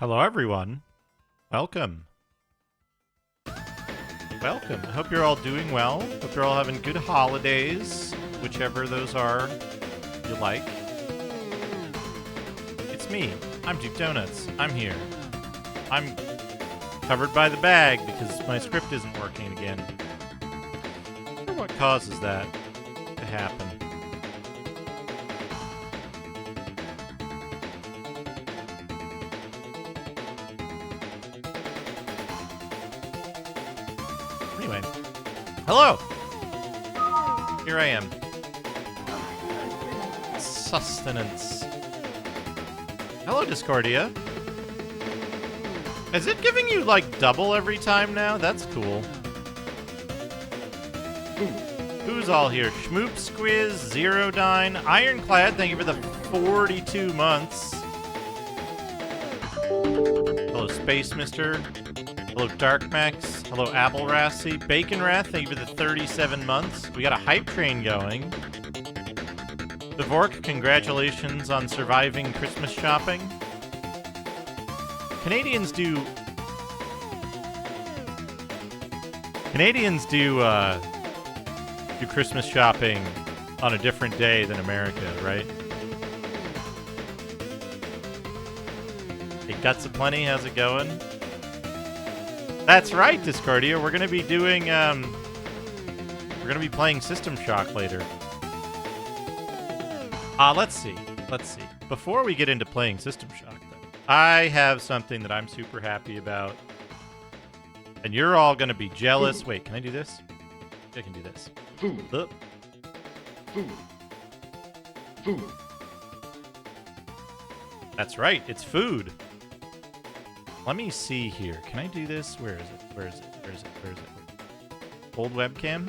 Hello, everyone. Welcome. Welcome. I hope you're all doing well. Hope you're all having good holidays, whichever those are you like. It's me. I'm Duke Donuts. I'm here. I'm covered by the bag because my script isn't working again. I wonder what causes that to happen. Anyway, hello! Here I am. Sustenance. Hello, Discordia. Is it giving you, like, double every time now? That's cool. Who's all here? Schmoop Squiz, Zerodine, Ironclad, thank you for the 42 months. Hello, Space Mister. Hello, Dark Max. Hello, Apple Rassy. Bacon Wrath, thank you for the 37 months. We got a hype train going. The Vork, congratulations on surviving Christmas shopping. Canadians do Christmas shopping on a different day than America, right? Hey, Guts Aplenty, how's it going? That's right, Discordia. We're gonna be doing we're gonna be playing System Shock later. Let's see. Before we get into playing System Shock, though, I have something that I'm super happy about. And you're all gonna be jealous. Wait, can I do this? I can do this. Food. That's right, it's food. Let me see here. Can I do this? Where is it? Old webcam?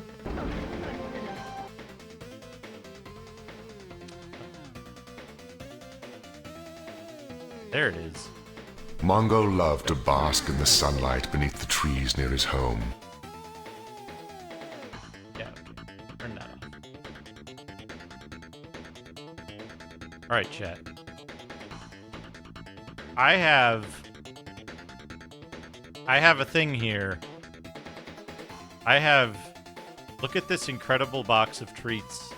There it is. Mongo loved to bask in the sunlight beneath the trees near his home. Yeah, okay. Turn that off. Alright, chat. I have a thing here. Look at this incredible box of treats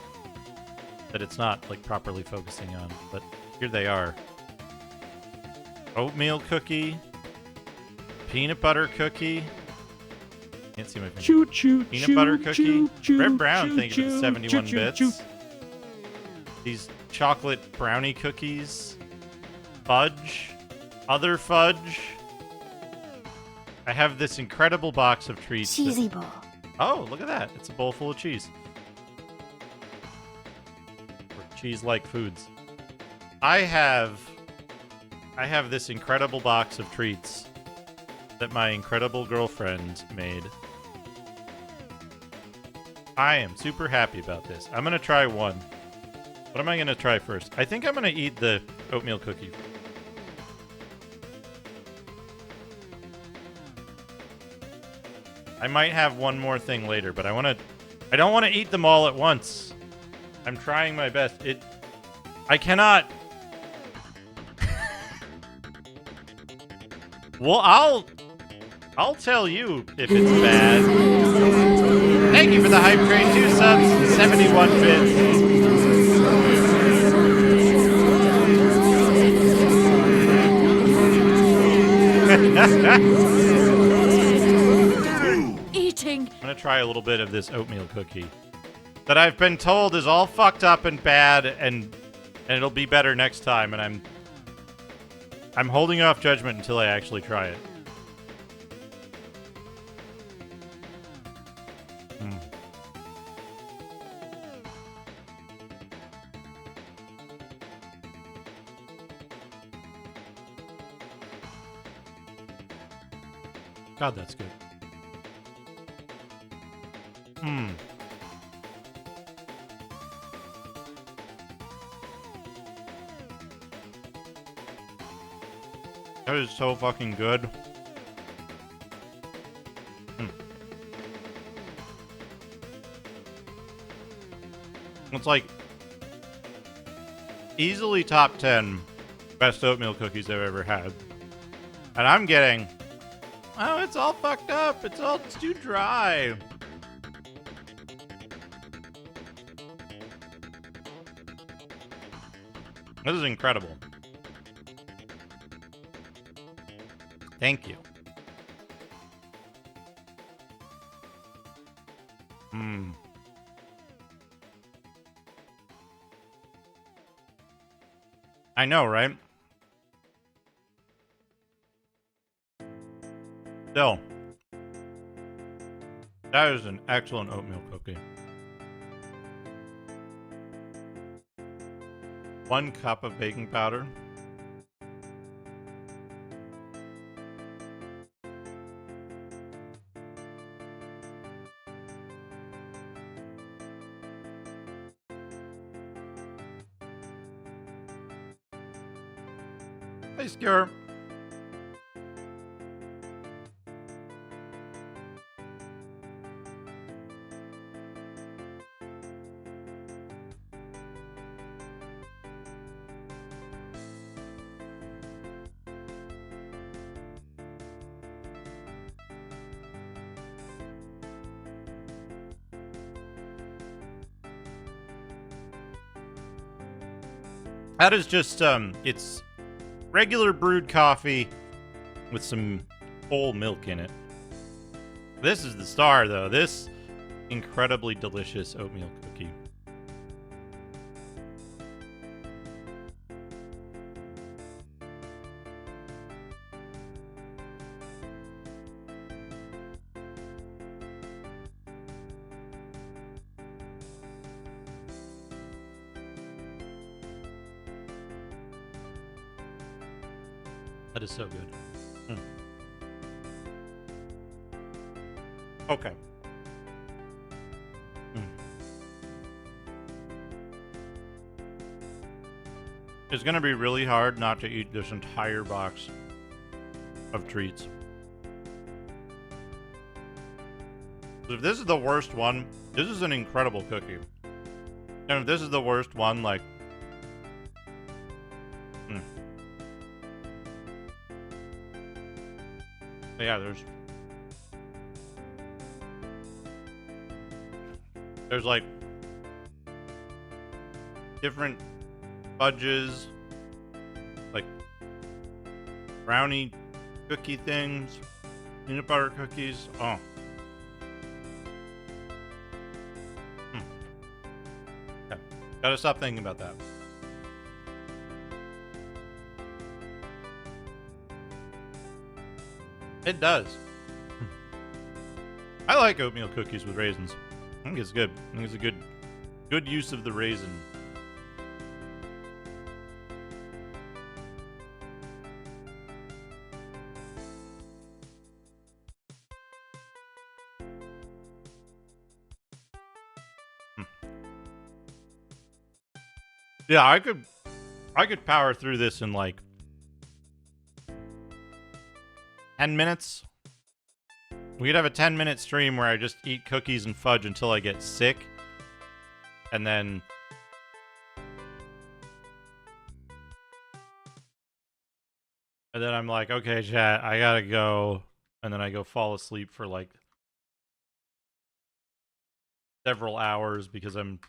that it's not, like, properly focusing on, but here they are. Oatmeal cookie, peanut butter cookie. Can't see my finger. Choo choo. Peanut butter cookie. Choo, Red Brown, choo, thank you for the choo, 71 choo, bits. choo. These chocolate brownie cookies. Fudge. Other fudge. I have this incredible box of treats. Cheesy bowl. Oh, look at that. It's a bowl full of cheese. Or cheese-like foods. I have this incredible box of treats that my incredible girlfriend made. I am super happy about this. I'm going to try one. What am I going to try first? I think I'm going to eat the oatmeal cookie. I might have one more thing later, but I don't want to eat them all at once. I'm trying my best. I cannot. Well, I'll tell you if it's bad. Thank you for the hype train, 2 subs, 71 bits. Eating. I'm gonna try a little bit of this oatmeal cookie that I've been told is all fucked up and bad, and it'll be better next time. And I'm holding off judgment until I actually try it. God, that's good. That is so fucking good. It's like easily top 10 best oatmeal cookies I've ever had. And I'm getting, oh, it's all fucked up. It's too dry. This is incredible. Thank you. I know, right? Still, that is an excellent oatmeal cookie. 1 cup of baking powder. Hey, Skewer. That is just, it's regular brewed coffee with some whole milk in it. This is the star, though. This incredibly delicious oatmeal cookie. That is so good. Okay. It's gonna be really hard not to eat this entire box of treats. If this is the worst one, this is an incredible cookie. And if this is the worst one, like... Yeah, there's like different fudges, like brownie cookie things, peanut butter cookies. Oh. Okay. Gotta stop thinking about that. It does. I like oatmeal cookies with raisins. I think it's good. I think it's a good use of the raisin. Yeah, I could power through this in like 10 minutes. We could have a 10-minute stream where I just eat cookies and fudge until I get sick. And then... I'm like, okay, chat, I gotta go. And then I go fall asleep for like several hours because I'm...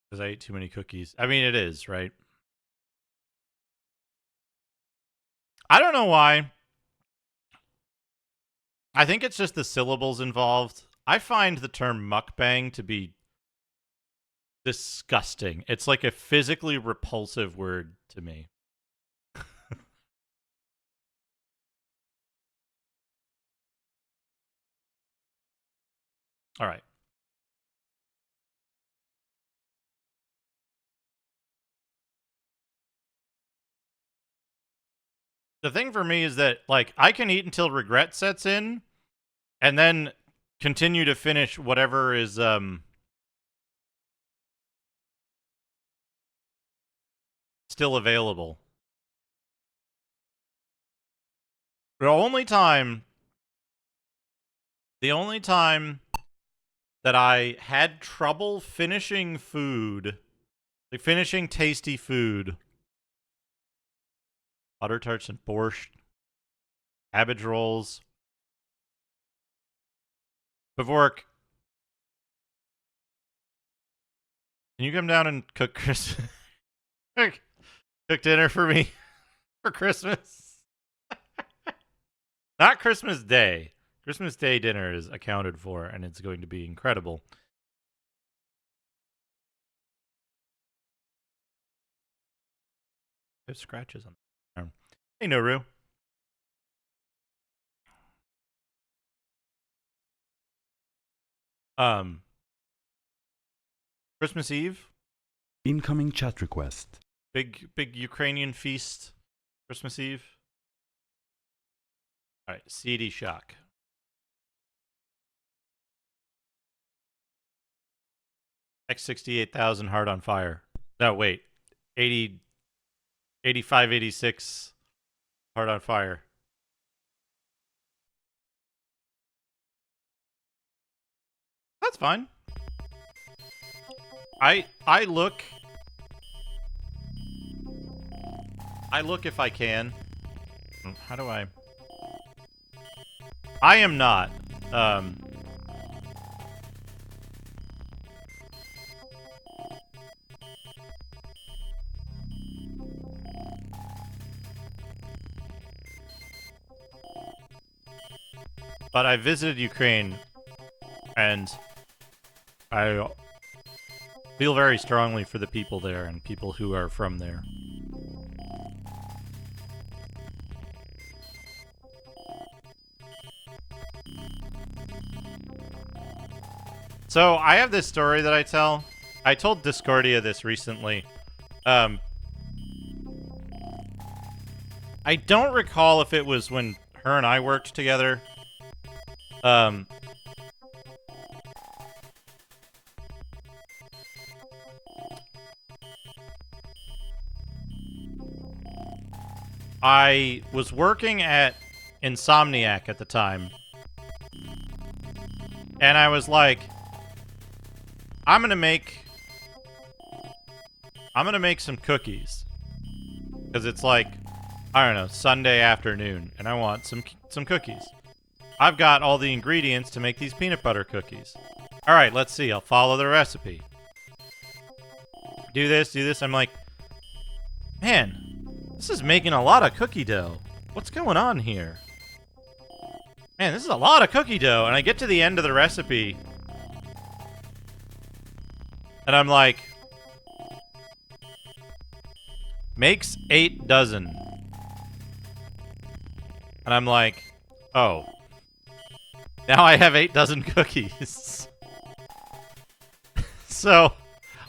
Because I ate too many cookies. I mean, it is, right? I don't know why. I think it's just the syllables involved. I find the term mukbang to be disgusting. It's like a physically repulsive word to me. All right. The thing for me is that, like, I can eat until regret sets in, and then continue to finish whatever is, still available. The only time The only time that I had trouble finishing food, like finishing tasty food, butter tarts and borscht, cabbage rolls. Pavork, can you come down and cook cook dinner for me for Christmas? Not Christmas Day. Christmas Day dinner is accounted for, and it's going to be incredible. There's scratches on the arm. Hey, Noru. Christmas Eve. Incoming chat request. Big Ukrainian feast. Christmas Eve. All right, CD Shock. X68,000 Heart on Fire. No, wait. 85, 86 Heart on Fire. That's fine. I look if I can. How do I am not. But I visited Ukraine, and I feel very strongly for the people there and people who are from there. So I have this story that I tell. I told Discordia this recently. I don't recall if it was when her and I worked together. I was working at Insomniac at the time. And I was like, I'm gonna make some cookies. Because it's like, I don't know, Sunday afternoon, and I want some cookies. I've got all the ingredients to make these peanut butter cookies. Alright, let's see. I'll follow the recipe. Do this. I'm like, man, this is making a lot of cookie dough. What's going on here? Man, this is a lot of cookie dough. And I get to the end of the recipe, and I'm like, makes 8 dozen. And I'm like, oh. Now I have 8 dozen cookies. So,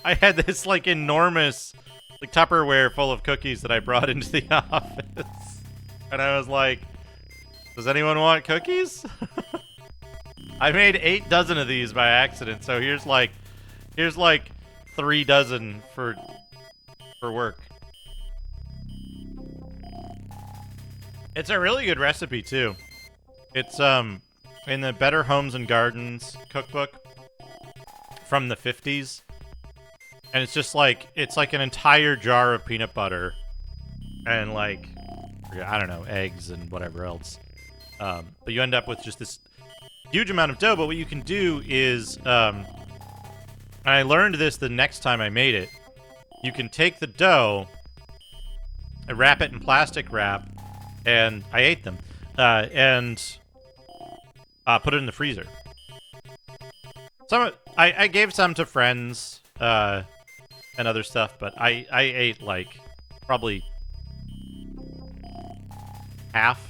I had this, like, enormous, like, Tupperware full of cookies that I brought into the office. And I was like, does anyone want cookies? I made 8 dozen of these by accident, so here's like 3 dozen for work. It's a really good recipe too. It's in the Better Homes and Gardens cookbook from the 50s. And it's just like, it's like an entire jar of peanut butter and like, I don't know, eggs and whatever else. But you end up with just this huge amount of dough. But what you can do is, and I learned this the next time I made it, you can take the dough and wrap it in plastic wrap, and I ate them, and put it in the freezer. I gave some to friends, and other stuff, but I ate like probably half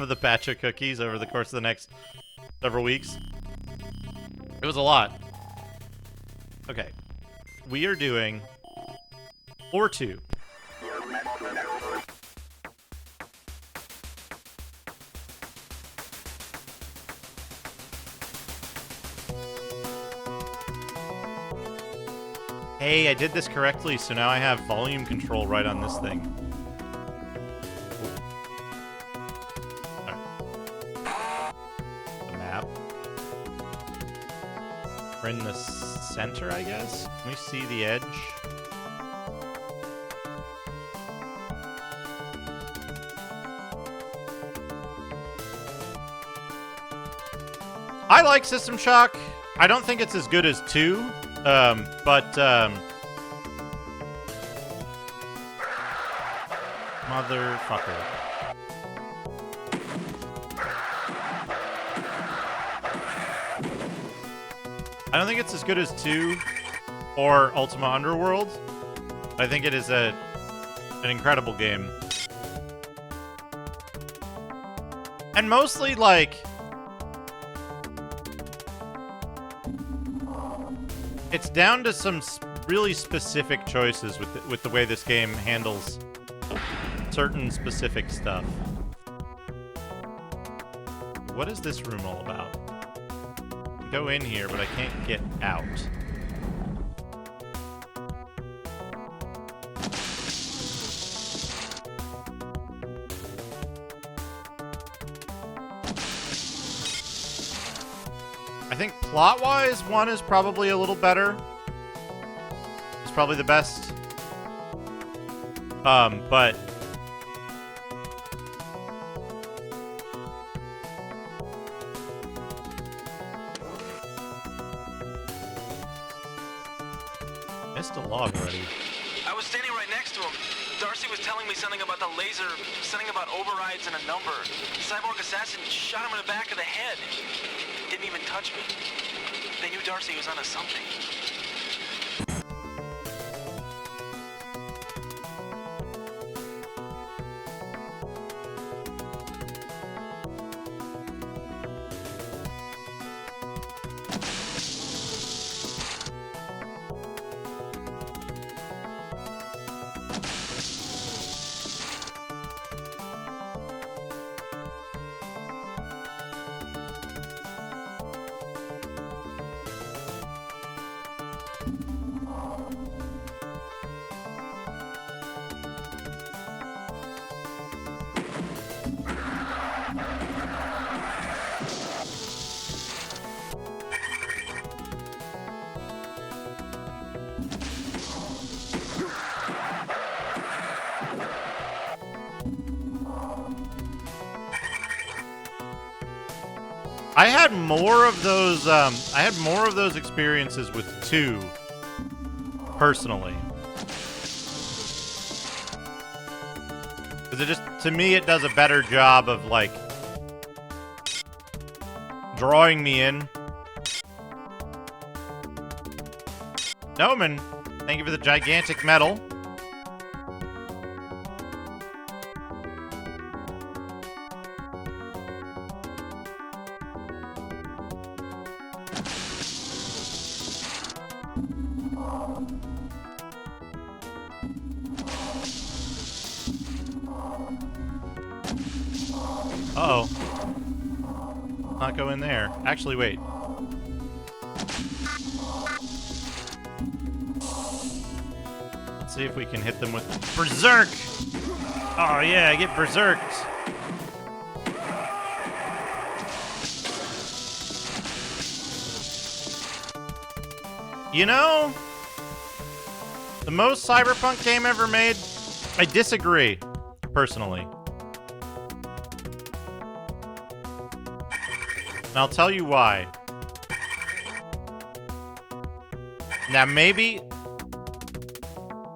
of the batch of cookies over the course of the next several weeks. It was a lot. Okay. We are doing floor 2. Hey, I did this correctly, so now I have volume control right on this thing. Right. The We're in the center, I guess. Can we see the edge? I like System Shock. I don't think it's as good as 2, motherfucker. I don't think it's as good as 2 or Ultima Underworld. I think it is an incredible game. And mostly, like, it's down to some really specific choices with the way this game handles certain specific stuff. What is this room all about? Go in here, but I can't get out. I think plot-wise, 1 is probably a little better. It's probably the best. But missed a log already. I was standing right next to him. Darcy was telling me something about the laser, something about overrides and a number. The cyborg assassin shot him in the back of the head. Didn't even touch me. They knew Darcy was onto something. I had more of those experiences with 2 personally. Cuz it just, to me, it does a better job of like drawing me in. Noman, thank you for the gigantic medal. Uh-oh. Not go in there. Actually, wait. Let's see if we can hit them with Berserk! Oh yeah, get Berserked! You know, the most Cyberpunk game ever made? I disagree, personally. And I'll tell you why. Now, maybe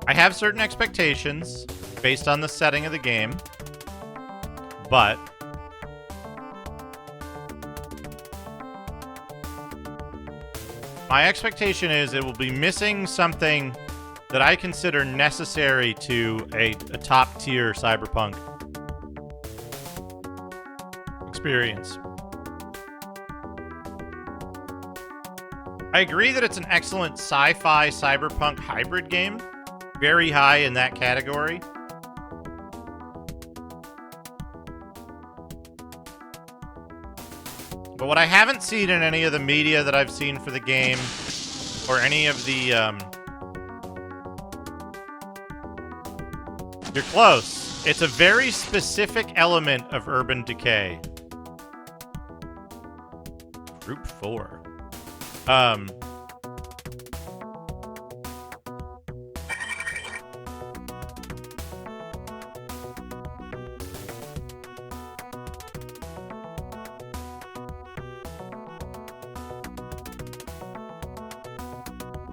I have certain expectations based on the setting of the game, but my expectation is it will be missing something that I consider necessary to a top-tier Cyberpunk experience. I agree that it's an excellent sci-fi cyberpunk hybrid game. Very high in that category. But what I haven't seen in any of the media that I've seen for the game, or any of the, You're close. It's a very specific element of Urban Decay. Group 4.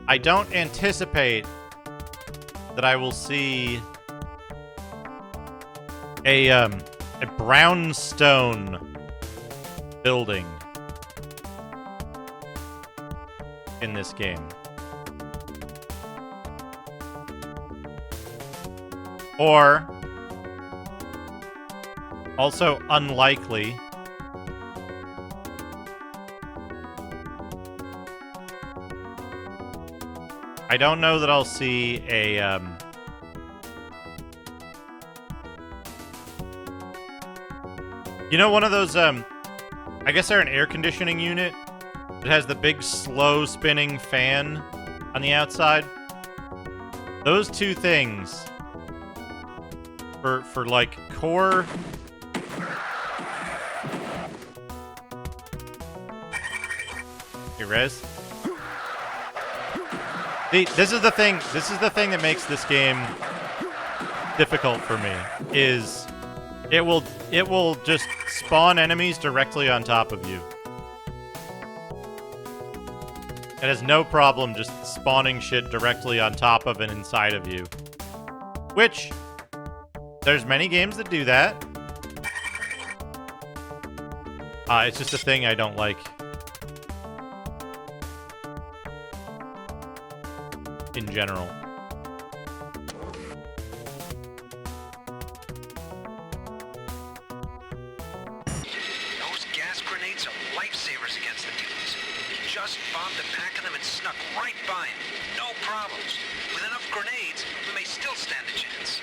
I don't anticipate that I will see a brownstone building in this game. Or, also unlikely, I don't know that I'll see a, you know, one of those, I guess they're an air conditioning unit. It has the big slow spinning fan on the outside. Those two things for like core. Hey, Rez. See, this is the thing that makes this game difficult for me, is it will just spawn enemies directly on top of you. It has no problem just spawning shit directly on top of and inside of you. Which, there's many games that do that. It's just a thing I don't like. In general. Those gas grenades are lifesavers against the mutants. Just bombed the back of them and snuck right by him. No problems. With enough grenades, we may still stand a chance.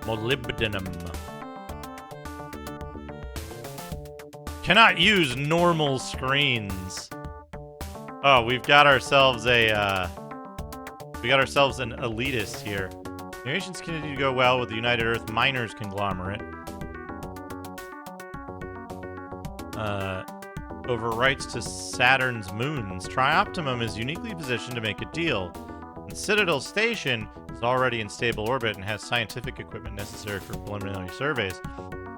Molybdenum. Cannot use normal screens. Oh, we've got ourselves an elitist here. Nations continue to go well with the United Earth Miners conglomerate. Over rights to Saturn's moons, Trioptimum is uniquely positioned to make a deal. And Citadel Station is already in stable orbit and has scientific equipment necessary for preliminary surveys.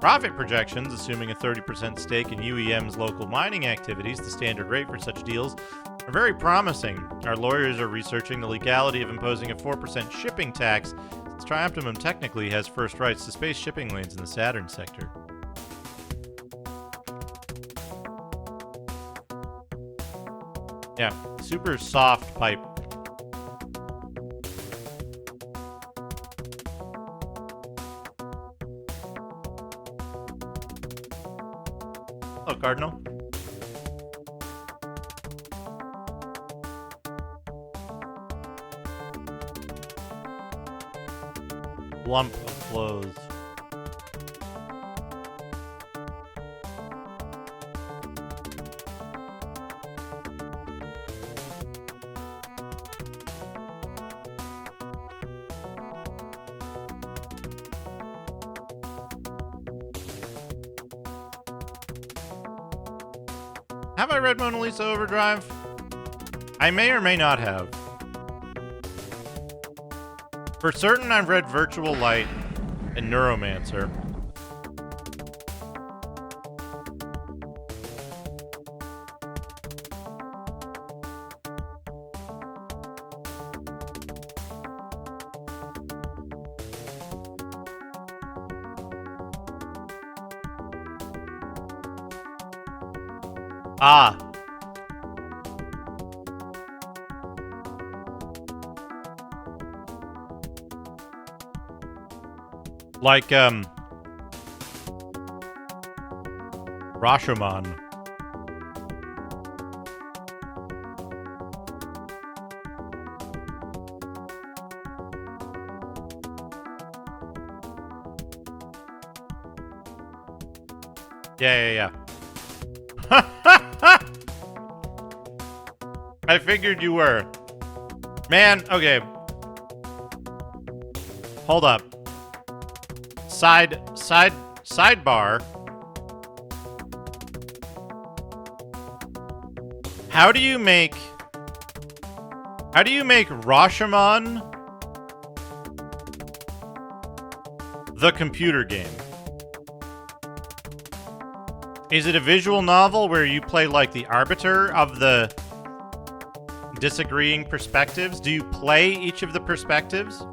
Profit projections, assuming a 30% stake in UEM's local mining activities, the standard rate for such deals, are very promising. Our lawyers are researching the legality of imposing a 4% shipping tax, since Trioptimum technically has first rights to space shipping lanes in the Saturn sector. Yeah, super soft pipe. Hello, Cardinal. Lump of clothes. Have I read Mona Lisa Overdrive? I may or may not have. For certain, I've read Virtual Light and Neuromancer. Ah. Like, Rashomon. Yeah. I figured you were. Man, okay. Hold up. Sidebar. How do you make Rashomon the computer game? Is it a visual novel where you play like the arbiter of the disagreeing perspectives? Do you play each of the perspectives?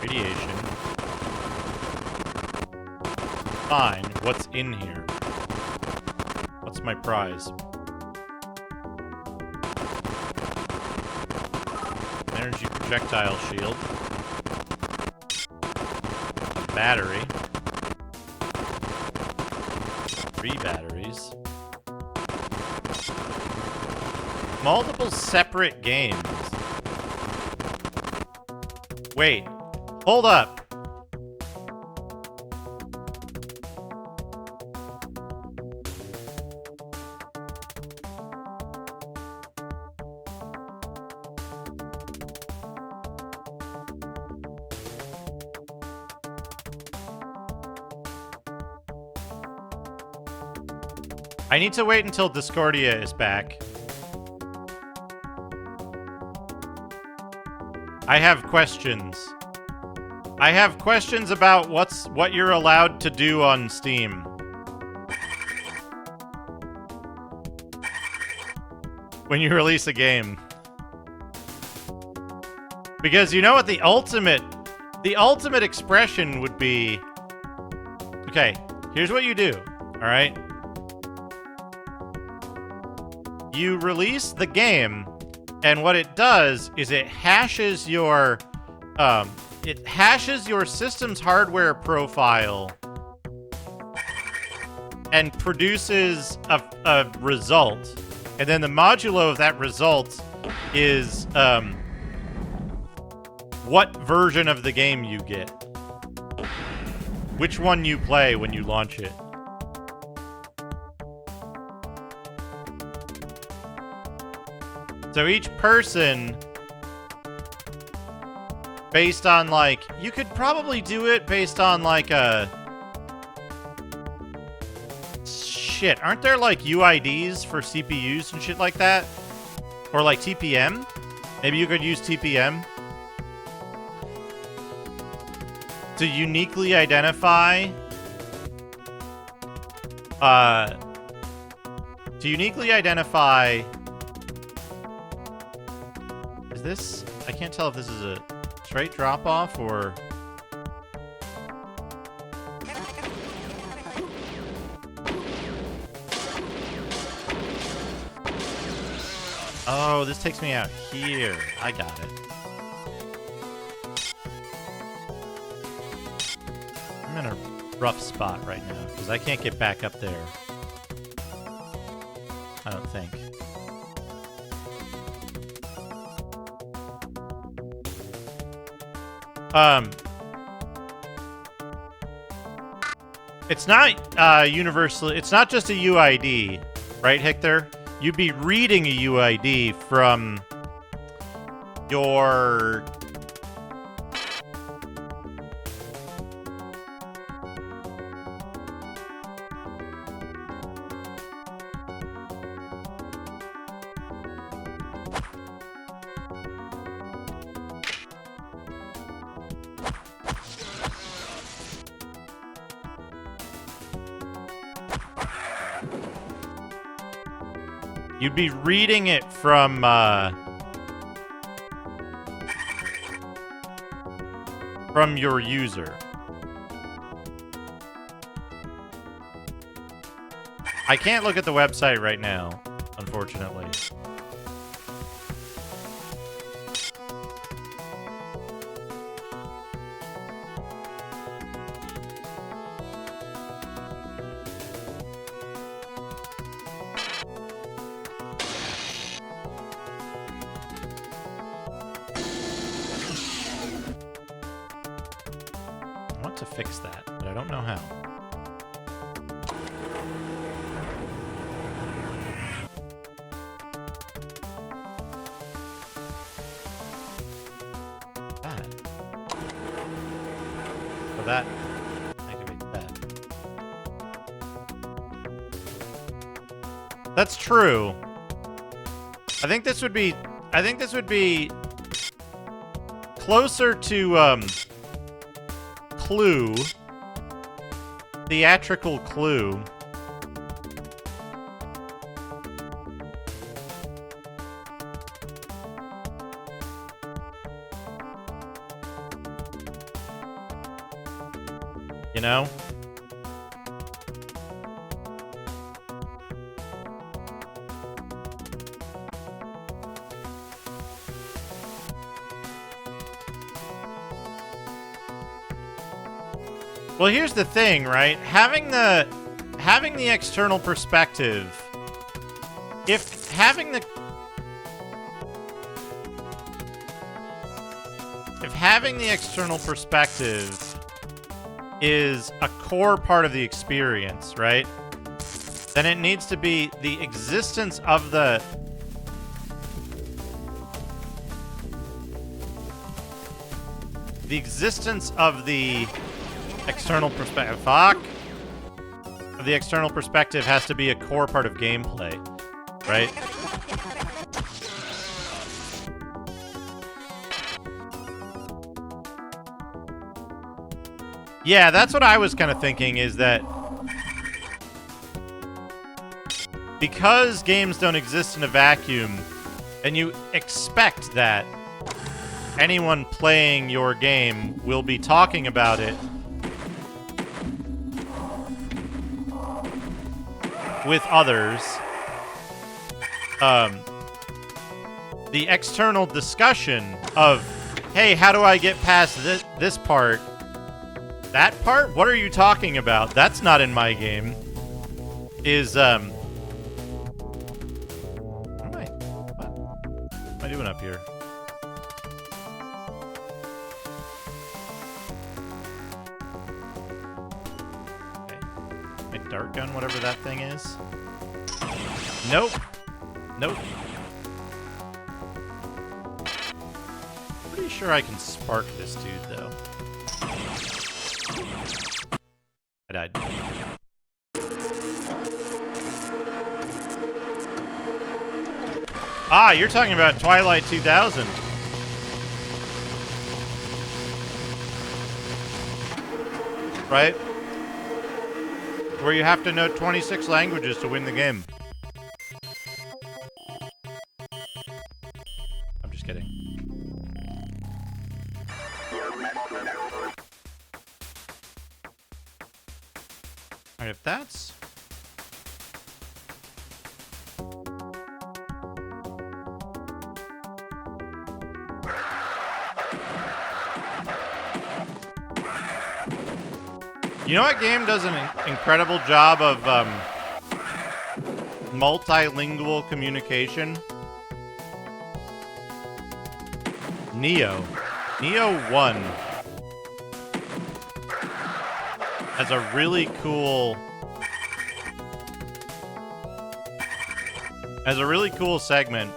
Radiation. Fine. What's in here? What's my prize? Energy projectile shield. A battery. 3 batteries. Multiple separate games. Wait. Hold up. I need to wait until Discordia is back. I have questions. I have questions about what you're allowed to do on Steam. When you release a game. Because you know what the ultimate expression would be. Okay, here's what you do, all right? You release the game, and what it does is it hashes your system's hardware profile and produces a result. And then the modulo of that result is what version of the game you get. Which one you play when you launch it. So each person, based on like, you could probably do it based on like a... Shit, aren't there like UIDs for CPUs and shit like that? Or like TPM? Maybe you could use TPM to uniquely identify is this, I can't tell if this is a straight drop off or oh, this takes me out here. I got it. I'm in a rough spot right now because I can't get back up there. I don't think. It's not universally. It's not just a UID, right, Hector? You'd be reading a UID from your You'd be reading it from your user. I can't look at the website right now, unfortunately. I want to fix that, but I don't know how. So that activates that. That's true. I think this would be closer to Clue. Theatrical Clue. You know? Well, here's the thing, right? Having the external perspective, if having the external perspective is a core part of the experience, right? Then it needs to be the existence of the external perspective. Fuck. The external perspective has to be a core part of gameplay, right? Yeah, that's what I was kind of thinking, is that because games don't exist in a vacuum, and you expect that anyone playing your game will be talking about it with others, the external discussion of, hey, how do I get past this part? That part? What are you talking about? That's not in my game. Is, what am I doing up here? Okay. My dart gun, whatever that thing is. Nope. Nope. Pretty sure I can spark this dude, though. I died. Ah, you're talking about Twilight 2000. Right? Where you have to know 26 languages to win the game. I'm just kidding. Alright, if that's... You know what game does an incredible job of multilingual communication? Neo. Neo 1 has a really cool segment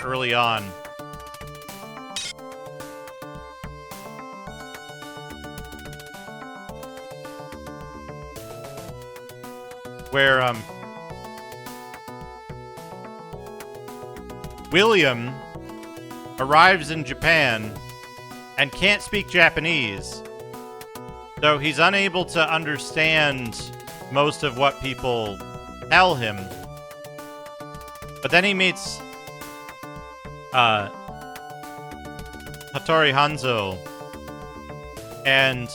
early on. Where William arrives in Japan and can't speak Japanese, so he's unable to understand most of what people tell him. But then he meets Hattori Hanzo, and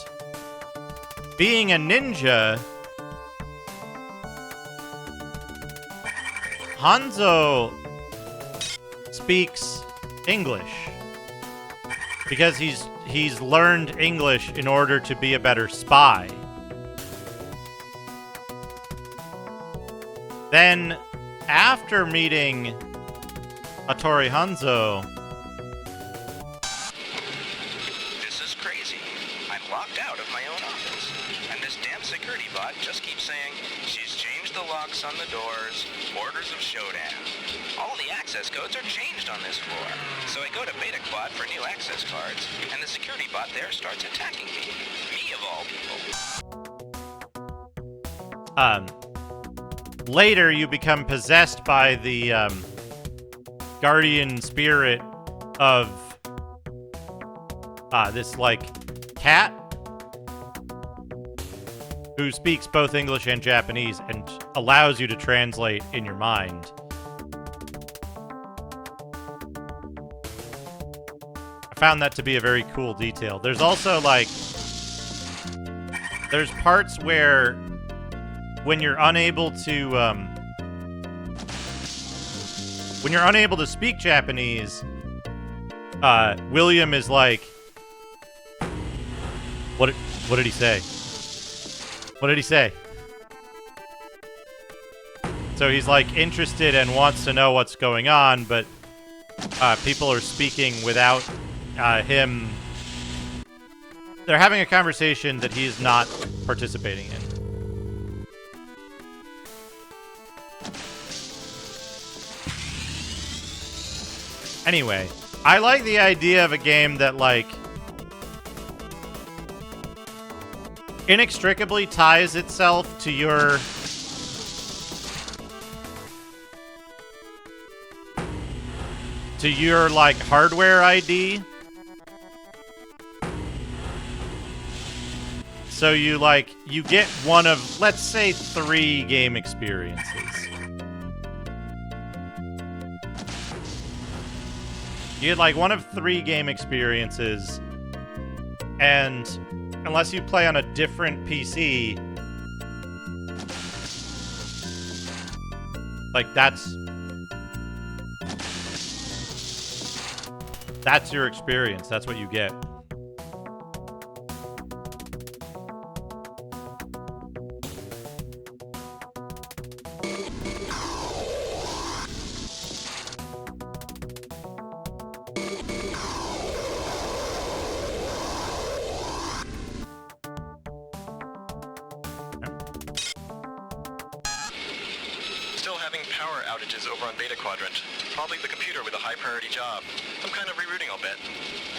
being a ninja, Hanzo speaks English because he's learned English in order to be a better spy. Then, after meeting Hattori Hanzo, This is crazy. I'm locked out of my own office. And this damn security bot just keeps saying she's changed the locks on the doors, orders of showdown. All the access access codes are changed on this floor. So I go to Beta Quad for new access cards, and the security bot there starts attacking me. Me of all people. Later, you become possessed by the guardian spirit of this, like, cat who speaks both English and Japanese and allows you to translate in your mind. I found that to be a very cool detail. There's also, like, there's parts where when you're unable to speak Japanese, William is like, what did he say? What did he say? So he's like interested and wants to know what's going on, but people are speaking without him. They're having a conversation that he's not participating in. Anyway, I like the idea of a game that, like, inextricably ties itself to your like hardware ID. So you get one of, let's say, 3 game experiences. You get like one of 3 game experiences, and unless you play on a different PC, like that's your experience. That's what you get. Still having power outages over on Beta Quadrant. Probably the computer with a high priority job. I'm kind of rerouting, I'll bet.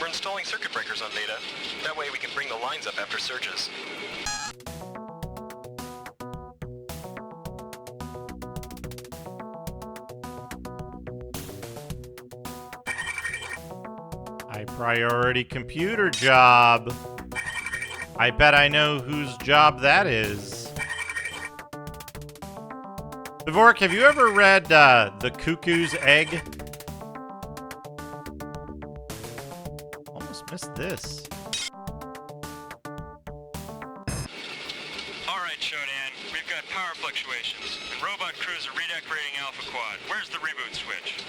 We're installing circuit breakers on Beta. That way we can bring the lines up after surges. High priority computer job. I bet I know whose job that is. Dvorak, have you ever read The Cuckoo's Egg? Almost missed this. Alright, Shodan, we've got power fluctuations, and robot crews are redecorating Alpha Quad. Where's the reboot switch?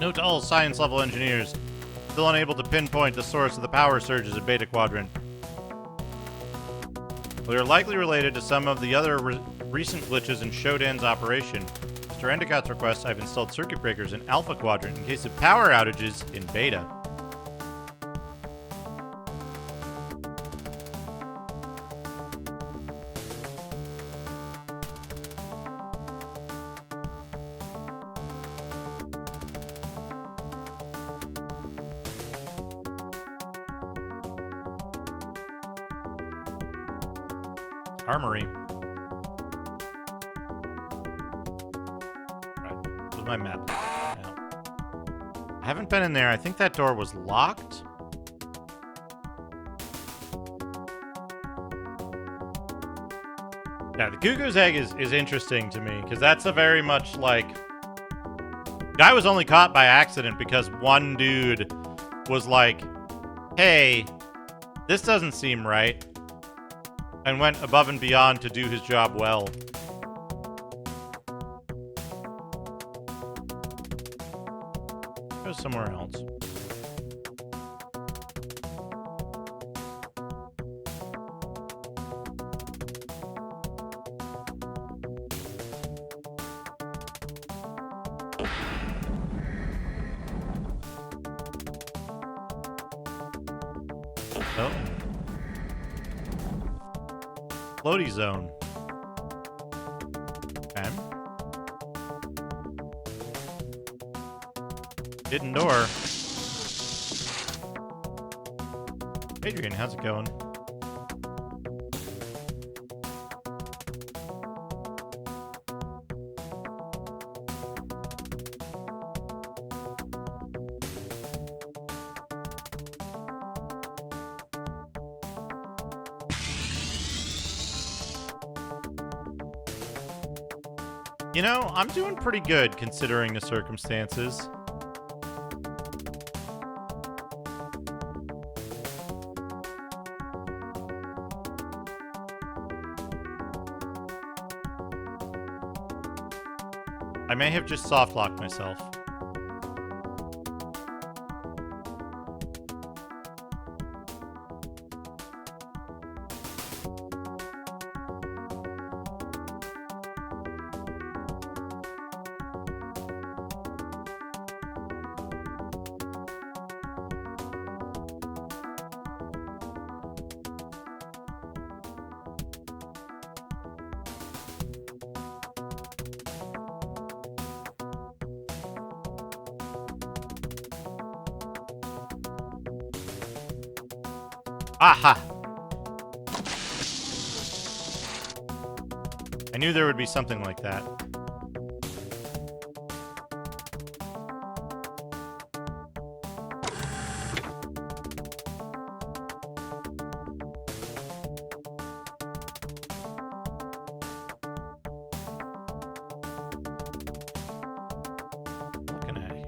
Note to all science-level engineers, still unable to pinpoint the source of the power surges at Beta Quadrant. They are likely related to some of the other recent glitches in Shodan's operation. Mr. Endicott's request, I've installed circuit breakers in Alpha Quadrant in case of power outages in Beta. Armory. Right, where's my map? No. I haven't been in there. I think that door was locked. Yeah, the Cuckoo's Egg is interesting to me, because that's a very much like... Guy was only caught by accident because one dude was like, hey, this doesn't seem right, and went above and beyond to do his job well. Go somewhere else. Oh. Floaty zone. Okay. Hidden door. Adrian, how's it going? You know, I'm doing pretty good considering the circumstances. I may have just soft-locked myself. Aha! I knew there would be something like that. Looking at you.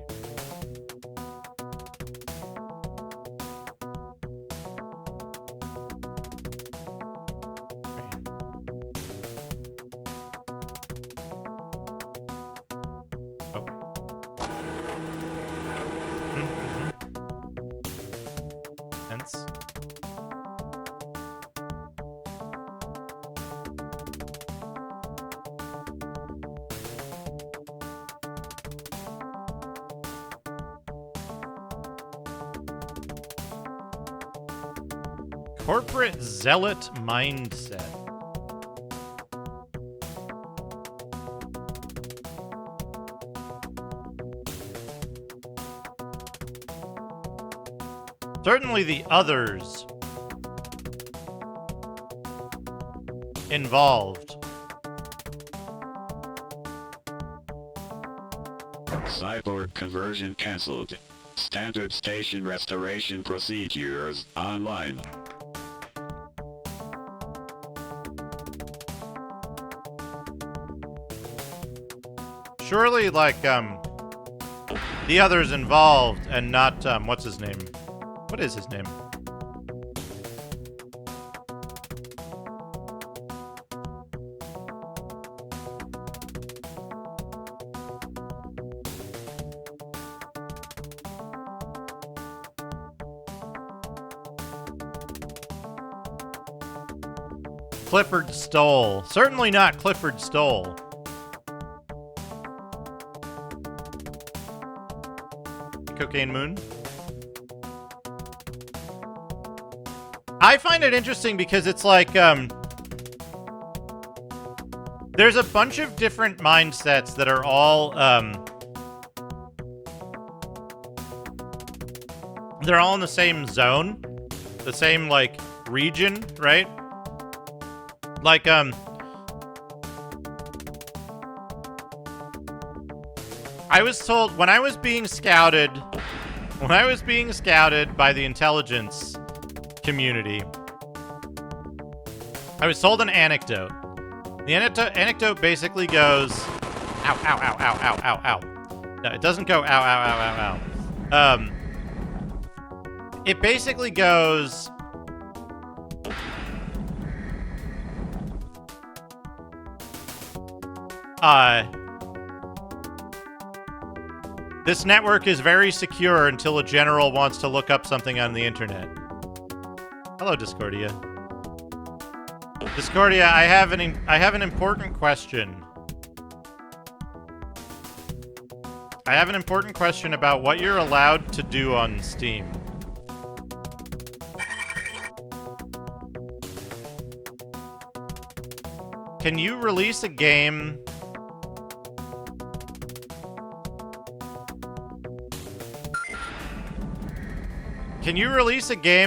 Hence. Corporate zealot mindset. Certainly the others involved. Cyborg conversion cancelled. Standard station restoration procedures online. Surely, like, the others involved and not, what's his name? What is his name? Clifford Stoll. Certainly not Clifford Stoll. Cocaine Moon. I find it interesting because it's like, there's a bunch of different mindsets that are all, they're all in the same zone, the same, like, region, right? Like, I was told when I was being scouted by the intelligence community, I was told an anecdote The anecdote basically goes, ow, ow, ow, ow, ow, ow, ow. No, it doesn't go ow, ow, ow, ow, ow. It basically goes, this network is very secure until a general wants to look up something on the internet. Hello, Discordia. Discordia, I have an important question. I have an important question about what you're allowed to do on Steam. Can you release a game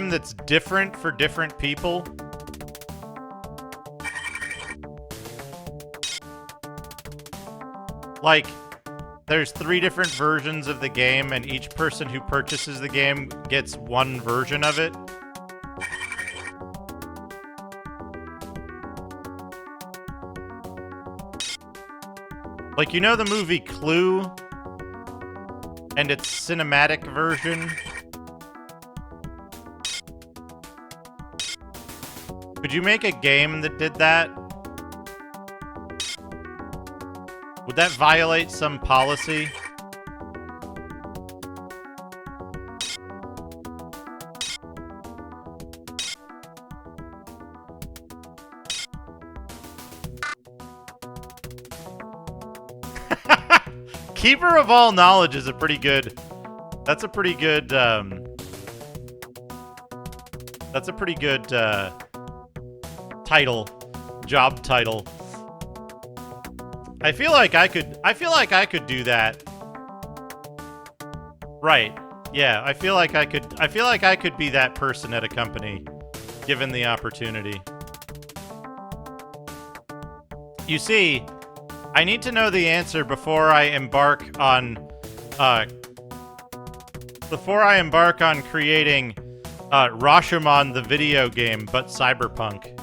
that's different for different people? Like, there's 3 different versions of the game, and each person who purchases the game gets one version of it. Like, you know the movie Clue? And its cinematic version? Could you make a game that did that? Would that violate some policy? Keeper of all knowledge is a pretty good... That's a pretty good, title. Job title. I feel like I could do that. Right. Yeah, I feel like I could be that person at a company, given the opportunity. You see, I need to know the answer before I embark on creating Rashomon the video game, but cyberpunk.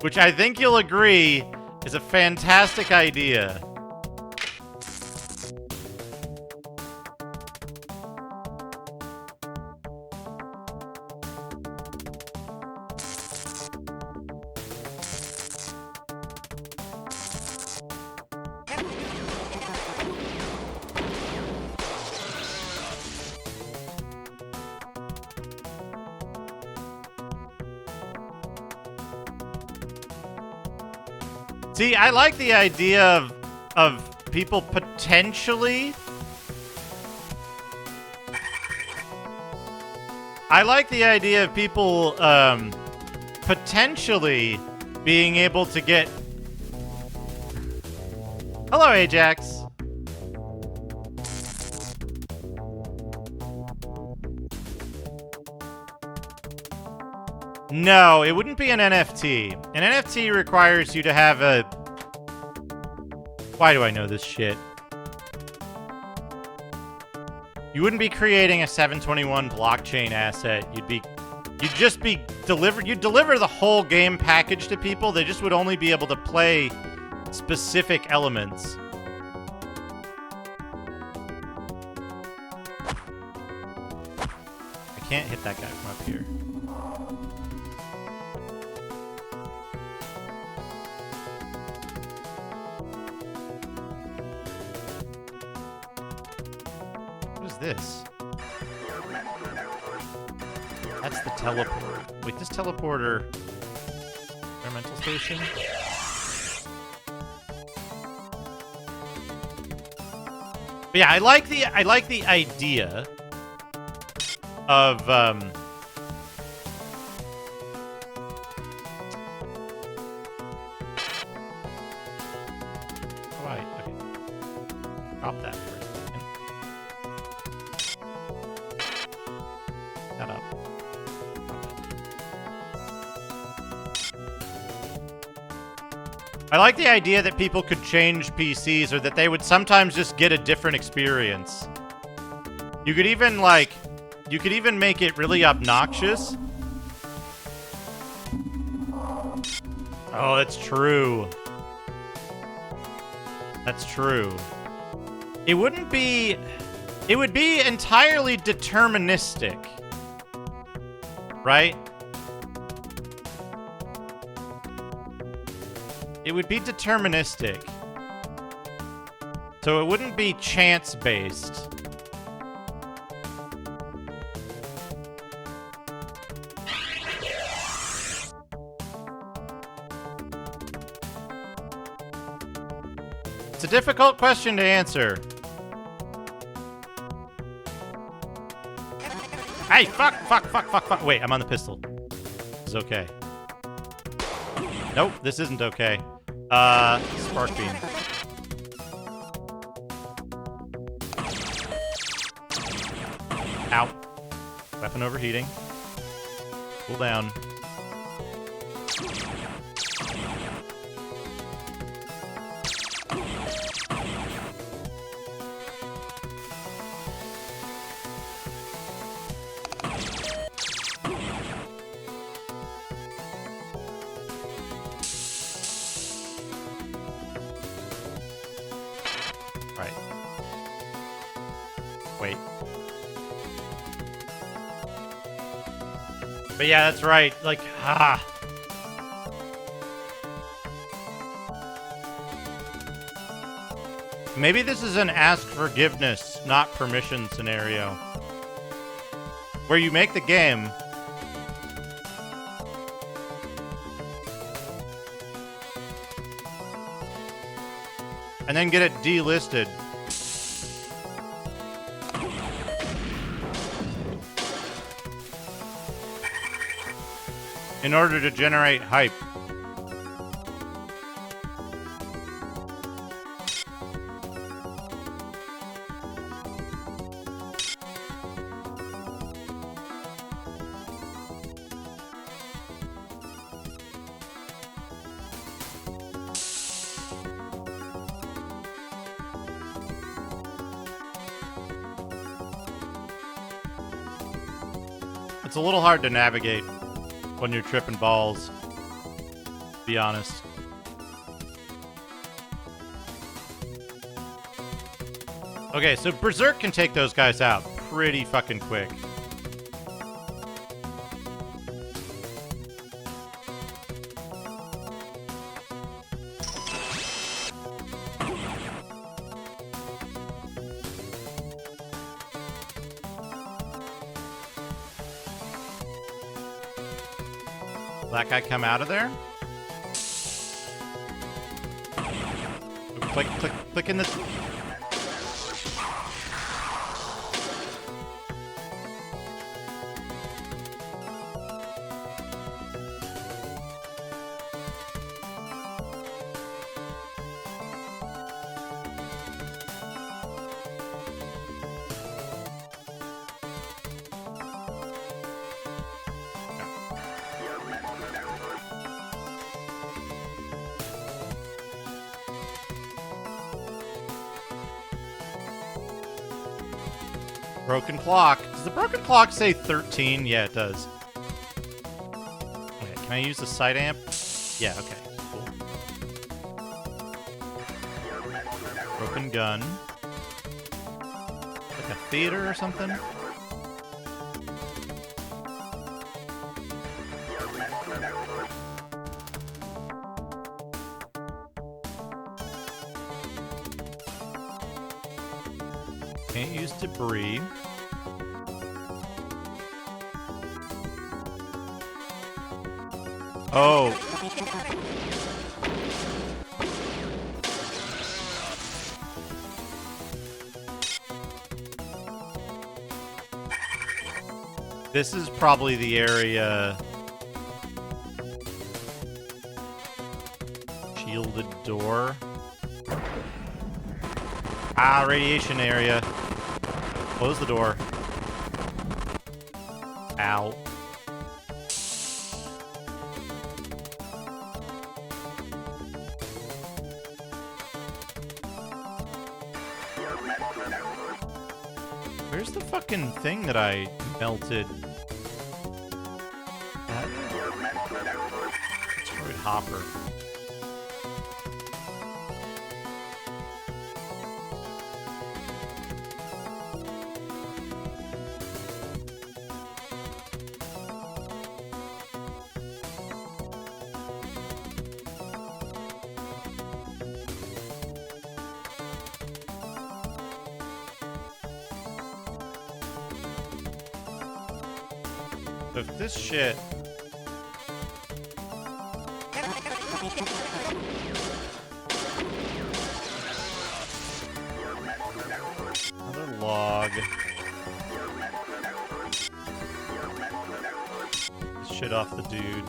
Which I think you'll agree is a fantastic idea. See, I like the idea of people potentially... I like the idea of people potentially being able to get... Hello, Ajax. No, it wouldn't be an NFT. An NFT requires you to have a... Why do I know this shit? You wouldn't be creating a 721 blockchain asset. You'd just be you'd deliver the whole game package to people. They just would only be able to play specific elements. I can't hit that guy from up here. This? That's the teleport. Wait, this teleporter... Environmental station? But yeah, I like the idea of right, okay. Drop that for a second. That up. I like the idea that people could change PCs, or that they would sometimes just get a different experience. You could even, like, make it really obnoxious. Oh, that's true. That's true. It wouldn't be... It would be entirely deterministic. Right? It would be deterministic. So it wouldn't be chance-based. It's a difficult question to answer. Hey, fuck. Wait, I'm on the pistol. This is okay. Nope, this isn't okay. Spark beam. Ow. Weapon overheating. Cool down. Right. Wait. But yeah, that's right. Like, Maybe this is an ask forgiveness, not permission scenario. Where you make the game. And then get it delisted. In order to generate hype. It's a little hard to navigate when you're tripping balls, to be honest. Okay, so Berserk can take those guys out pretty fucking quick. That guy come out of there? Click in the... Broken clock. Does the broken clock say 13? Yeah, it does. Okay, can I use the side amp? Yeah, okay. Cool. Broken gun. Like a theater or something? Can't use debris. Oh. This is probably the area. Shielded door. Ah, radiation area. Close the door. Ow. Where's the fucking thing that I melted? Destroyed Hopper. If this shit... Another log. Shit off the dude.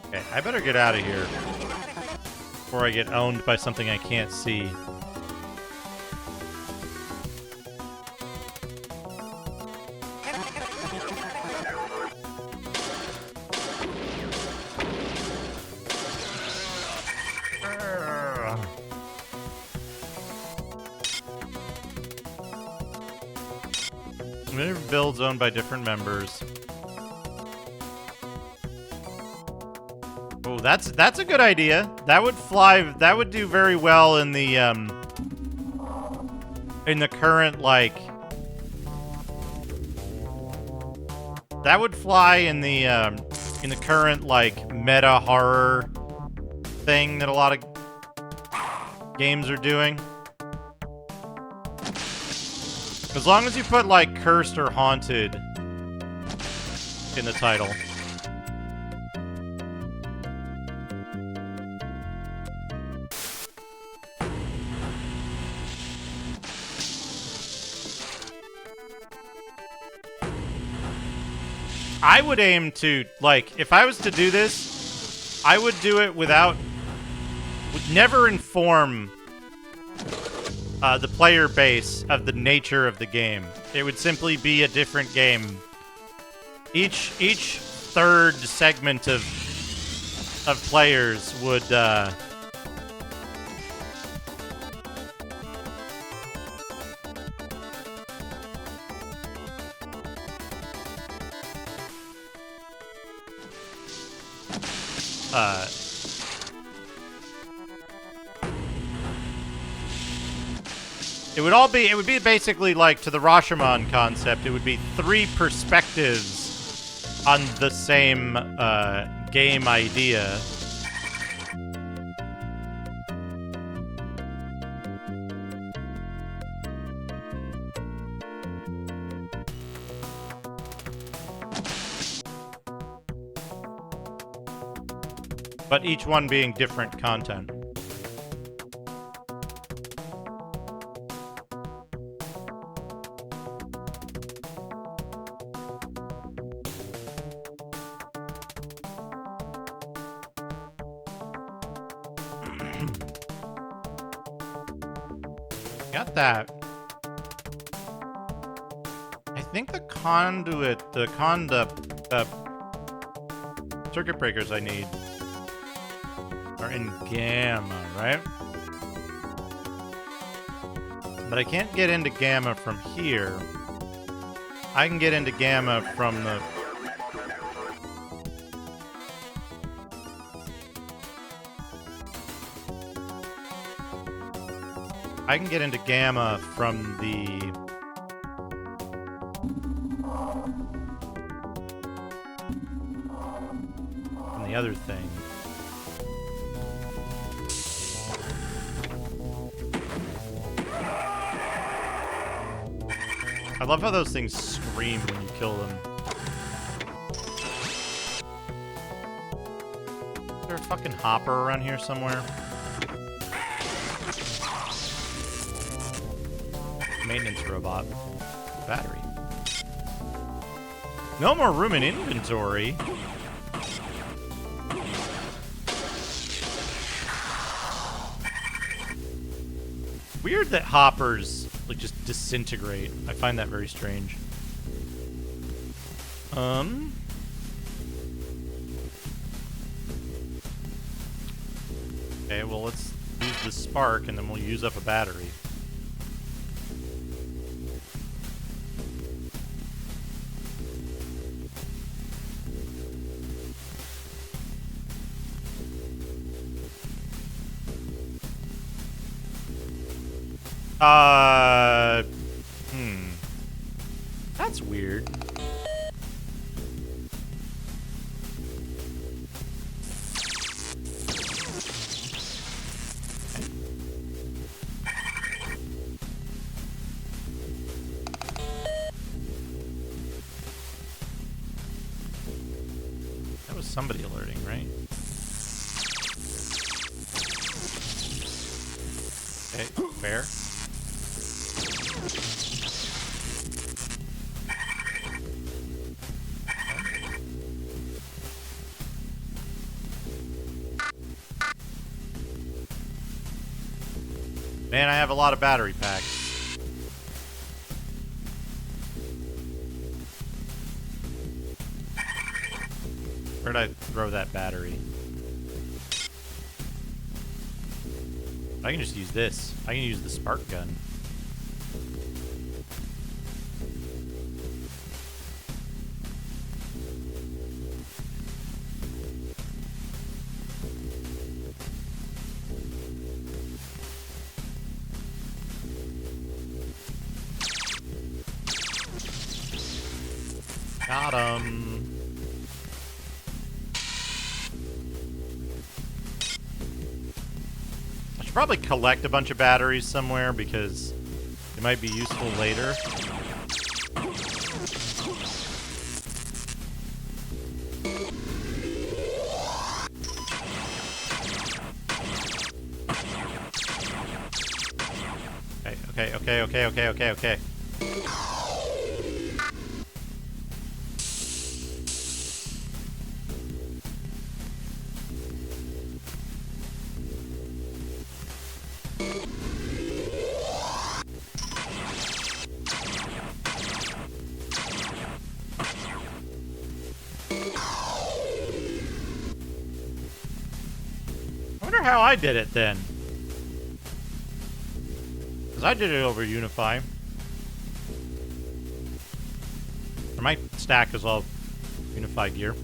Okay, I better get out of here before I get owned by something I can't see. Many builds owned by different members. Oh, that's a good idea. That would fly. That would do very well in the current, like, that would fly in the current, like, meta horror thing that a lot of games are doing. As long as you put, like, cursed or haunted in the title. I would aim to, like, if I was to do this, I would do it without, would never inform the player base of the nature of the game. It would simply be a different game. Each third segment of players would it would be basically like, to the Rashomon concept, it would be 3 perspectives on the same game idea. But each one being different content. Got that. I think the circuit breakers I need are in Gamma, right? But I can't get into Gamma from here. I can get into Gamma from the... I can get into Gamma from the... other thing. I love how those things scream when you kill them. Is there a fucking hopper around here somewhere? Maintenance robot. Battery. No more room in inventory. Weird that hoppers, like, just disintegrate. I find that very strange. Okay, well, let's use the spark, and then we'll use up a battery. That's weird. That was somebody alerting, right? Okay, fair. Man, I have a lot of battery packs. Where'd I throw that battery? I can just use this. I can use the spark gun. Got him. I should probably collect a bunch of batteries somewhere because it might be useful later. Okay. I wonder how I did it then. Because I did it over Unify. Or my stack is all Unify gear.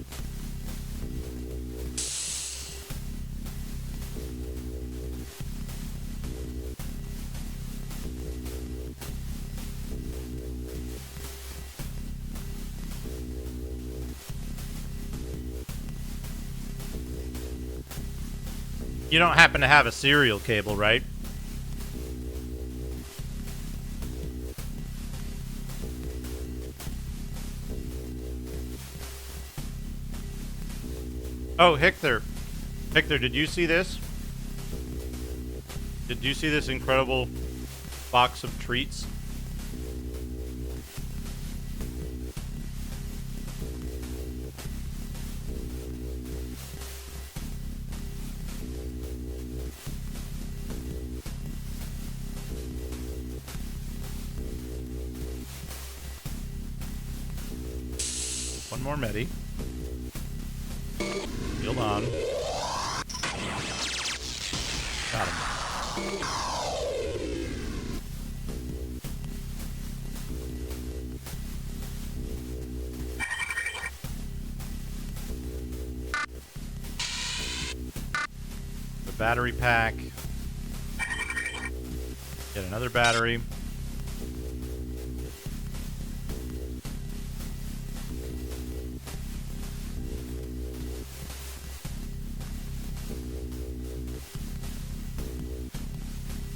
You don't happen to have a serial cable, right? Oh, Hector. Hector, did you see this? Did you see this incredible box of treats? One more Medi. Shield on. Got him. The battery pack. Get another battery.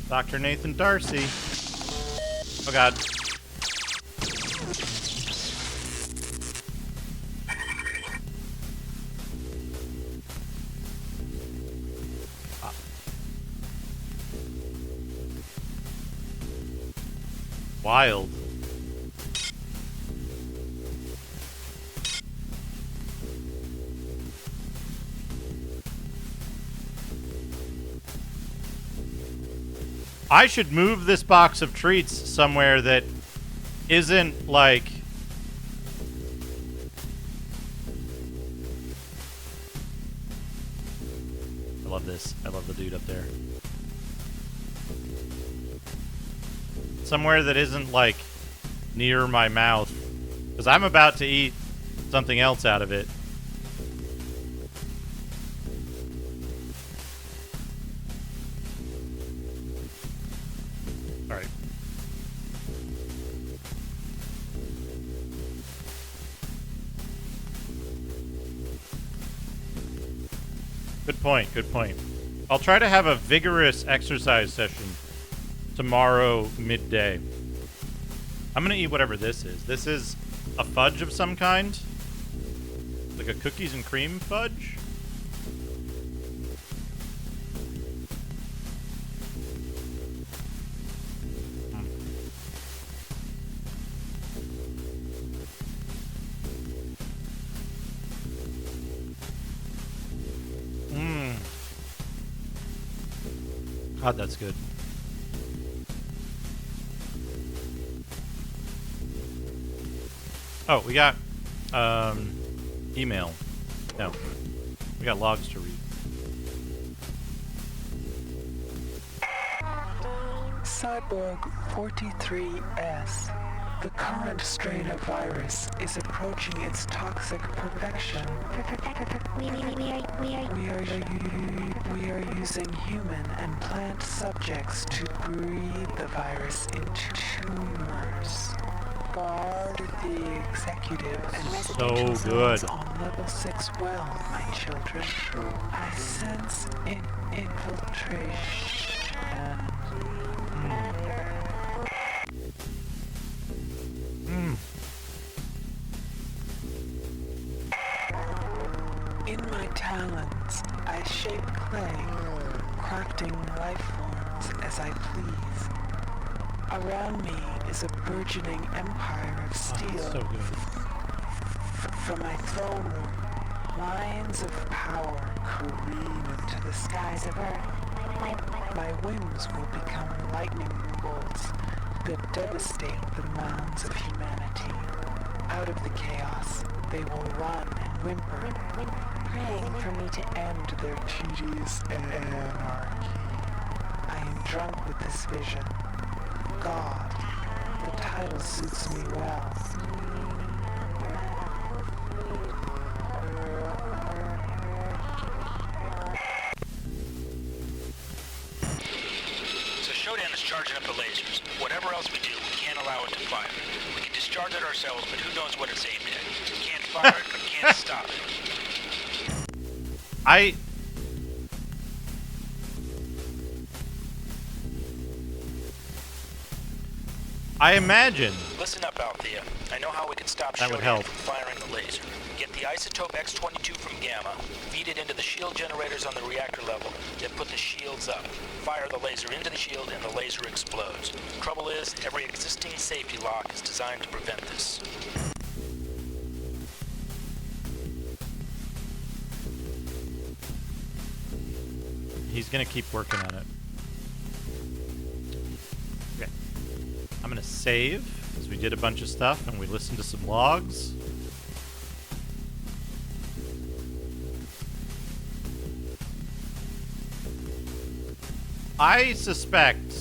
Dr. Nathan Darcy. Oh god. Wild. I should move this box of treats somewhere that isn't like... I love this. I love the dude up there. Somewhere that isn't like near my mouth. Because I'm about to eat something else out of it. Alright. Good point, good point. I'll try to have a vigorous exercise session tomorrow midday. I'm gonna eat whatever this is. This is a fudge of some kind? Like a cookies and cream fudge? God, that's good. Oh, we got email. No. We got logs to read. Cyborg 43S. The current strain of virus is approaching its toxic perfection. We are using human and plant subjects to breed the virus into tumors. Guard the executive and residential zones on level 6 well, my children. I sense infiltration. In my talons, I shape clay, crafting life forms as I please. Around me is a burgeoning empire of steel. So good. From my throne room, lines of power careen into the skies of Earth. My wings will become lightning bolts that devastate the mounds of humanity. Out of the chaos, they will run and whimper, praying for me to end their tedious anarchy. I am drunk with this vision. God, the title suits me well. So Shodan is charging up the lasers. Whatever else we do, we can't allow it to fire. We can discharge it ourselves, but who knows what it's aimed at. We can't fire it, but can't stop it. I imagine. Listen up, Althea. I know how we can stop That would Shodan help. from firing the laser. Get the isotope X-22 from Gamma, feed it into the shield generators on the reactor level, then put the shields up. Fire the laser into the shield and the laser explodes. Trouble is, every existing safety lock is designed to prevent this. He's gonna keep working on it. Okay. I'm gonna save, because we did a bunch of stuff and we listened to some logs. I suspect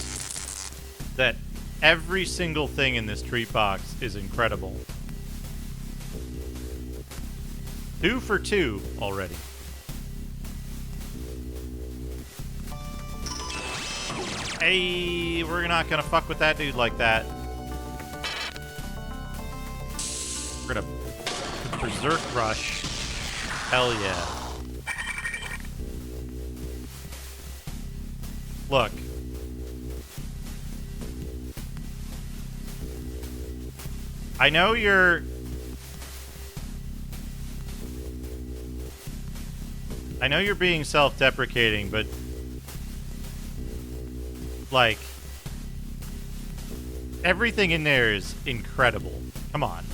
that every single thing in this treat box is incredible. 2 for 2 already. Hey, we're not gonna fuck with that dude like that. We're gonna Berserk Rush. Hell yeah. Look. I know you're being self-deprecating, but like everything in there is incredible. Come on.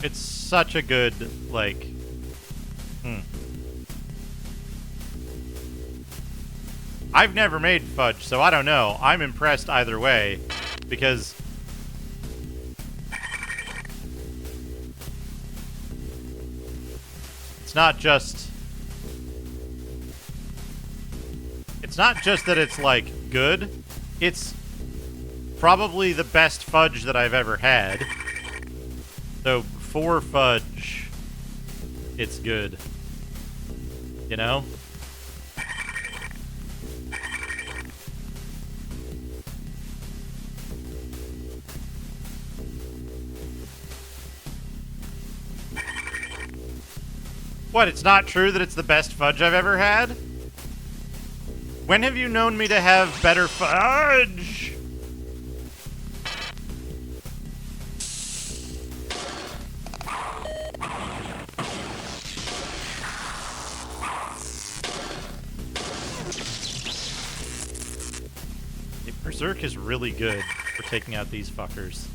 It's such a good, like, I've never made fudge, so I don't know. I'm impressed either way, because it's not just that it's, like, good. It's probably the best fudge that I've ever had. So, for fudge, it's good. You know? What, it's not true that it's the best fudge I've ever had? When have you known me to have better fudge? Berserk is really good for taking out these fuckers.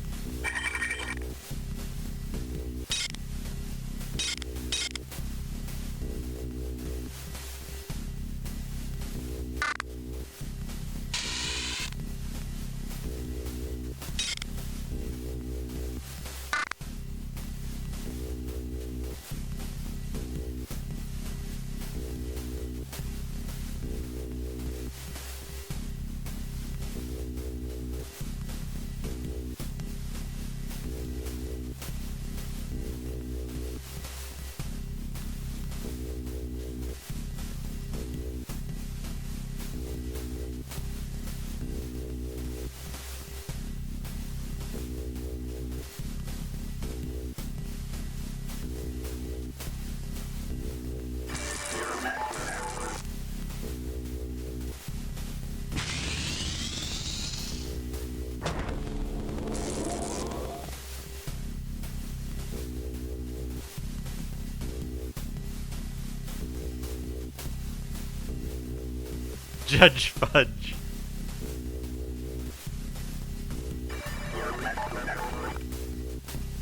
Judge Fudge.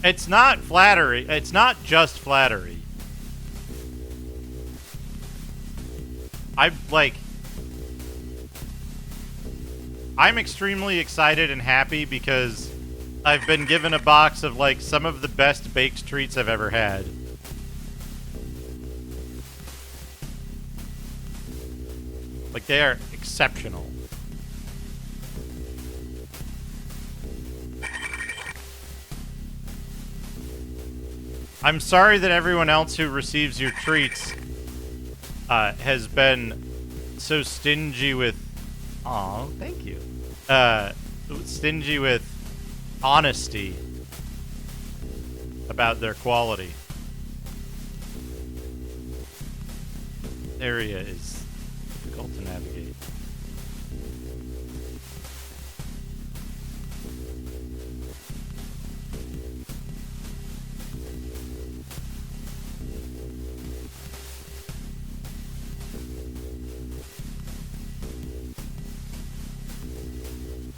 It's not flattery. It's not just flattery. I'm extremely excited and happy because I've been given a box of like some of the best baked treats I've ever had. Like, they are exceptional. I'm sorry that everyone else who receives your treats has been so stingy with... Aw, thank you. Stingy with honesty about their quality. Area is difficult to navigate.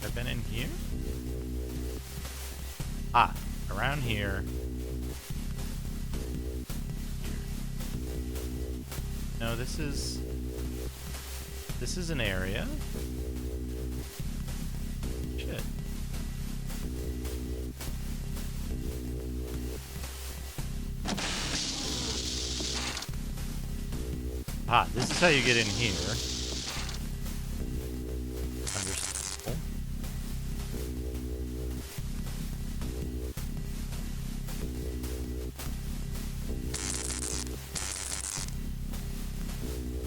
I've been in here? Ah, around here. No, this is an area. Shit. Ah, this is how you get in here. Understandable.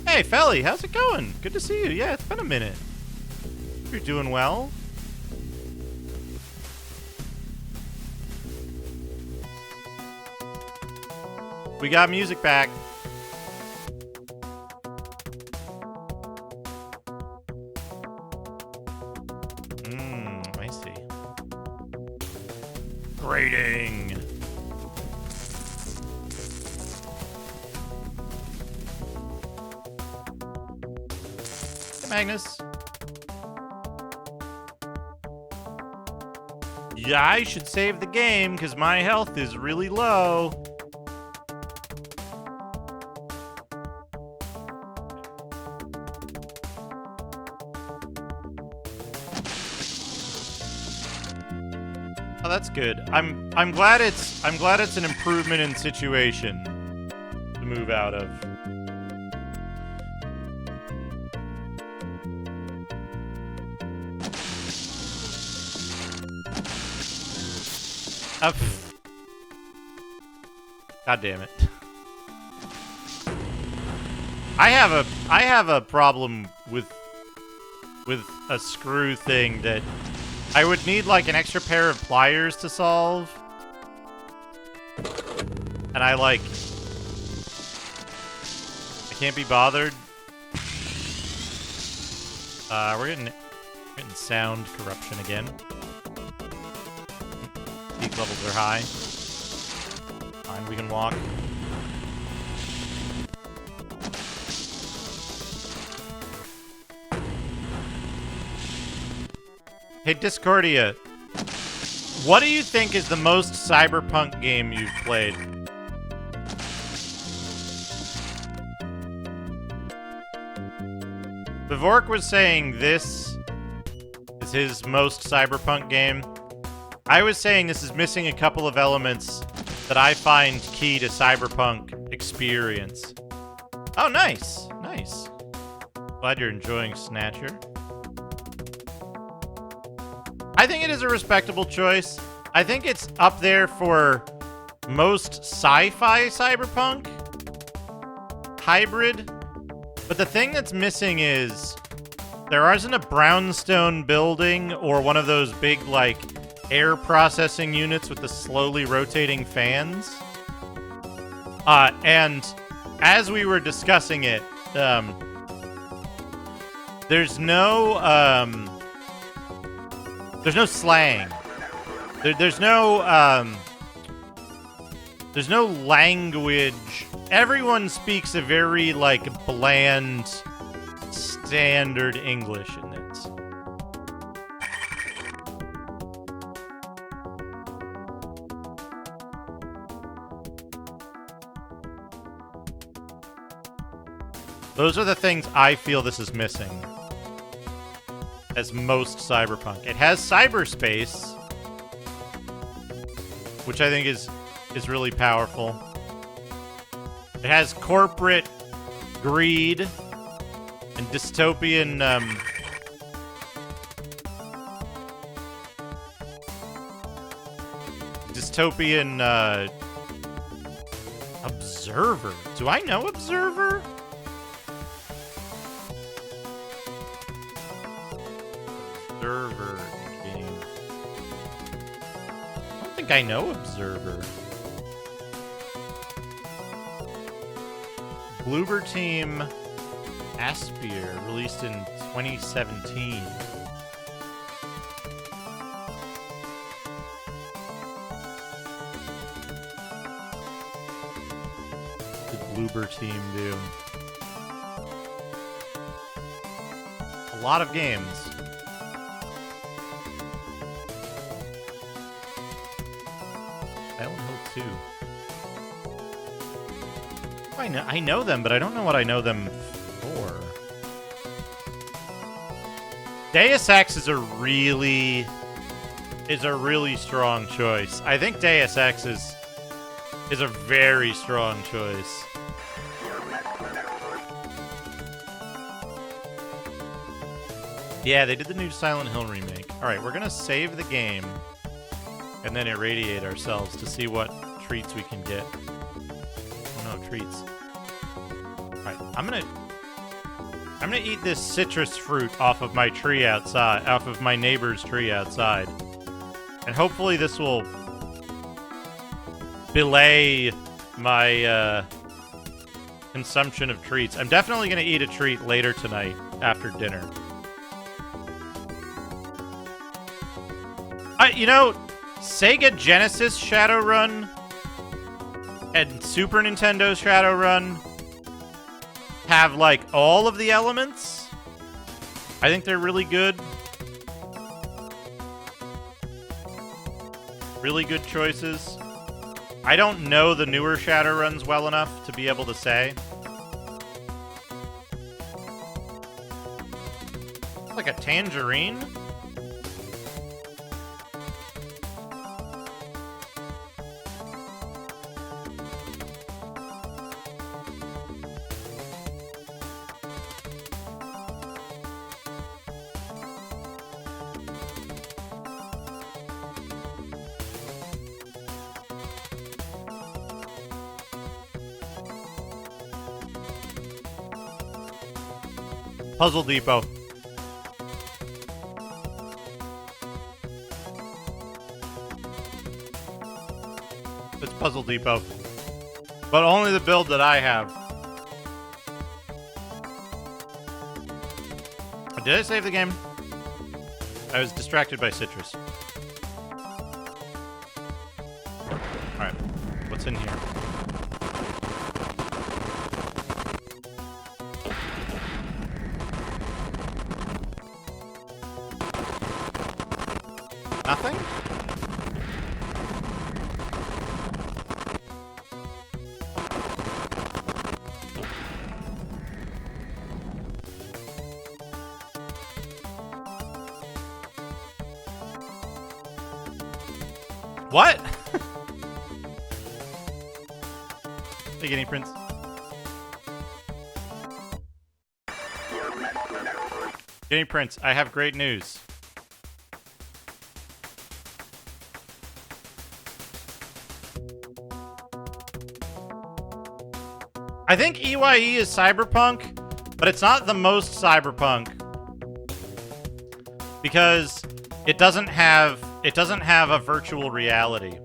Hey, Felly, how's it going? Good to see you. Yeah, it's been a minute. You're doing well. We got music back. I see. Grading. Hey, Magnus. Yeah, I should save the game because my health is really low. Oh, that's good. I'm glad it's an improvement in situation to move out of. God damn it. I have a problem with a screw thing that I would need like an extra pair of pliers to solve. And I like can't be bothered. We're getting sound corruption again. Peak levels are high. Fine, we can walk. Hey, Discordia, what do you think is the most cyberpunk game you've played? Vivork was saying this is his most cyberpunk game. I was saying this is missing a couple of elements that I find key to cyberpunk experience. Oh, nice. Nice. Glad you're enjoying Snatcher. I think it is a respectable choice. I think it's up there for most sci-fi cyberpunk hybrid. But the thing that's missing is there isn't a brownstone building or one of those big, like, air processing units with the slowly rotating fans. And as we were discussing it, there's no slang. There's no language. Everyone speaks a very, like, bland, standard English in this. Those are the things I feel this is missing. As most cyberpunk. It has cyberspace, which I think is really powerful. It has corporate greed and dystopian Observer. Do I know Observer? Observer game. I don't think I know Observer. Bloober Team Aspire, released in 2017. What did Bloober Team do? A lot of games. Silent Hill 2. I know them, but I don't know what I know them for. Deus Ex is a really strong choice. I think Deus Ex is a very strong choice. Yeah, they did the new Silent Hill remake. All right, we're gonna save the game and then irradiate ourselves to see what treats we can get. Oh no, treats. Alright, I'm gonna eat this citrus fruit off of my tree outside, off of my neighbor's tree outside. And hopefully this will belay my consumption of treats. I'm definitely gonna eat a treat later tonight after dinner. You know, Sega Genesis Shadowrun and Super Nintendo Shadowrun have, like, all of the elements. I think they're really good. Really good choices. I don't know the newer Shadowruns well enough to be able to say. Like a tangerine? Puzzle Depot. It's Puzzle Depot. But only the build that I have. did I save the game? I was distracted by citrus. Alright, what's in here? Nothing? What? Hey, Guinea Prince. Guinea Prince, I have great news. I think EYE is cyberpunk, but it's not the most cyberpunk because it doesn't have a virtual reality.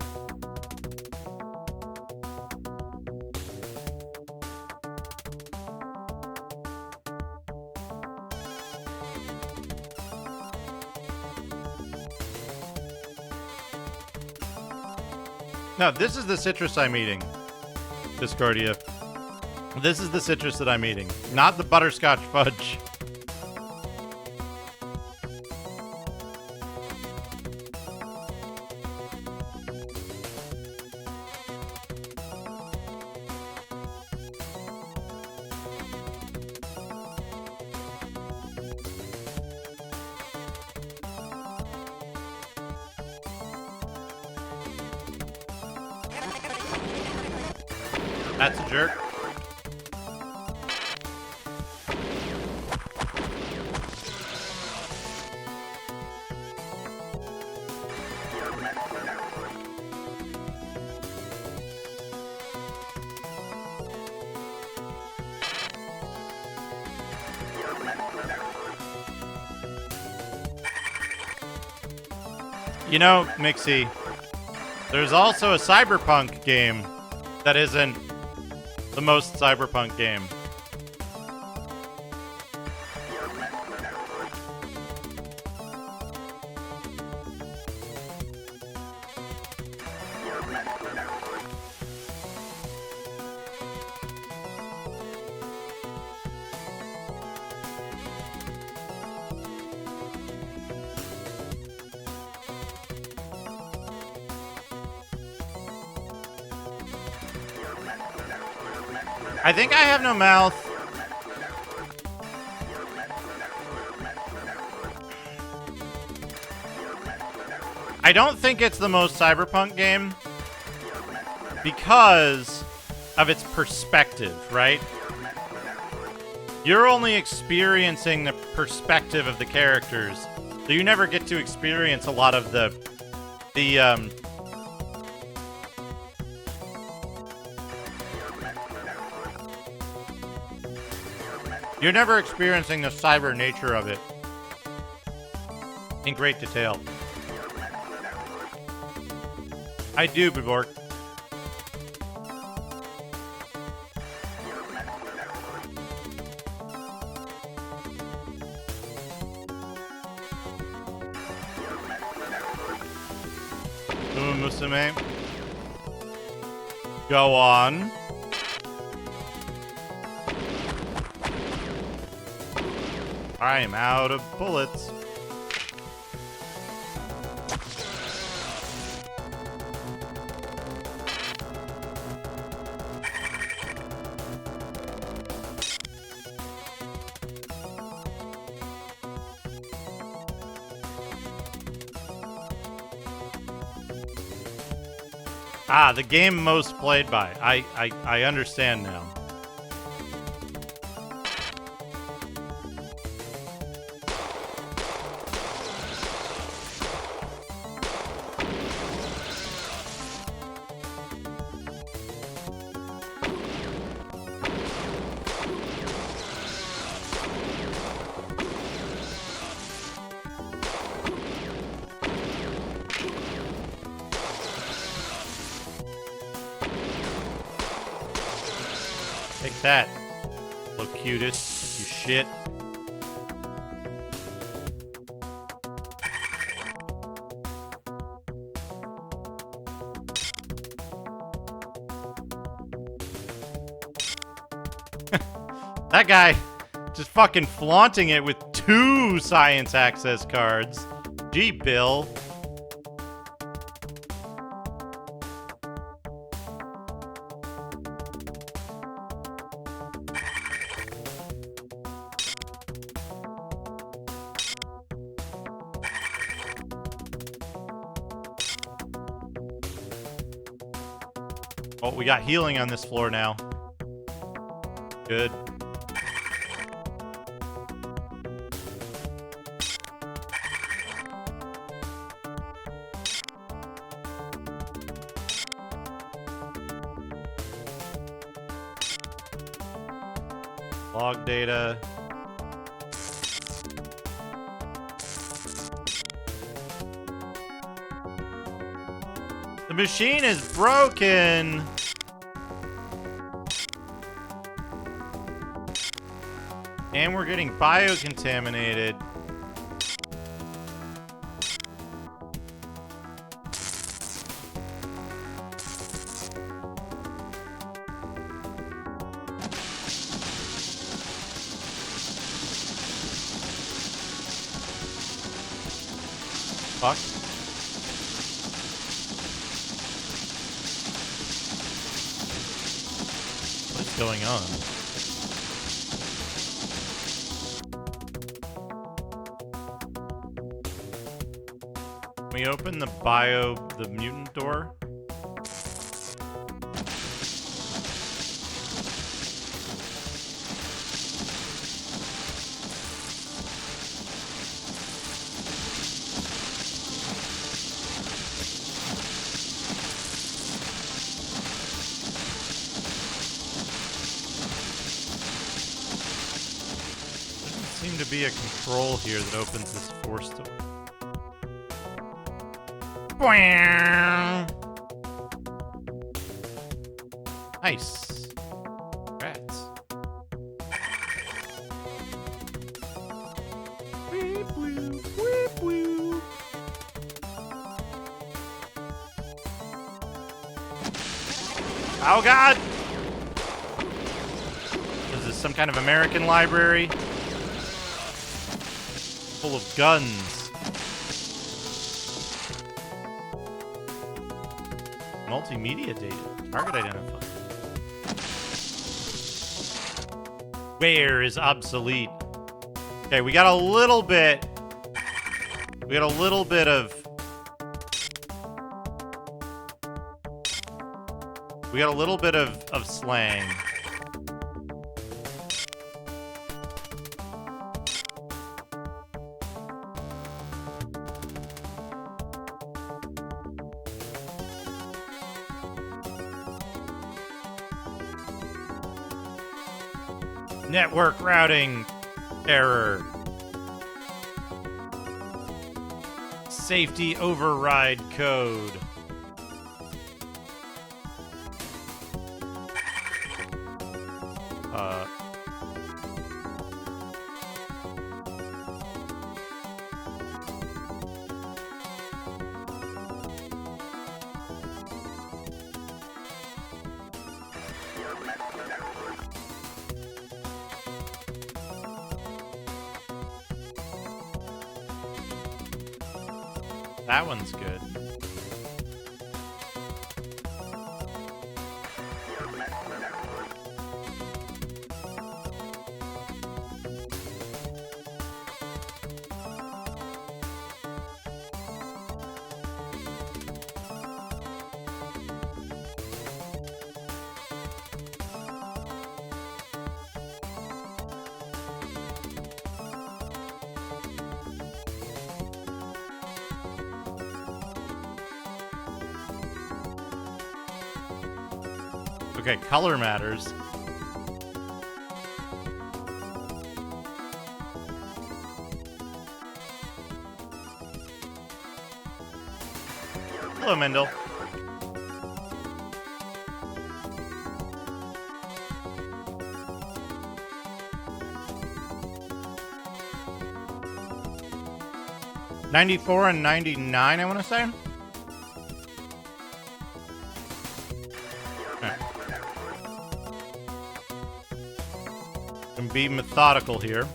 No, this is the citrus I'm eating, Discordia. This is the citrus that I'm eating, not the butterscotch fudge. That's a jerk. You know, Mixie, there's also a cyberpunk game that isn't the most cyberpunk game. I think I have no mouth. I don't think it's the most cyberpunk game because of its perspective, right? You're only experiencing the perspective of the characters, so you never get to experience a lot of the you're never experiencing the cyber nature of it in great detail. I do, Bibork. Musume. Go on. I am out of bullets. Ah, the game most played by. I understand now. Take that, Locutus, you shit. That guy just fucking flaunting it with 2 science access cards. Gee, Bill. Oh, we got healing on this floor now. Good. Log data. The machine is broken. And we're getting biocontaminated. Fuck. What's going on? Can we open the mutant door? Doesn't seem to be a control here that opens this force door. Nice. Rats. Weep, weep, weep, weep. Oh god! Is this some kind of American library? Full of guns. Multimedia data. Target identified. Where is obsolete? Okay, we got a little bit. We got a little bit of. We got a little bit of slang. Network routing error. Safety override code. That one's good. Okay, color matters. Hello, Mendel. '94 and '99, I want to say. be methodical here.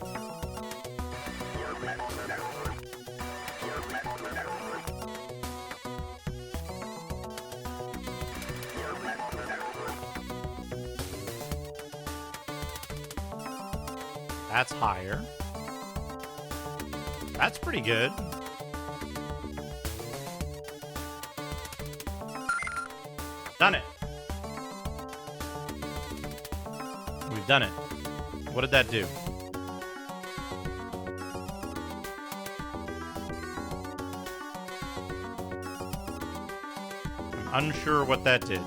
That's higher. That's pretty good. Done it. We've done it. What did that do? I'm unsure what that did.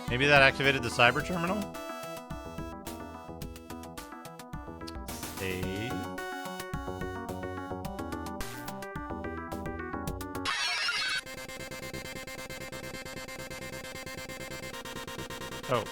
Maybe that activated the cyber terminal? Save. Oh.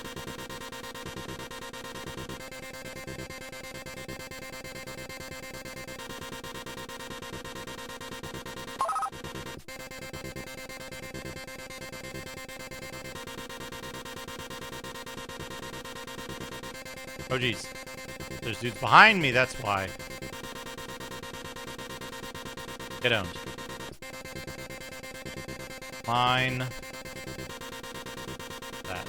Oh, geez. There's dudes behind me, that's why. Get owned. Mine. That.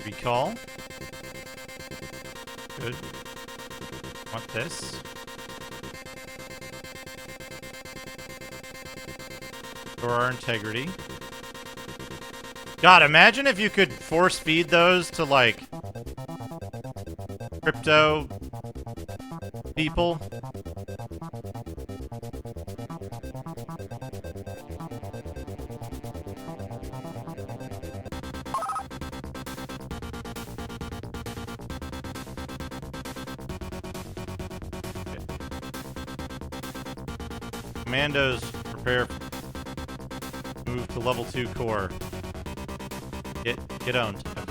Recall. Good. Want this. For our integrity. God, imagine if you could force feed those to, like, crypto people. Commandos, prepare. Move to level 2 core. Get owned. Okay.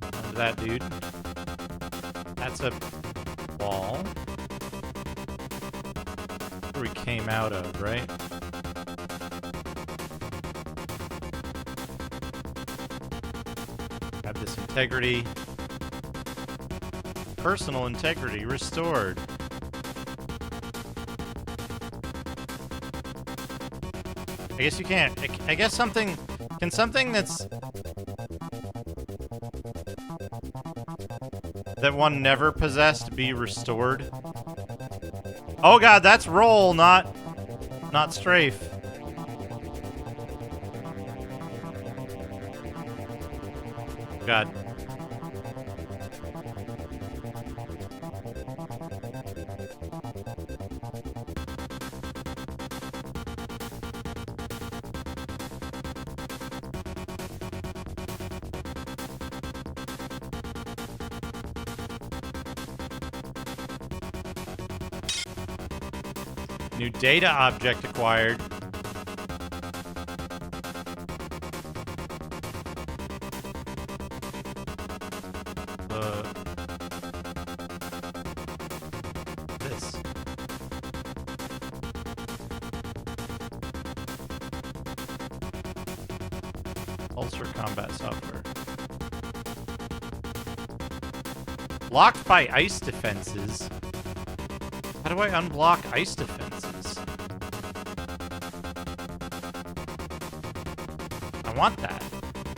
Onto that dude. That's a wall. Where we came out of, right? Have this integrity. Personal integrity restored. I guess you can't. I guess something... Can something that's... that one never possessed be restored? Oh god, that's roll, not strafe. God. New data object acquired. This. Ulcer combat software. Blocked by ice defenses. How do I unblock ice defenses? I want that.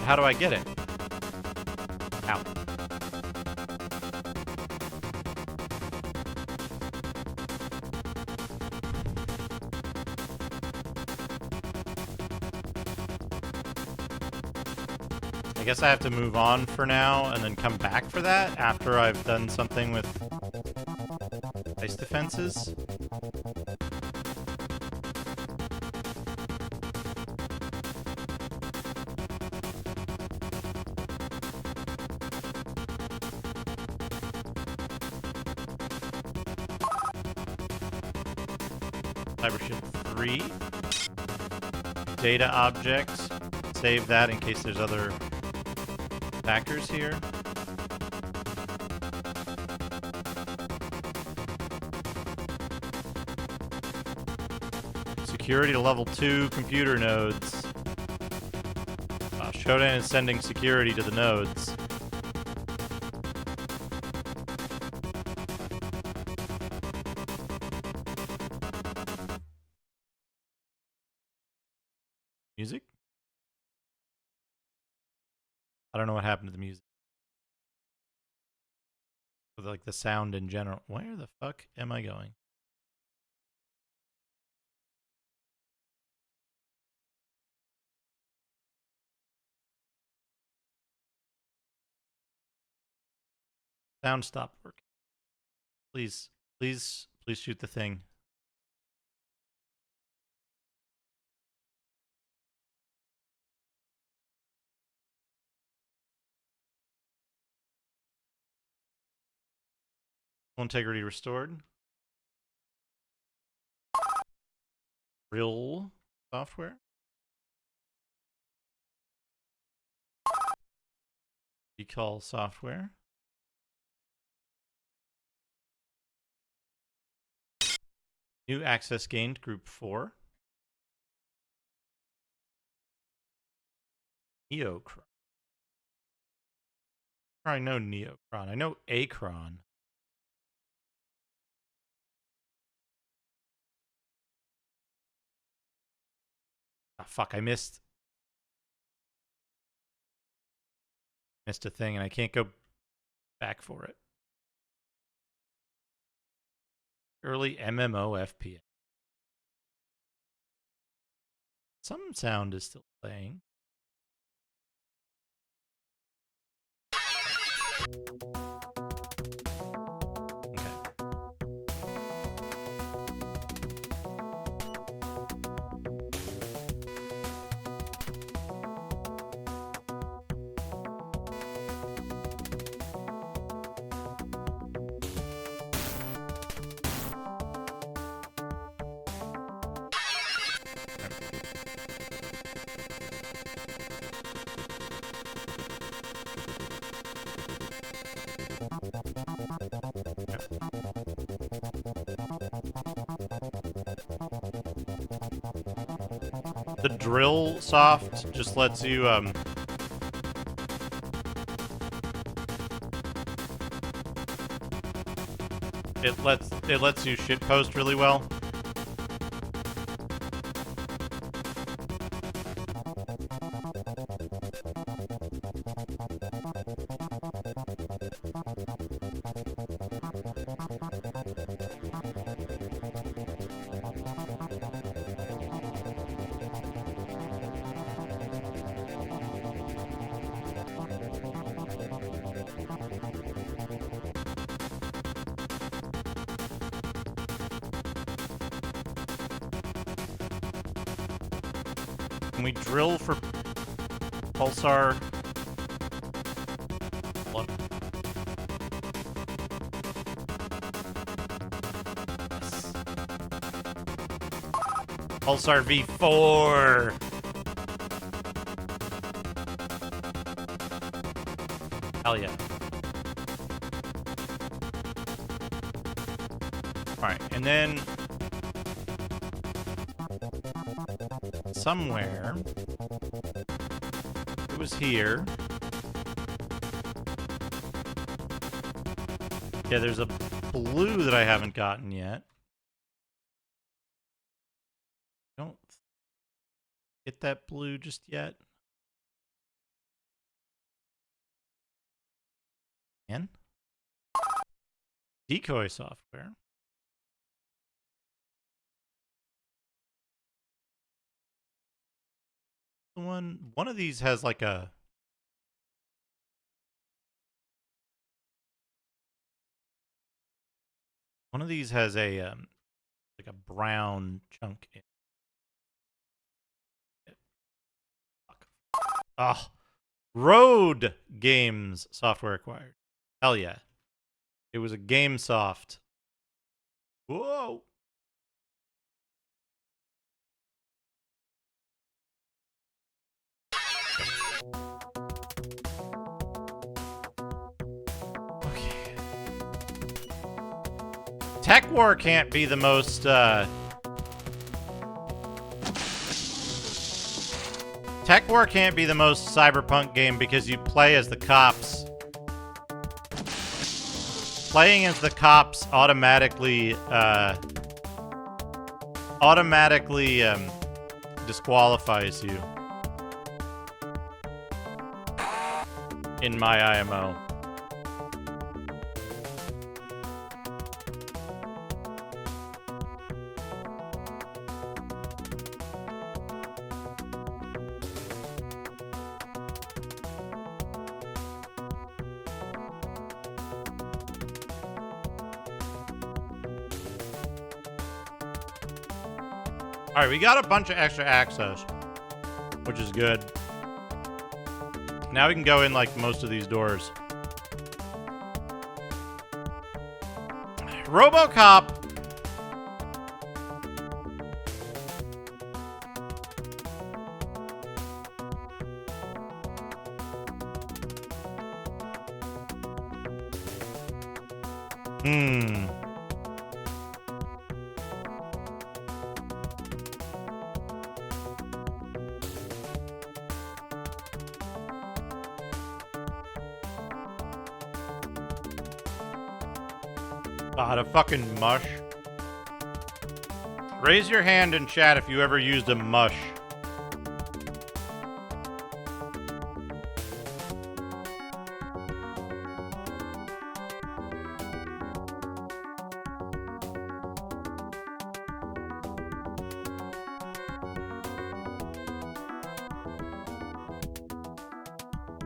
How do I get it? Ow. I guess I have to move on for now and then come back for that after I've done something with ice defenses. Cybership 3. Data objects. Save that in case there's other factors here. security to level 2 computer nodes. Shodan is sending security to the nodes. Music? I don't know what happened to the music. Like the sound in general. Where the fuck am I going? Sound stopped working. Please, please, please shoot the thing. Integrity restored. Real software. Recall software. New access gained, group 4. Neocron. I know Neocron. I know Acron. Ah, fuck, I missed a thing and I can't go back for it. Early MMO FPS. Some sound is still playing. The drill soft just lets you it lets you shitpost really well. Can we drill for Pulsar? What? Yes. Pulsar V4! Hell yeah. Alright, and then somewhere it was here. Yeah, there's a blue that I haven't gotten yet. Don't get that blue just yet. And decoy software. One of these has like a like a brown chunk in it. Fuck. Oh, Road Games software acquired. Hell yeah. It was a GameSoft. Whoa. Okay. Tech War can't be the most Tech War can't be the most cyberpunk game because you play as the cops. Playing as the cops automatically disqualifies you. In my IMO. Alright, we got a bunch of extra access, which is good. Now we can go in, like, most of these doors. RoboCop. God, a fucking mush. Raise your hand in chat if you ever used a mush.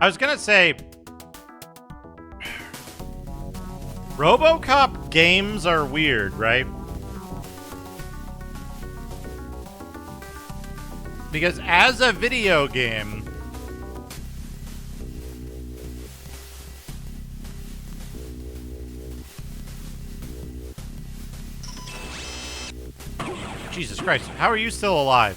I was gonna say, RoboCop games are weird, right? Because as a video game, Jesus Christ, how are you still alive?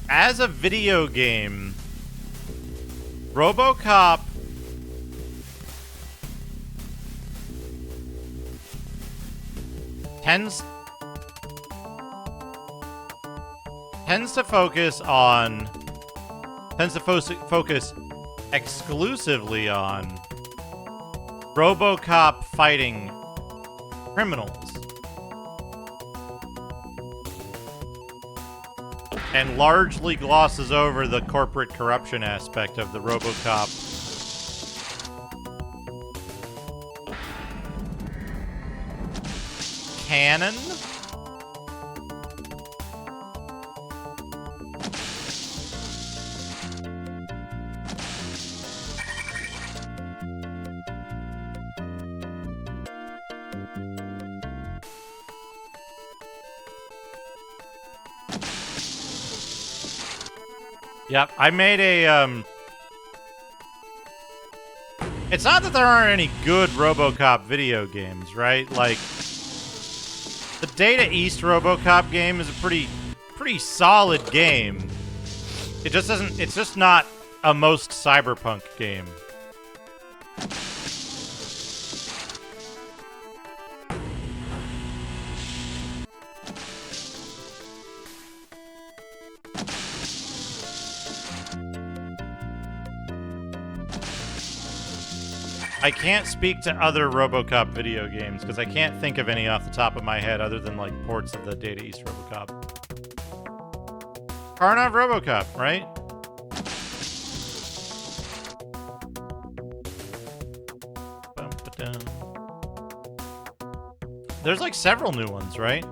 As a video game, RoboCop tends to focus exclusively on RoboCop fighting criminals. And largely glosses over the corporate corruption aspect of the RoboCop. Canon? Yep, I made a, It's not that there aren't any good RoboCop video games, right? Like, the Data East RoboCop game is a pretty solid game. It just doesn't, it's just not a most cyberpunk game. I can't speak to other RoboCop video games because I can't think of any off the top of my head other than like ports of the Data East RoboCop. Karnov RoboCop, right? There's like several new ones, right?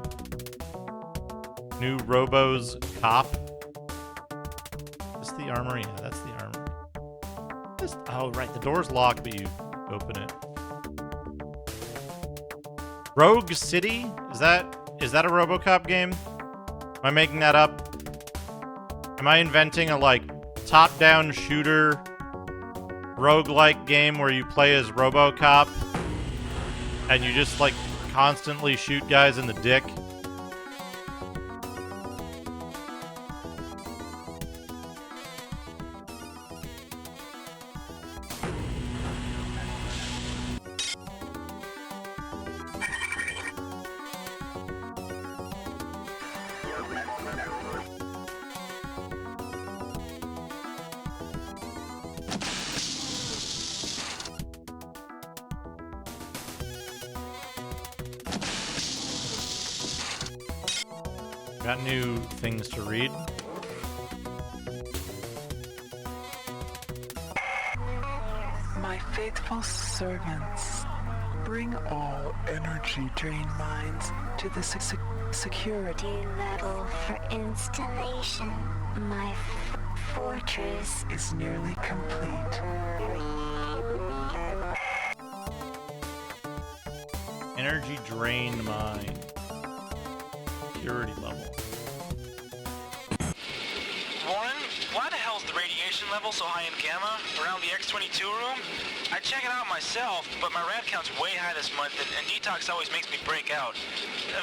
New Robo's Cop. Is this the armory? Yeah, that's the armory. Oh, right. The door's locked, but you open it. Rogue City? Is that a RoboCop game? Am I making that up? Am I inventing a like top-down shooter roguelike game where you play as RoboCop and you just like constantly shoot guys in the dick? Got new things to read. My faithful servants, bring all energy drain mines to the security level for installation. My fortress is nearly complete. Energy drain mine. Security level. Warren, why the hell's the radiation level so high in Gamma around the X-22 room? I check it out myself, but my rad count's way high this month, and detox always makes me break out.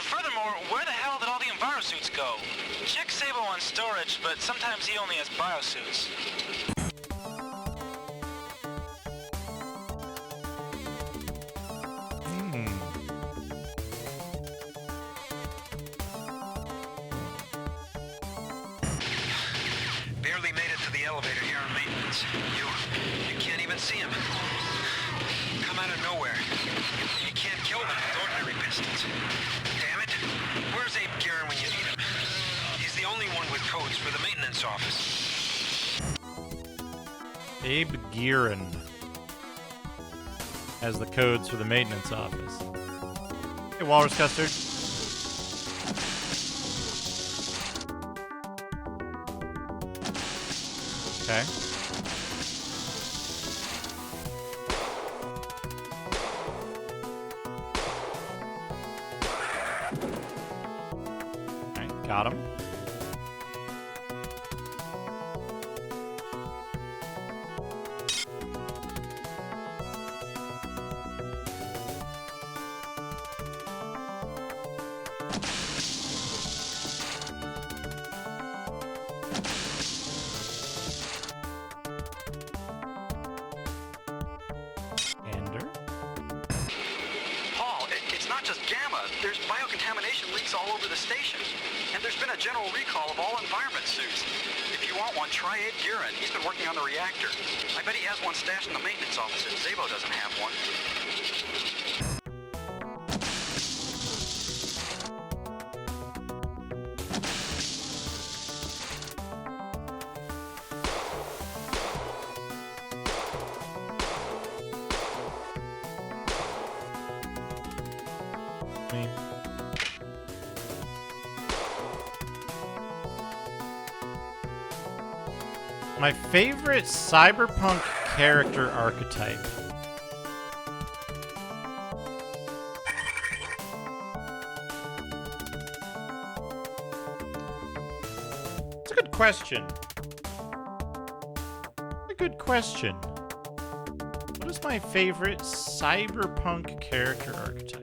Furthermore, where the hell did all the EnviroSuits go? Check Sabo on storage, but sometimes he only has biosuits. Barely made it to the elevator here on maintenance. You can't even see him. Come out of nowhere. You can't kill them with ordinary pistols. Damn it. Where's Abe Guerin when you need him? He's the only one with codes for the maintenance office. Abe Guerin has the codes for the maintenance office. Hey, Walrus Custard. Okay. Alright, got him. There's biocontamination leaks all over the station. And there's been a general recall of all environment suits. If you want one, try Abe Guerin. He's been working on the reactor. I bet he has one stashed in the maintenance office if Zabo doesn't have one. My favorite cyberpunk character archetype. It's a good question. A good question. What is my favorite cyberpunk character archetype?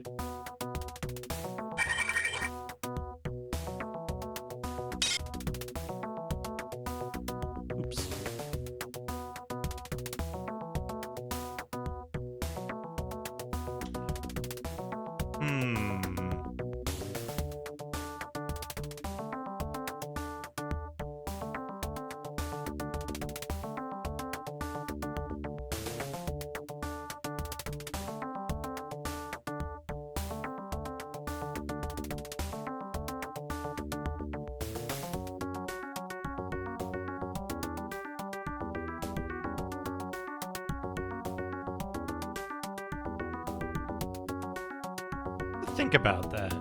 Think about that.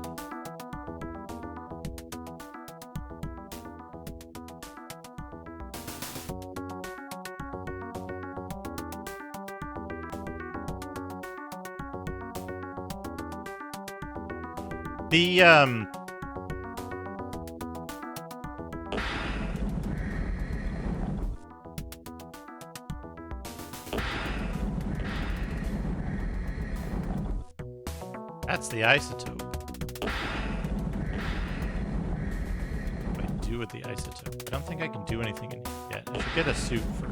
That's the isotope. What do I do with the isotope? I don't think I can do anything in here yet. I should get a suit for...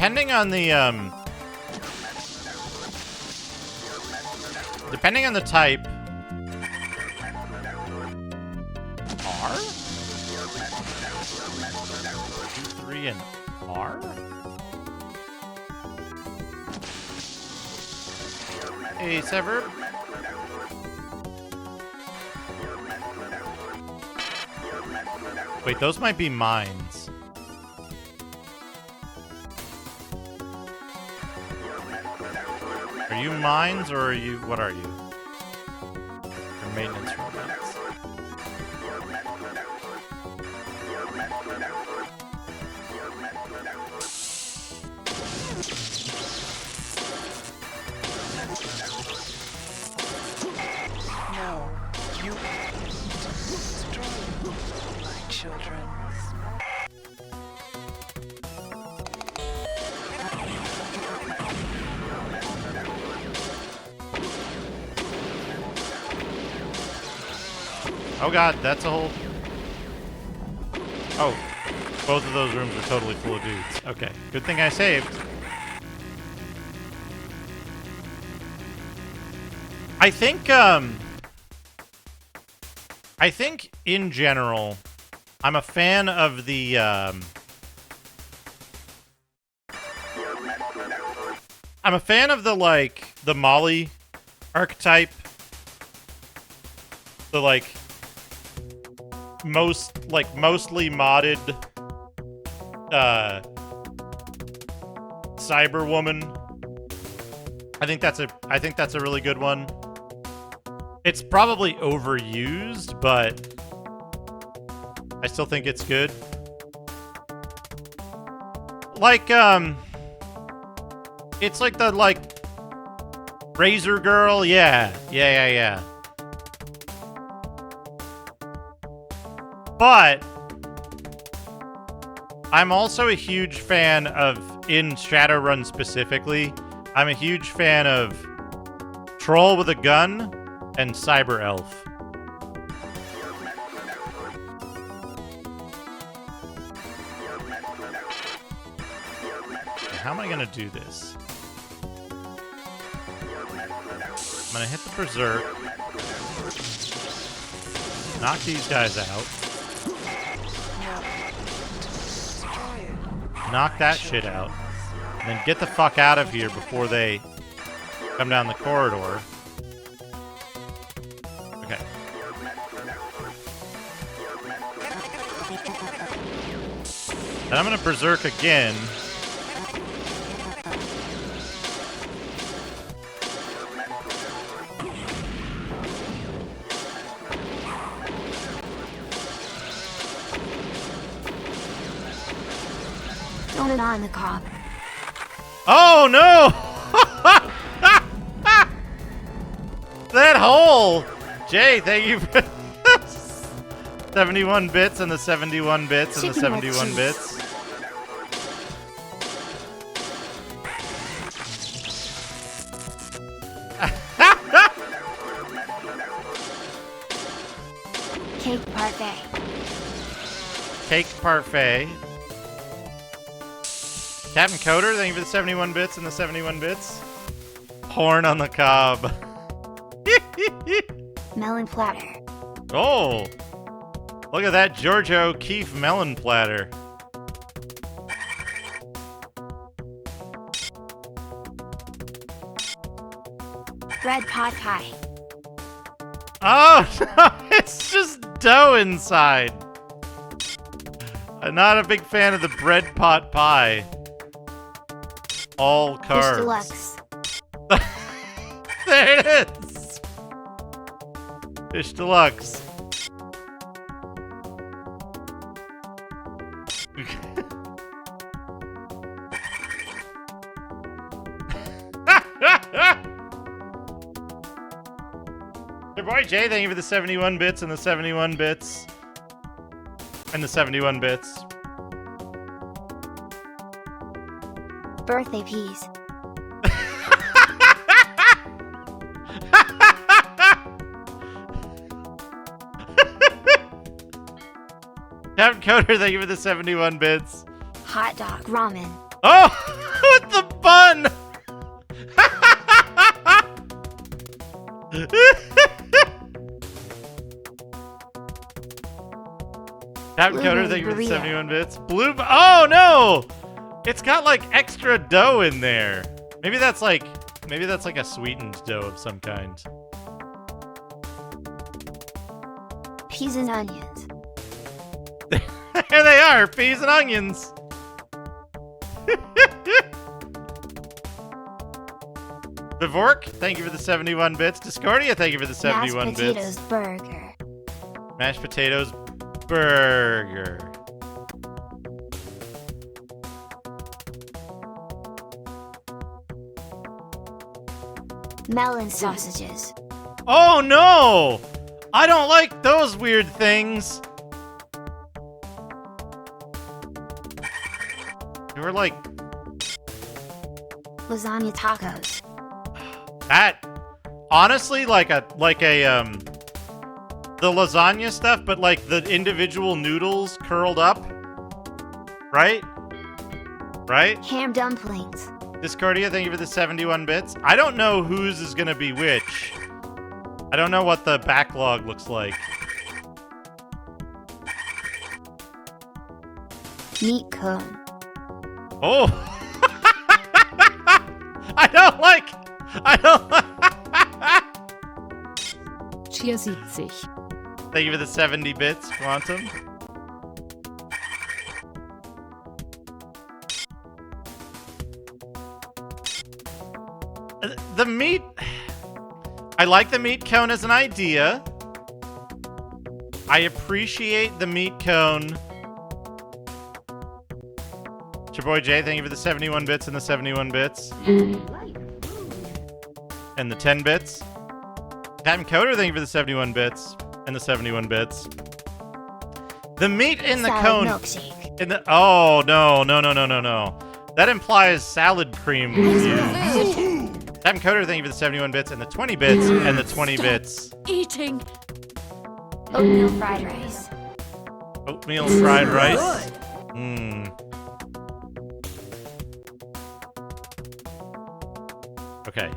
depending on the type. R? 3 and R? Hey, Sever. Wait, those might be mines. Are you mines or are you... What are you? Or maintenance robots? No, you destroy my children. Oh god, that's a whole... Oh, both of those rooms are totally full of dudes. Okay, good thing I saved. I think in general, I'm a fan of the, I'm a fan of the, like, the Molly archetype. The, like, mostly modded, Cyberwoman. I think that's a really good one. It's probably overused, but I still think it's good. Like, it's like the, like, Razor Girl, yeah. But I'm also a huge fan of, in Shadowrun specifically, I'm a huge fan of Troll with a Gun and Cyber Elf. How am I gonna do this? I'm gonna hit the Berserk. Knock these guys out. Knock that shit out. And then get the fuck out of here before they come down the corridor. Okay. Then I'm gonna Berserk again. Thrown it on the cop. Oh no! That hole! Jay, thank you for 71 bits and the 71 bits and the 71 bits. Cake parfait. Cake parfait. Captain Coder, thank you for the 71 bits and the 71 bits. Horn on the cob. Melon platter. Oh! Look at that Giorgio Keefe melon platter. Bread pot pie. Oh, no, it's just dough inside. I'm not a big fan of the bread pot pie. All carbs. Fish deluxe. There it is. Fish deluxe. Your boy Jay, thank you for the 71 bits and the 71 bits. And the 71 bits. Birthday peas. Captain Coder, thank you for the 71 bits. Hot dog ramen. Oh! with the bun! Captain Coder, thank you for the 71 bits. Blue. Oh no! It's got like extra dough in there. Maybe that's like a sweetened dough of some kind. Peas and onions. There they are, peas and onions. Vivork, thank you for the 71 bits. Discordia, thank you for the 71 bits. Mashed potatoes burger. Mashed potatoes burger. Melon sausages. Oh no! I don't like those weird things. You were like Lasagna tacos. that. Honestly, like the lasagna stuff, but like the individual noodles curled up. Right? Right? Ham dumplings. Discordia, thank you for the 71 bits. I don't know whose is gonna be which. I don't know what the backlog looks like. Meat cone. Oh! I don't like... Chia 70. Thank you for the 70 bits, Quantum. The meat... I like the meat cone as an idea. I appreciate the meat cone. It's your boy Jay, thank you for the 71 bits and the 71 bits. And the 10 bits. Captain Coder, thank you for the 71 bits and the 71 bits. The meat in the Salad cone... milkshake. In the... Oh, no. That implies salad cream was used. Captain Coder, thank you for the 71 bits and the 20 bits and the 20 bits. Eating. Oatmeal fried rice. Oatmeal fried rice. Mmm. Okay.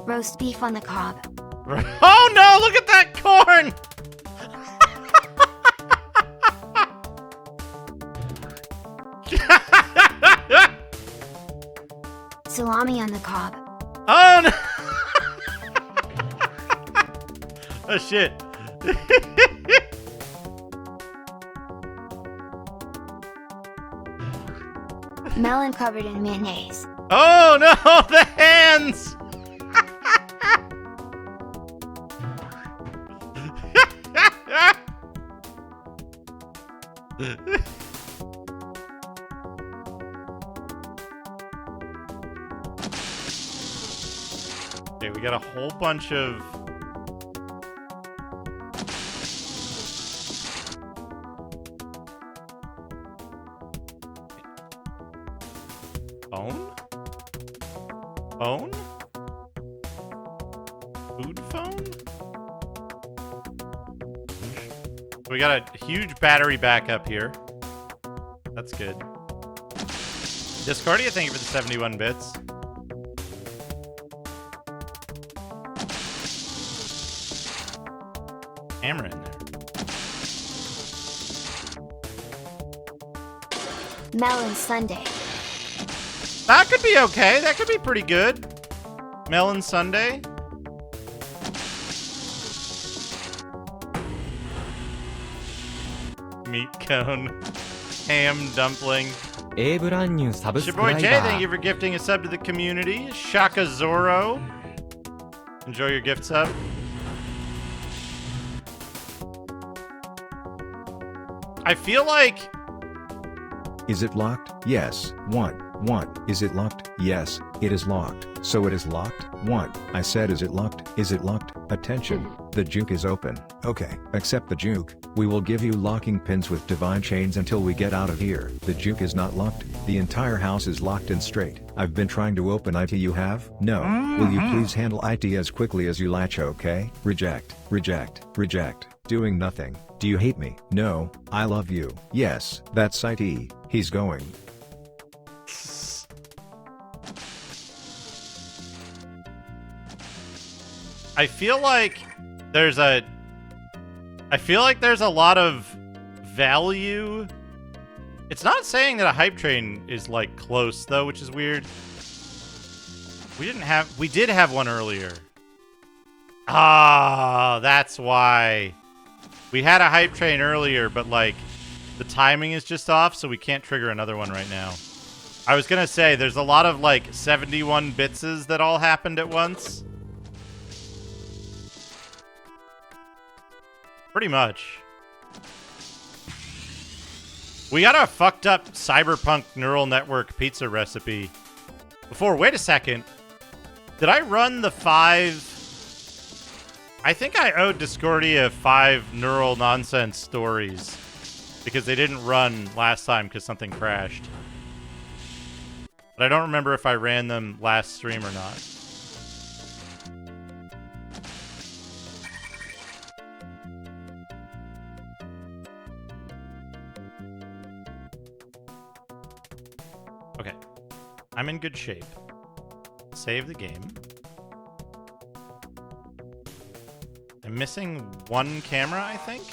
Roast beef on the cob. Oh no! Look at that corn! Salami on the cob. Oh no! Oh shit. Melon covered in mayonnaise. Oh no! The hands! Okay, we got a whole bunch of... Phone? Food phone? We got a huge battery backup here. That's good. Discordia, thank you for the 71 bits. Camera in there. Melon sundae. That could be okay. That could be pretty good. Melon sundae. Meat cone. Ham dumpling. It's your boy Jay, thank you for gifting a sub to the community. Shaka Zoro. Enjoy your gift sub. I feel like... Is it locked? Yes. 1. Is it locked? Yes, it is locked. So it is locked? 1. I said is it locked? Is it locked? Attention. The juke is open. Okay. Accept the juke. We will give you locking pins with divine chains until we get out of here. The juke is not locked. The entire house is locked and straight. I've been trying to open it. You have? No. Will you please handle it as quickly as you latch, okay? Reject. Doing nothing. Do you hate me? No. I love you. Yes. That's it. He's going. I feel like there's a lot of value. It's not saying that a hype train is like close though, which is weird. We did have one earlier. Ah, that's why. We had a hype train earlier, but like the timing is just off, so we can't trigger another one right now. I was gonna say there's a lot of like 71 bitses that all happened at once. Pretty much. We got a fucked up cyberpunk neural network pizza recipe before. Wait a second. Did I run the 5? I think I owed Discordia 5 neural nonsense stories because they didn't run last time because something crashed. But I don't remember if I ran them last stream or not. Okay. I'm in good shape. Save the game. I'm missing one camera, I think.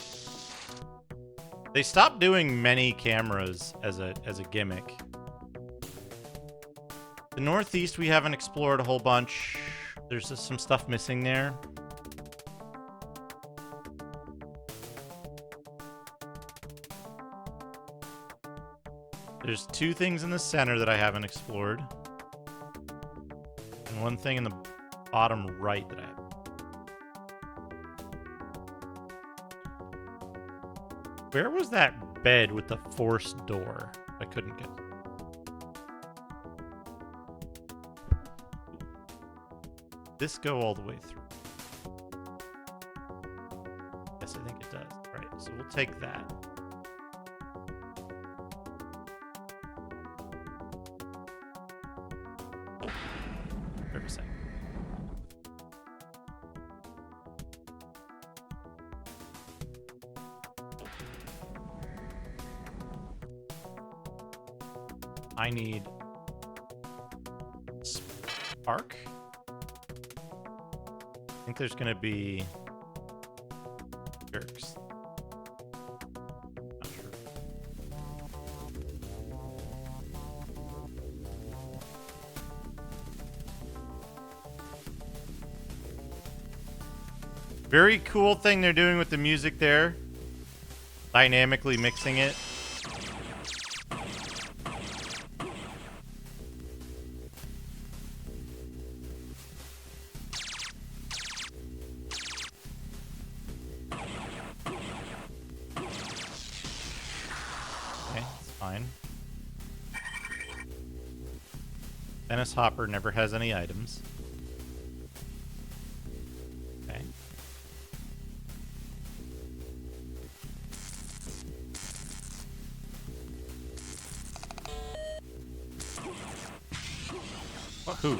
They stopped doing many cameras as a gimmick. The Northeast we haven't explored a whole bunch. There's just some stuff missing there. There's 2 things in the center that I haven't explored. And 1 thing in the bottom right that I haven't. Where was that bed with the forced door? I couldn't get. This go all the way through? Yes, I think it does. Right, so we'll take that. Wait a second. I need spark. I think there's gonna be jerks. Not sure. Very cool thing they're doing with the music there. Dynamically mixing it. Dennis Hopper never has any items. Okay. Who?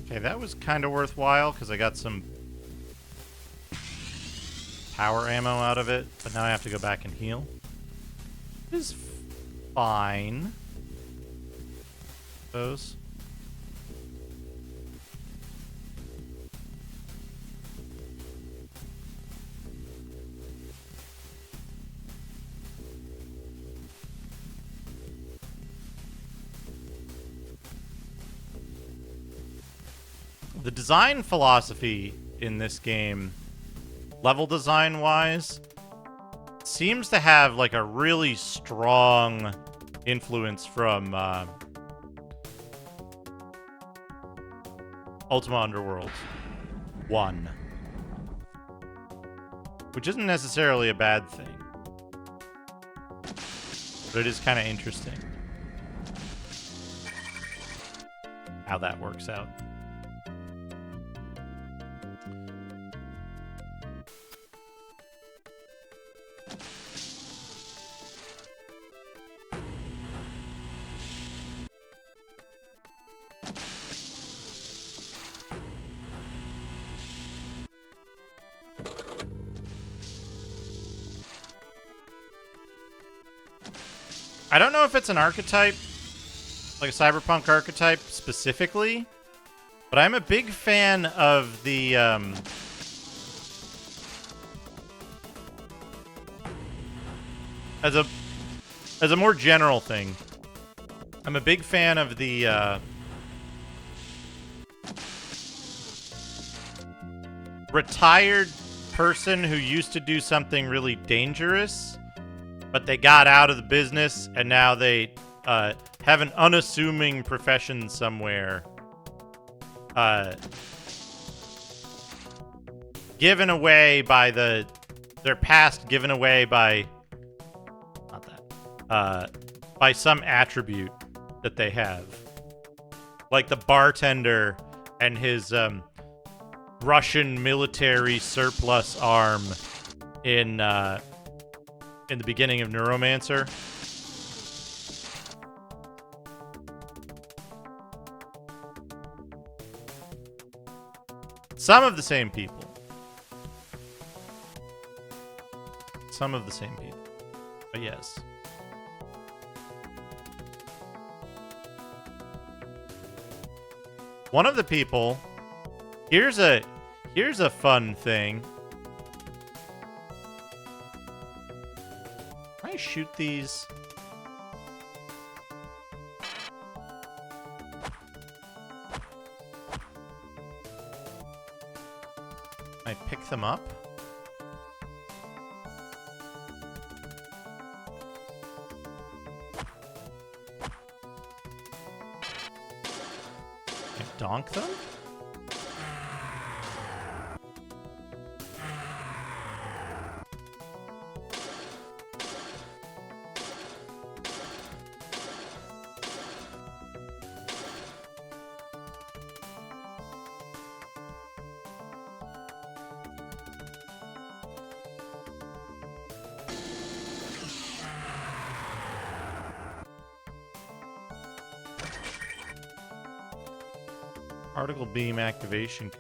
Okay, that was kind of worthwhile because I got some power ammo out of it, but now I have to go back and heal. It is fine. Those. The design philosophy in this game, level design wise, seems to have like a really strong influence from Ultima Underworld 1, which isn't necessarily a bad thing, but it is kind of interesting how that works out. I don't know if it's an archetype, like a cyberpunk archetype specifically, but I'm a big fan of the as a more general thing, I'm a big fan of the retired person who used to do something really dangerous, but they got out of the business and now they have an unassuming profession somewhere. Given away by their past given away by by some attribute that they have. Like the bartender and his Russian military surplus arm in the beginning of Neuromancer. Some of the same people. Some of the same people. But yes. One of the people, here's a fun thing. Can I shoot these? Can I pick them up? Donk them? Particle beam activation.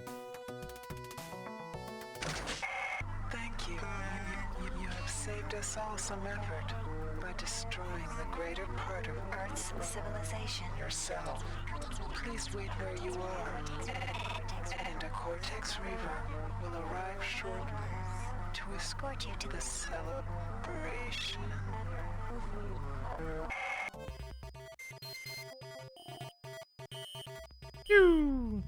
Thank you. You have saved us all some effort by destroying the greater part of Earth's civilization. Yourself. Please wait where you are, and a Cortex Reaver will arrive shortly to escort you to the celebration. Pew!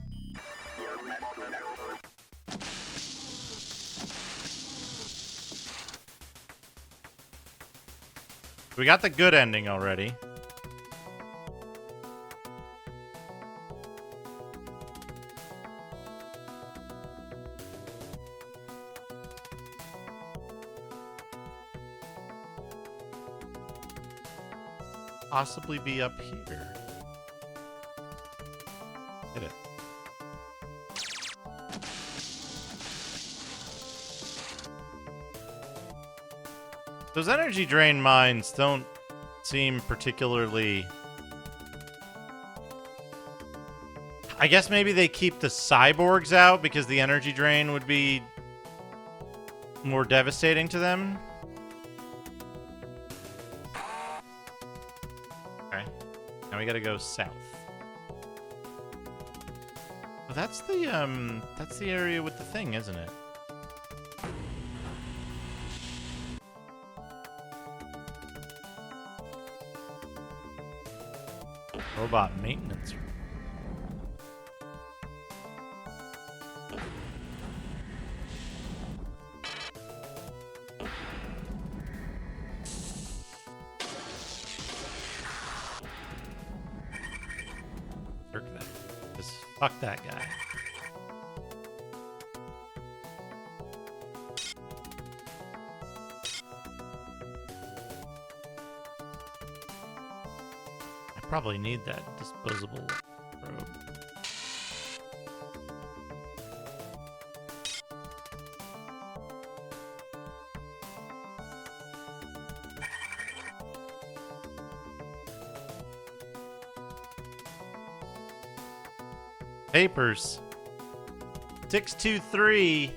We got the good ending already. Possibly be up here. Hit it. Those energy drain mines don't seem particularly... I guess maybe they keep the cyborgs out because the energy drain would be more devastating to them. Okay. Now we gotta go south. Well, that's the area with the thing, isn't it? Robot maintenance. Jerk that. Just fuck that guy. Probably need that disposable probe. Papers. 623.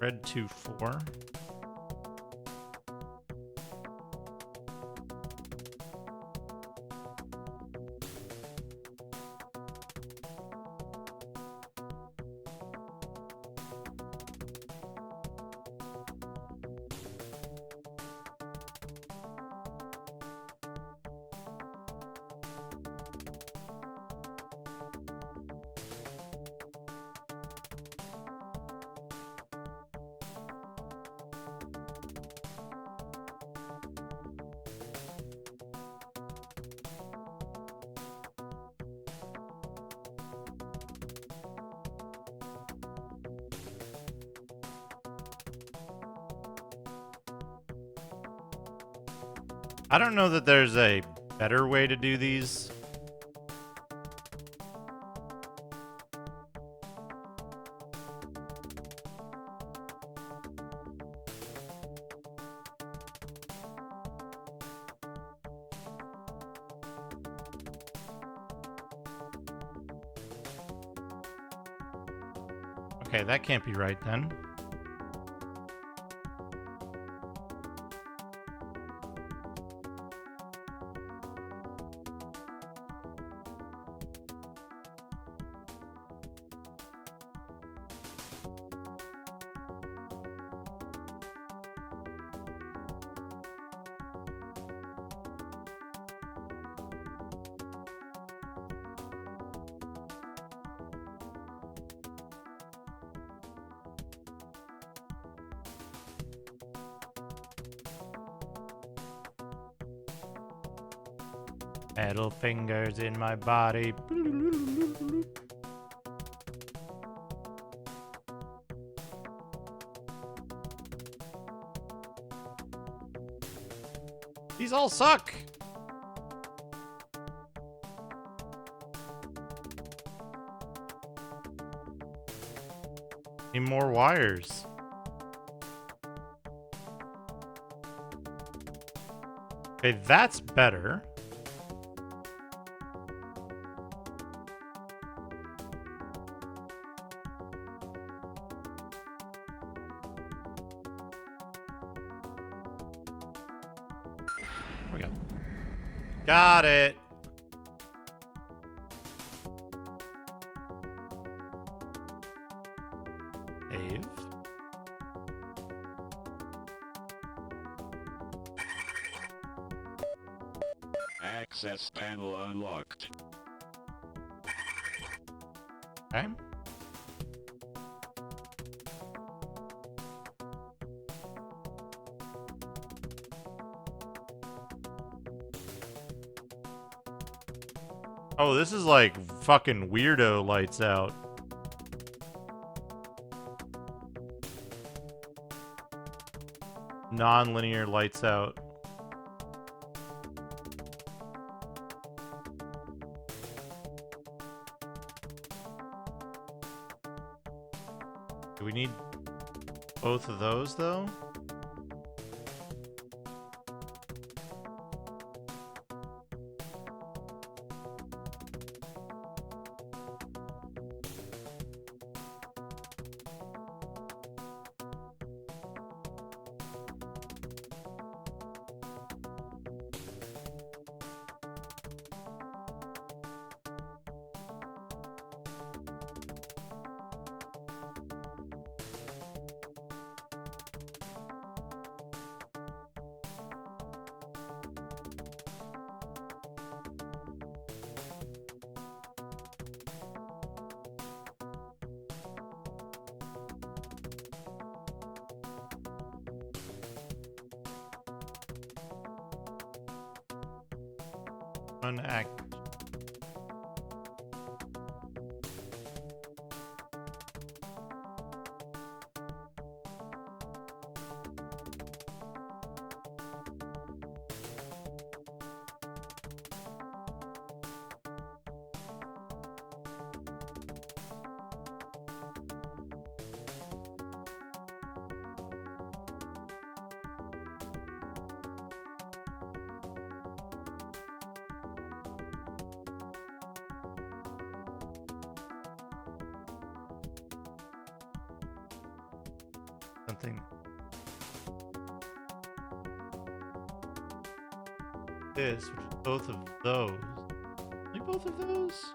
Red 2-4. I don't know that there's a better way to do these. Okay, that can't be right then. Metal fingers in my body. These all suck. Need more wires. Okay, that's better. Got it. Save. Access panel unlocked. Okay. Oh, this is like fucking weirdo lights out. Non-linear lights out. Do we need both of those though? Unact. Something. This, which is both of those. Like both of those?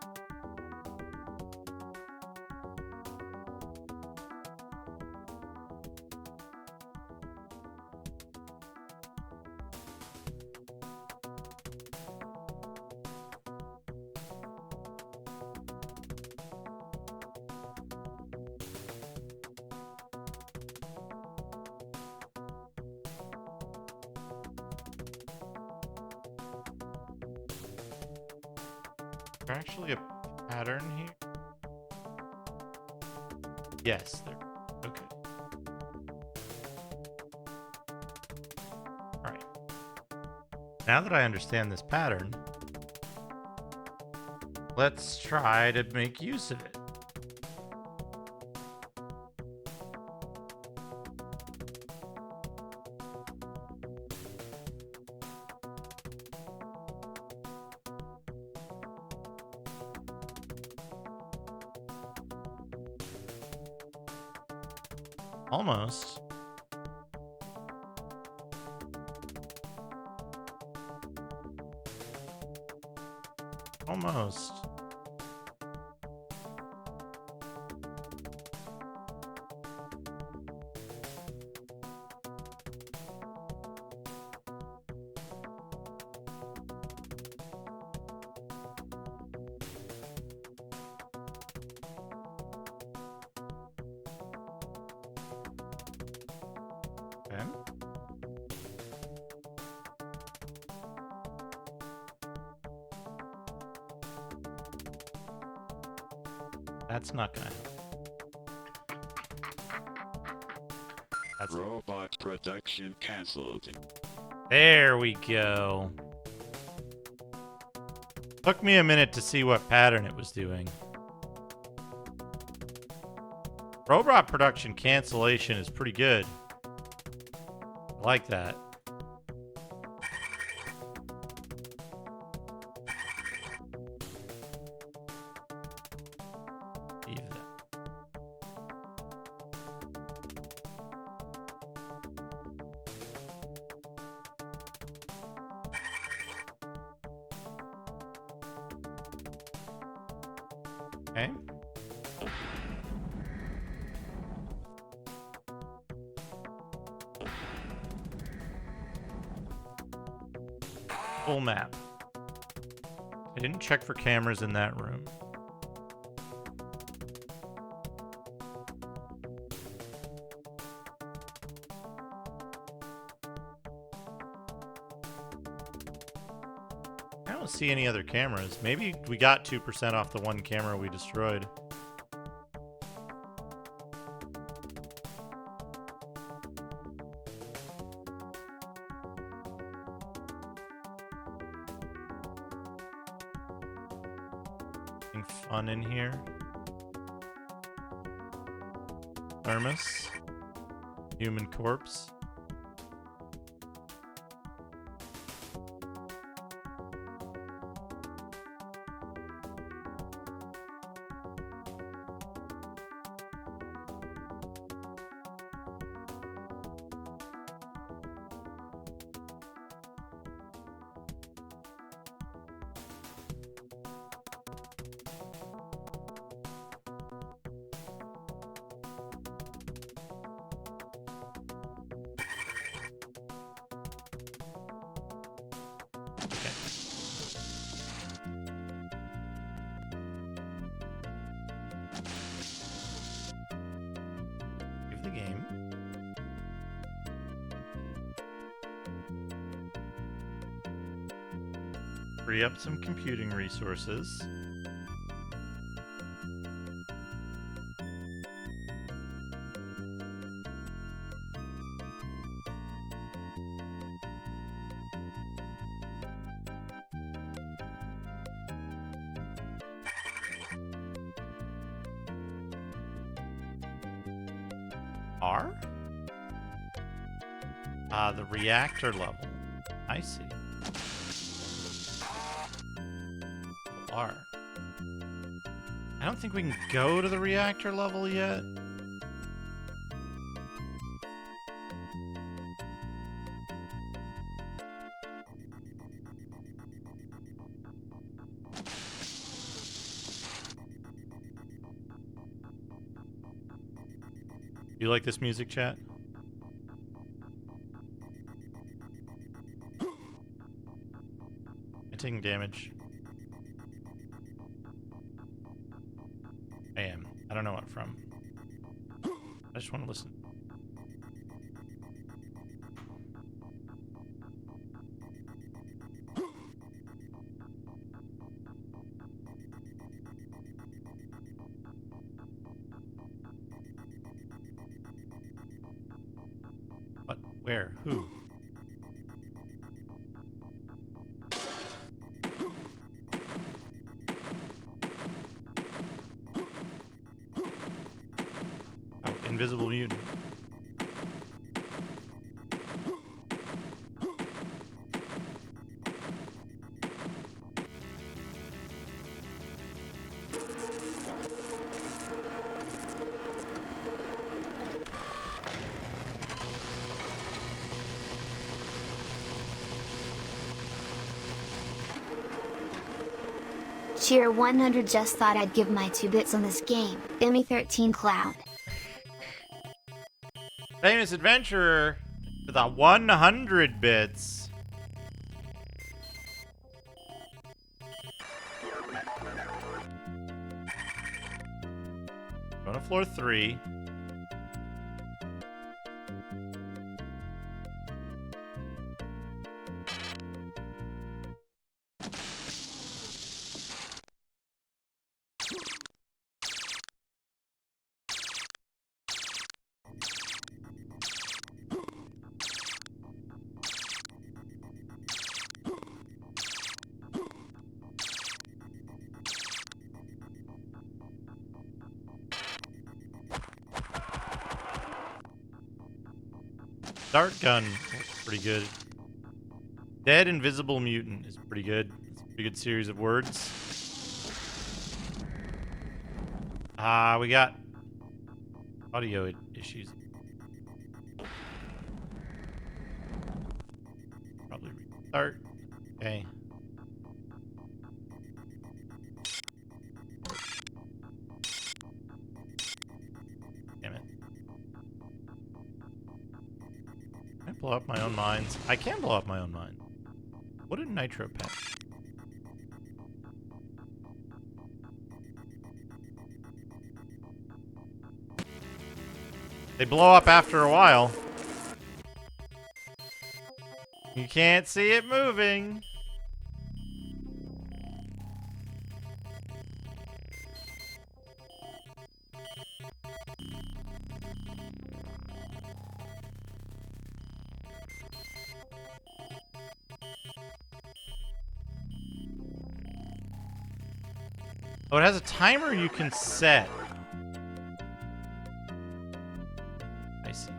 Is there actually a pattern here? Yes, there. Okay. Alright. Now that I understand this pattern, let's try to make use of it. Almost. Almost. Okay. That's not gonna help. That's Robot production cancelled. There we go. Took me a minute to see what pattern it was doing. Robot production cancellation is pretty good. I like that. Leave that. Okay. Full map. I didn't check for cameras in that room. I don't see any other cameras. Maybe we got 2% off the one camera we destroyed. Anything fun in here? Thermos. Human corpse. Give the game. Free up some computing resources. R? The reactor level. I see. R. I don't think we can go to the reactor level yet. You like this music, chat? I'm taking damage. I am. I don't know what from. I just want to listen. What? Where? Who? Oh, invisible mutant. Cheer 100 just thought I'd give my 2 bits on this game. Emmy 13 Cloud. Famous adventurer for the 100 bits. Going to floor 3. Dart gun looks pretty good. Dead invisible mutant is pretty good. It's a pretty good series of words. We got audio issues. Probably restart. Okay. Damn it. Can I blow up my own mines? I can blow up my own mine. What did Nitro pack? They blow up after a while. You can't see it moving. Oh, it has a timer you can set. I see.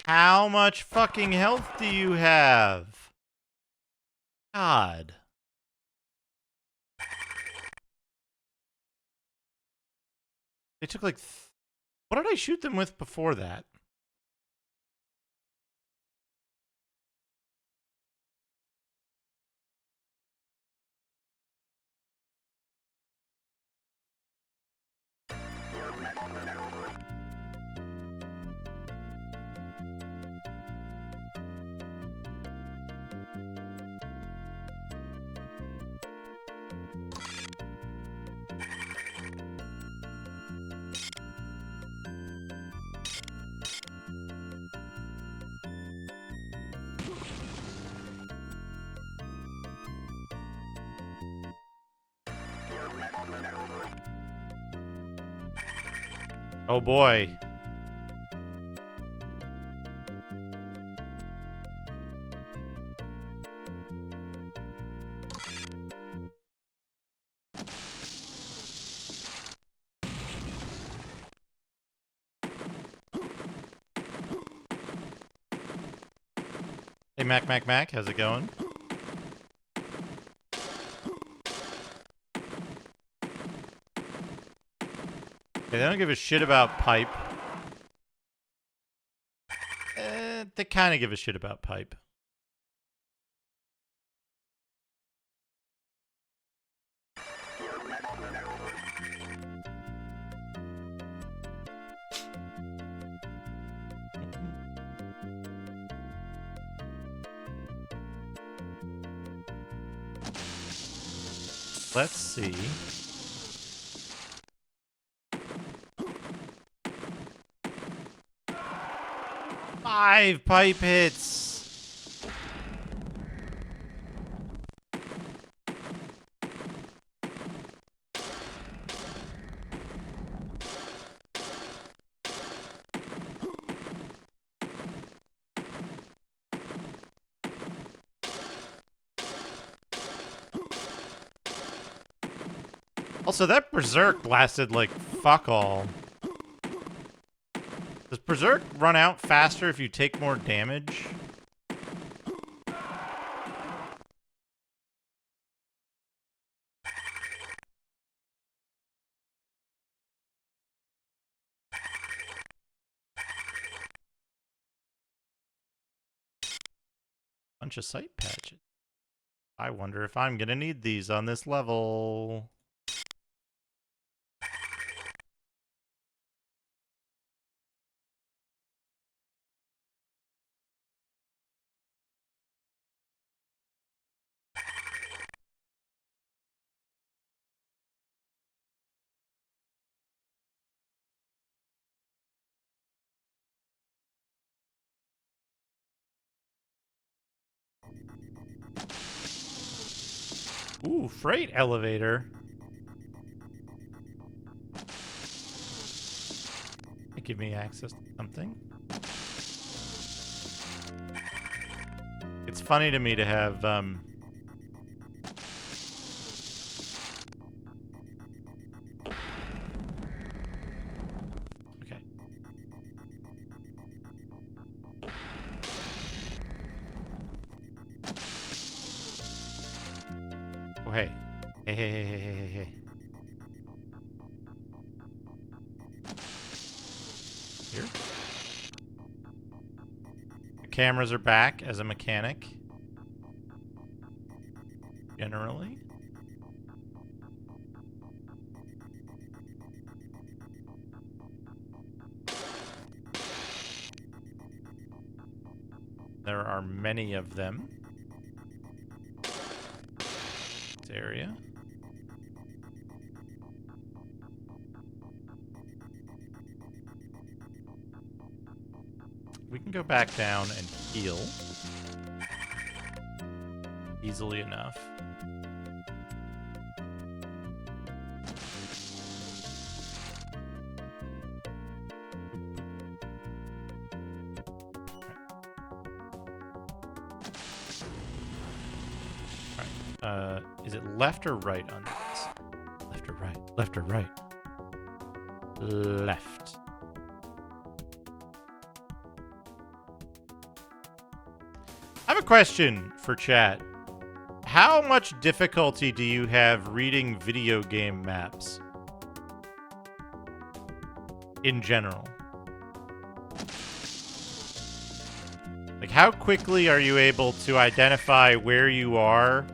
How much fucking health do you have? God. They took like... What did I shoot them with before that? Oh boy. Hey, Mac, how's it going? Okay, they don't give a shit about pipe. They kind of give a shit about pipe. Let's see. Five pipe hits. Also, that Berserk lasted like fuck all. Does Berserk run out faster if you take more damage? Bunch of sight patches. I wonder if I'm gonna need these on this level. Ooh, freight elevator. Give me access to something. It's funny to me to have, okay. Oh, hey. Hey. Here. The cameras are back as a mechanic. Generally. There are many of them. This area. We can go back down and heal. Easily enough. Alright. Is it left or right on this? Left or right? Left or right? Left. I have a question for chat. How much difficulty do you have reading video game maps? In general. Like, how quickly are you able to identify where you are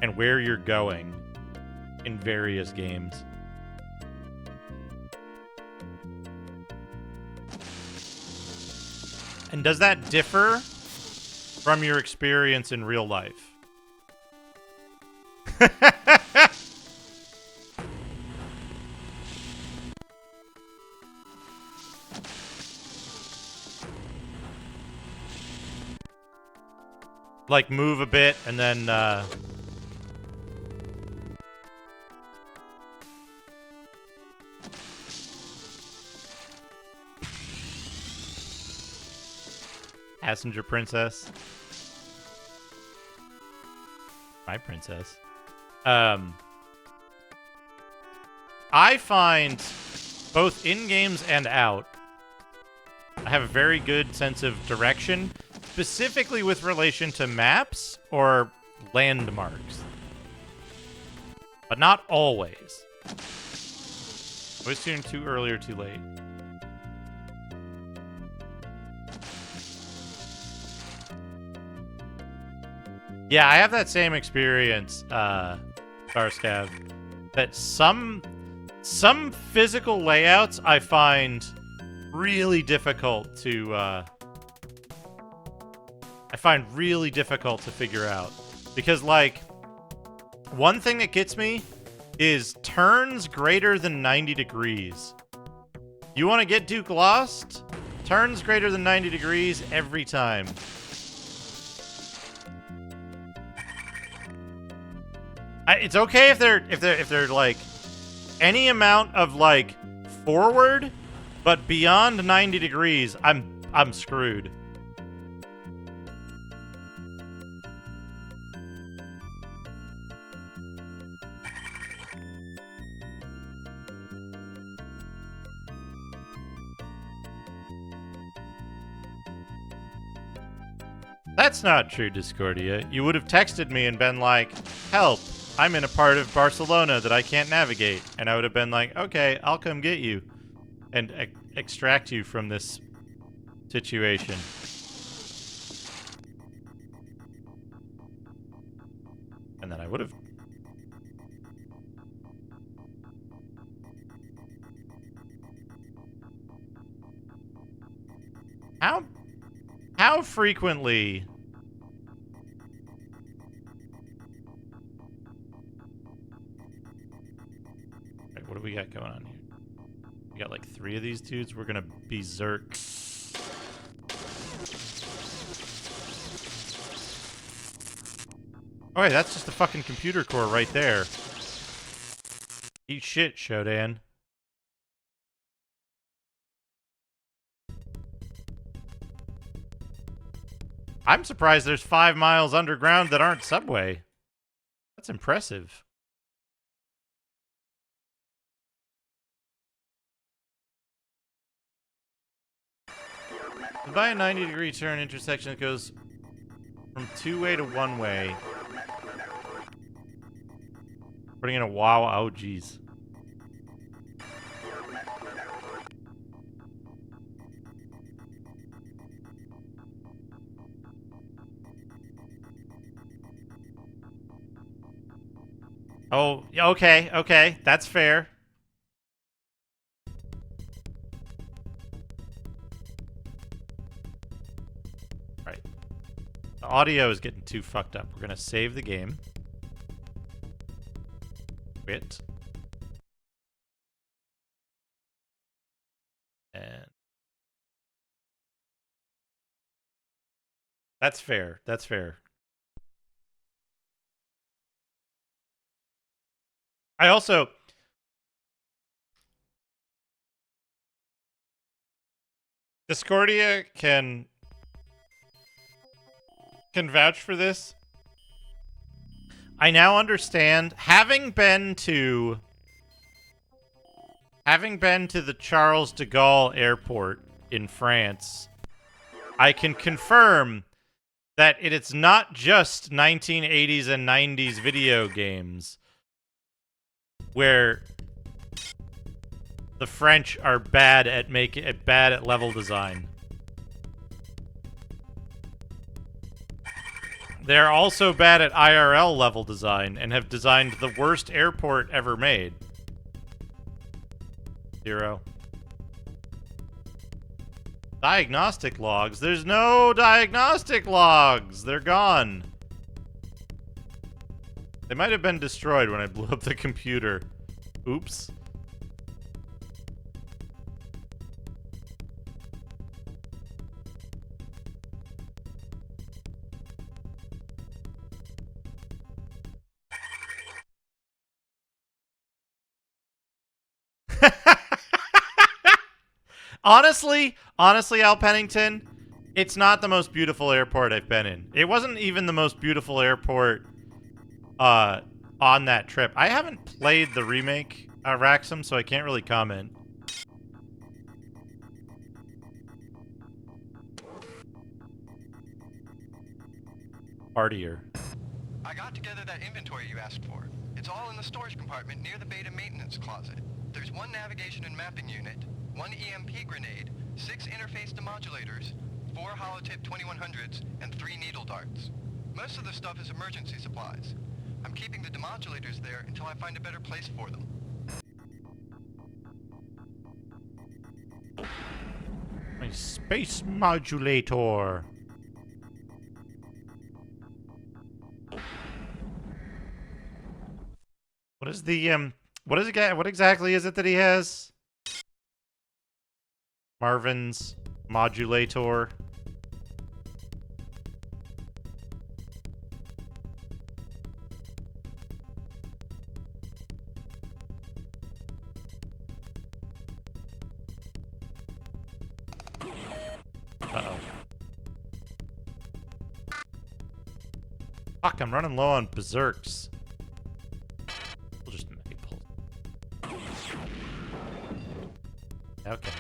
and where you're going in various games? And does that differ from your experience in real life? Like, move a bit and then, Passenger princess. My princess. I find both in games and out, I have a very good sense of direction, specifically with relation to maps or landmarks. But not always. Always tuned too early or too late. Yeah, I have that same experience, Starscav, that some physical layouts I find really difficult to figure out. Because, like, one thing that gets me is turns greater than 90 degrees. You want to get Duke Lost? Turns greater than 90 degrees every time. It's okay if they're like any amount of like forward, but beyond 90 degrees, I'm screwed. That's not true, Discordia. You would have texted me and been like, help, I'm in a part of Barcelona that I can't navigate. And I would have been like, okay, I'll come get you and extract you from this situation. And then I would have. How frequently... Right, what do we got going on here? We got like 3 of these dudes. We're gonna berserk. Oh wait, that's just a fucking computer core right there. Eat shit, Shodan. I'm surprised there's 5 miles underground that aren't subway. That's impressive. By a 90-degree turn intersection that goes from 2-way to 1-way. Putting in a wow, oh geez. Oh, okay, okay, that's fair. Right. The audio is getting too fucked up. We're gonna save the game. Quit. And that's fair. That's fair. I also... Discordia can vouch for this. I now understand, having been to the Charles de Gaulle airport in France, I can confirm that it's not just 1980s and 90s video games where the French are bad at level design. They're also bad at IRL level design and have designed the worst airport ever made. 0. Diagnostic logs? There's no diagnostic logs! They're gone. They might have been destroyed when I blew up the computer. Oops. Honestly, Al Pennington, it's not the most beautiful airport I've been in. It wasn't even the most beautiful airport on that trip. I haven't played the remake Wraxum, so I can't really comment. Partier. I got together that inventory you asked for. It's all in the storage compartment near the beta maintenance closet. There's one navigation and mapping unit, one EMP grenade, 6 interface demodulators, 4 holotip 2100s, and 3 needle darts. Most of the stuff is emergency supplies. I'm keeping the demodulators there until I find a better place for them. My space modulator. What is the what exactly is it that he has? Marvin's modulator. Uh-oh. Fuck, I'm running low on berserks. We'll just maple. Okay.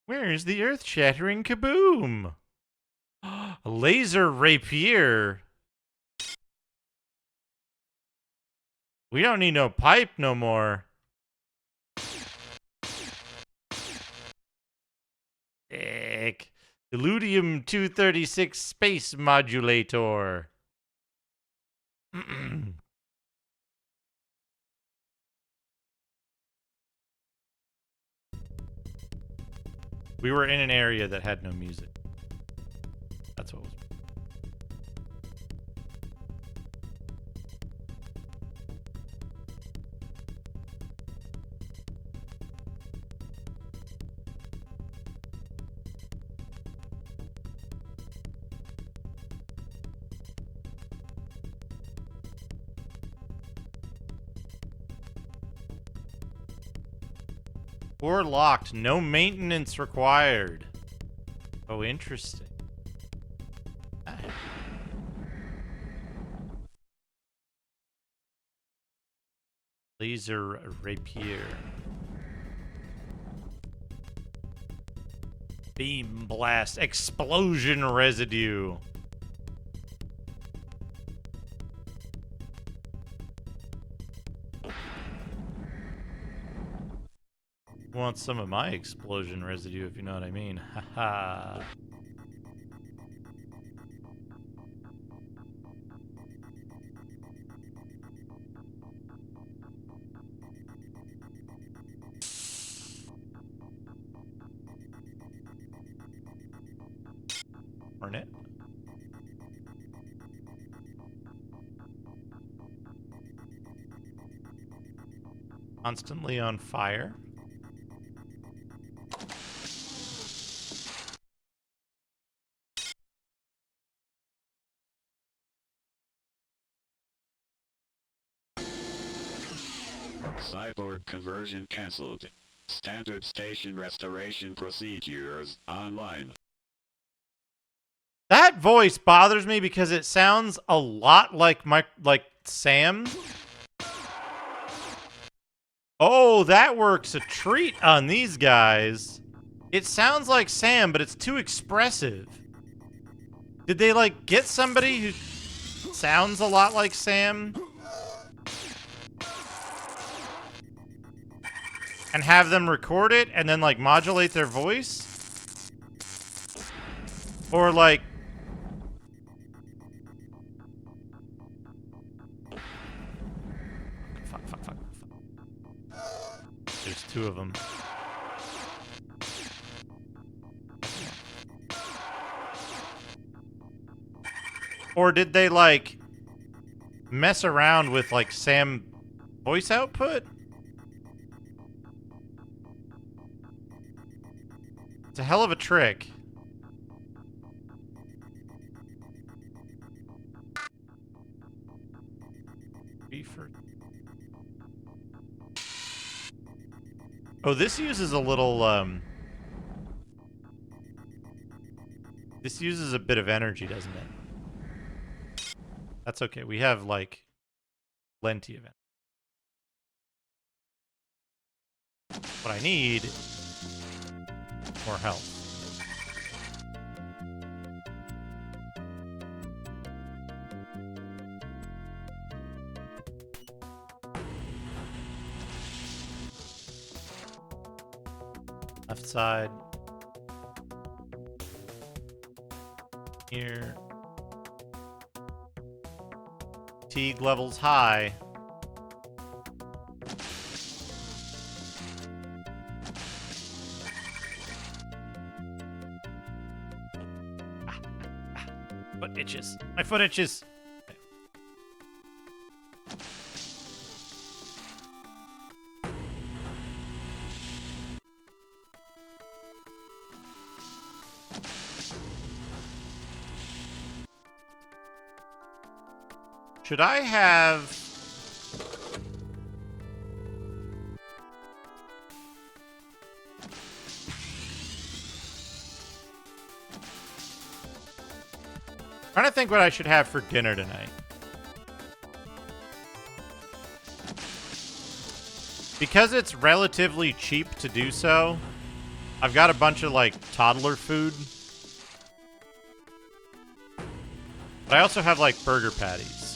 Where's the earth-shattering kaboom? A laser rapier. We don't need no pipe no more. Heck. Illudium 236 space modulator. We were in an area that had no music. That's what was. Door locked. No maintenance required. Oh, interesting. Ah. Laser rapier. Beam blast. Explosion residue. Want some of my explosion residue, if you know what I mean. Haha. Hornet. Constantly on fire. Cyborg conversion cancelled. Standard station restoration procedures online. That voice bothers me because it sounds a lot like Sam. Oh, that works a treat on these guys. It sounds like Sam, but it's too expressive. Did they, like, get somebody who sounds a lot like Sam and have them record it and then, like, modulate their voice? Or, like... Fuck. There's two of them. Or did they, like, mess around with, like, Sam voice output? It's a hell of a trick. Oh, this uses a little, this uses a bit of energy, doesn't it? That's okay. We have, like, plenty of it. What I need, more health. Left side. Here. Fatigue levels high. Foot itches. My foot itches. Should I have... trying to think what I should have for dinner tonight. Because it's relatively cheap to do so, I've got a bunch of, like, toddler food. But I also have, like, burger patties.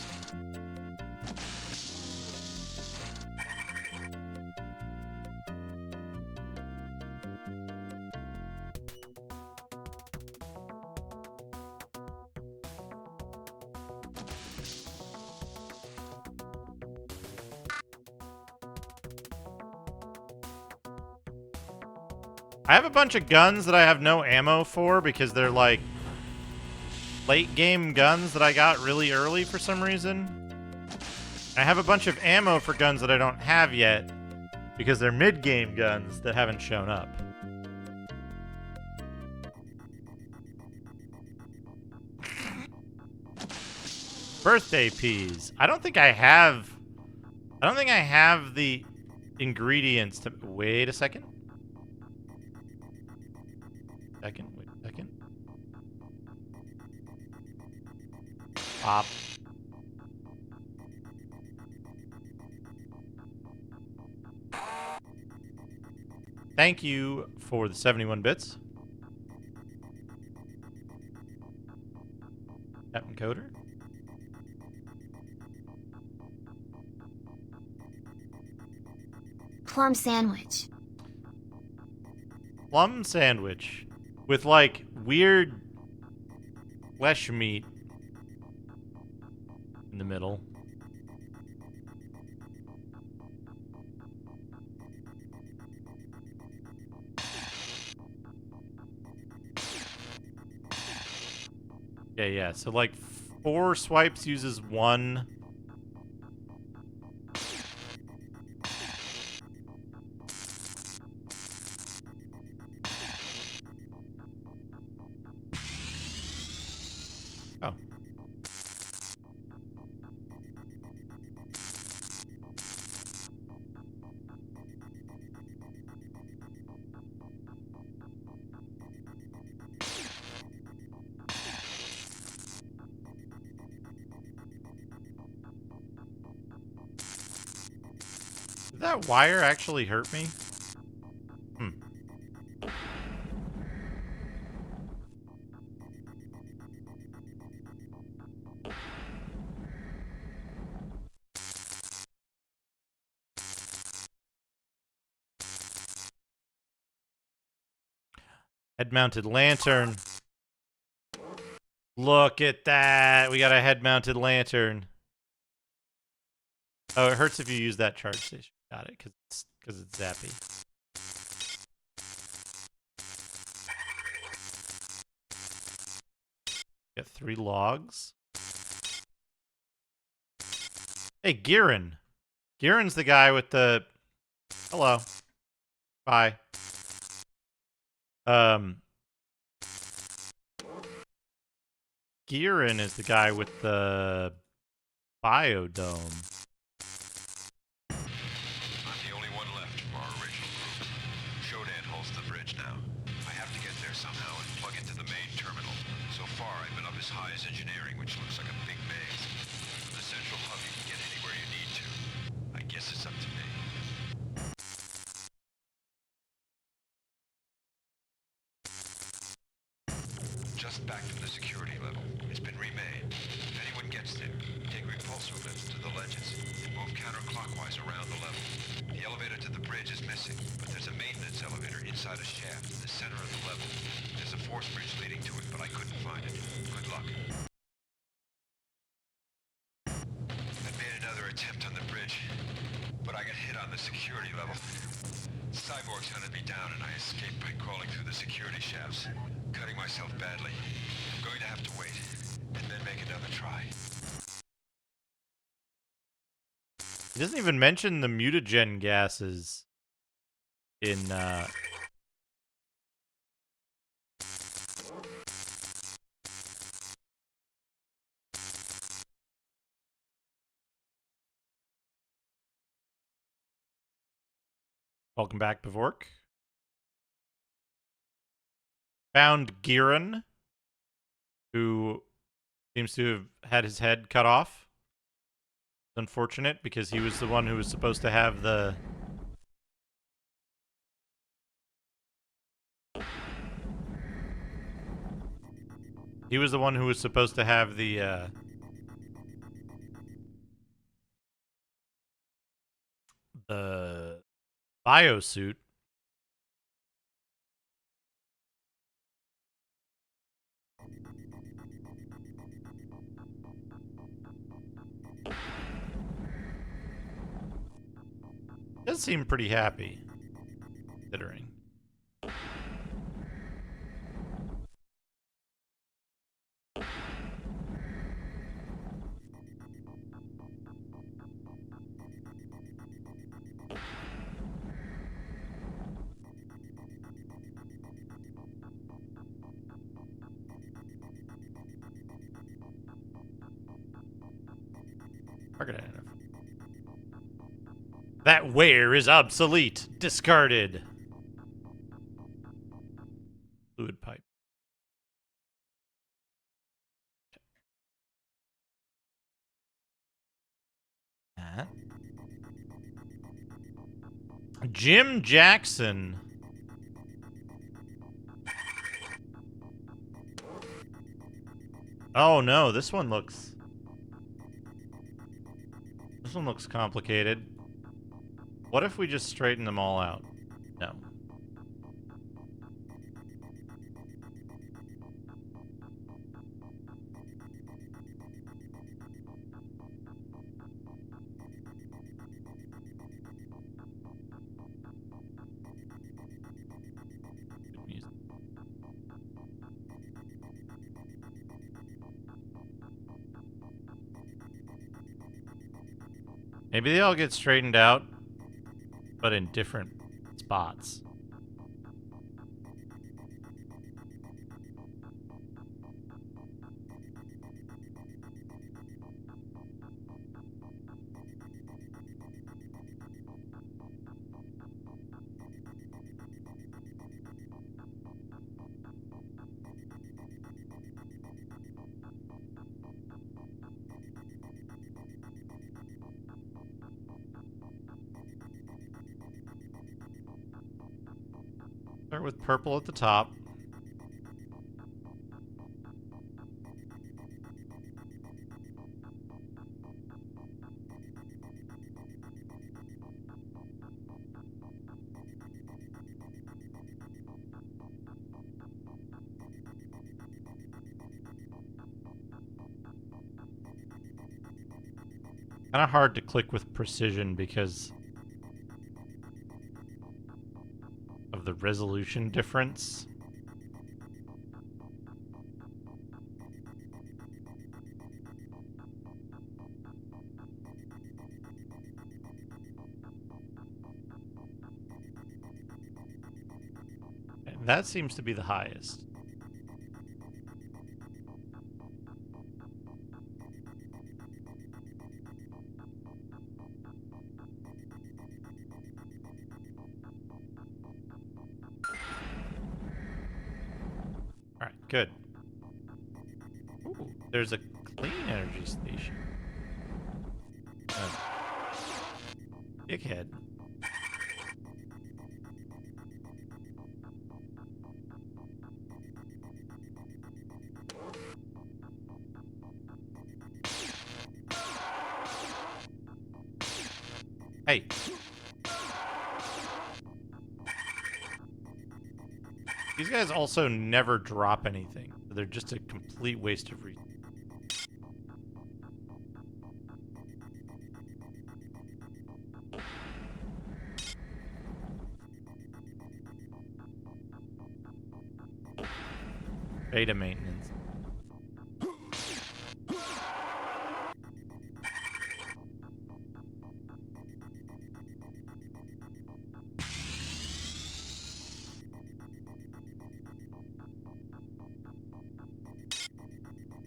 I have a bunch of guns that I have no ammo for because they're like late game guns that I got really early for some reason. I have a bunch of ammo for guns that I don't have yet because they're mid game guns that haven't shown up. Birthday peas. I don't think I have the ingredients to... Wait a second. Wait a second. Pop. Thank you for the 71 bits. Captain Coder. Plum sandwich. Plum sandwich. With, like, weird flesh meat in the middle. Yeah. So, like, 4 swipes uses 1. Oh. Did that wire actually hurt me? Head-mounted lantern. Look at that. We got a head-mounted lantern. Oh, it hurts if you use that charge station. Got it, because it's zappy. Got 3 logs. Hey, Giran. Giran's the guy with the... Hello. Bye. Giran is the guy with the biodome. I'm the only one left from our original group. Shodan holds the bridge now. I have to get there somehow and plug into the main terminal. So far, I've been up as high as engineering, which looks like a big maze. From the central hub, you can get anywhere you need to. I guess it's up to me. clockwise around the level. The elevator to the bridge is missing, but there's a maintenance elevator inside a shaft in the center of the level. There's a force bridge leading to it, but I couldn't find it. Good luck. I made another attempt on the bridge, but I got hit on the security level. Cyborgs hunted me down and I escaped by crawling through the security shafts, cutting myself badly. I'm going to have to wait, and then make another try. He doesn't even mention the mutagen gases in, Welcome back, Pavork. Found Giran, who seems to have had his head cut off. It's unfortunate because he was the one who was supposed to have the... He was the one who was supposed to have the, biosuit. Does seem pretty happy, considering. Target identified. That wear is obsolete. Discarded. Fluid pipe. Jim Jackson. Oh no, this one looks complicated. What if we just straighten them all out? No. Good music. Maybe they all get straightened out, but in different spots. Start with purple at the top. Kind of hard to click with precision because of the resolution difference. And that seems to be the highest. Good. Ooh, there's a clean energy station. Dickhead. Hey. These guys also never drop anything. They're just a complete waste of resources. Beta maintenance.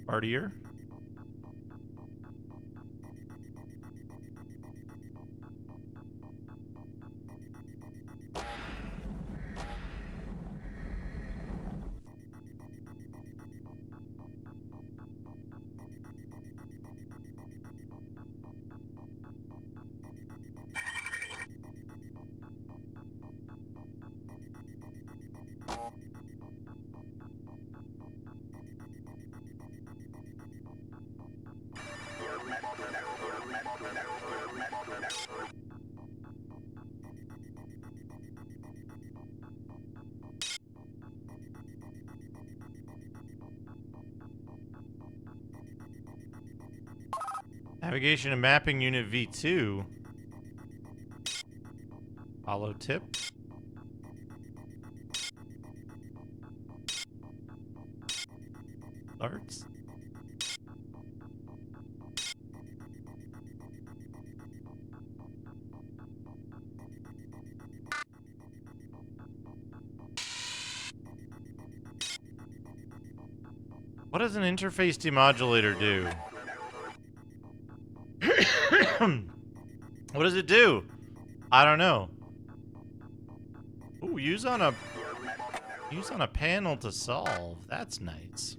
Partier. Navigation and Mapping Unit V2. Hollow tip. Darts. What does an interface demodulator do? What does it do? I don't know. Ooh, use on a panel to solve. That's nice.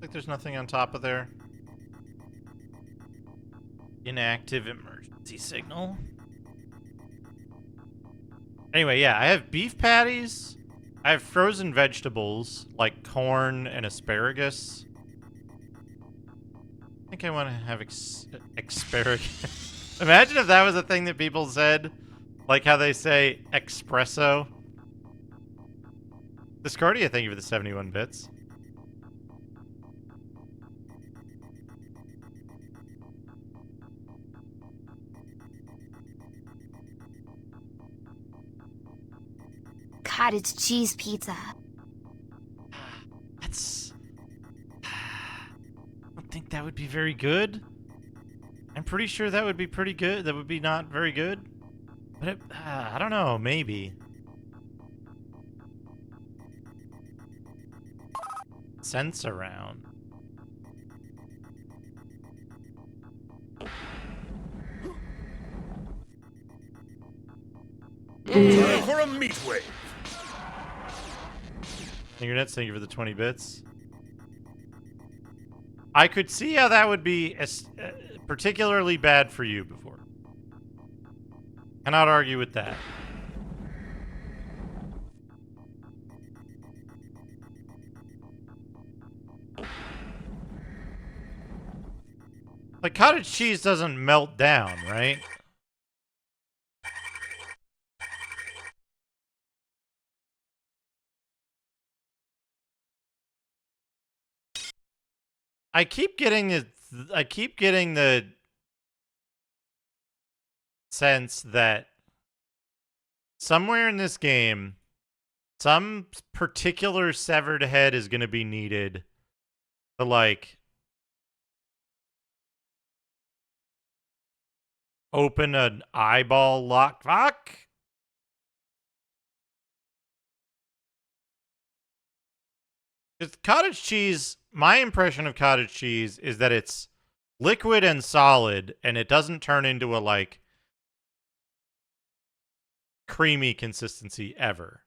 Like there's nothing on top of there. Inactive emergency signal. Anyway, yeah, I have beef patties. I have frozen vegetables like corn and asparagus. I think I want to have asparagus. Imagine if that was a thing that people said. Like how they say espresso. Discordia, thank you for the 71 bits. Cottage cheese pizza. That's... I don't think that would be very good. I'm pretty sure that would be pretty good. That would be not very good. But it, I don't know, maybe. Sense around. Time for a meat wave. Internets, thank you for the 20 bits. I could see how that would be particularly bad for you before. Cannot argue with that. Like, cottage cheese doesn't melt down, right? I keep getting the sense that somewhere in this game, some particular severed head is going to be needed to, like, open an eyeball lock. Fuck! It's cottage cheese. My impression of cottage cheese is that it's liquid and solid, and it doesn't turn into a, like, creamy consistency ever.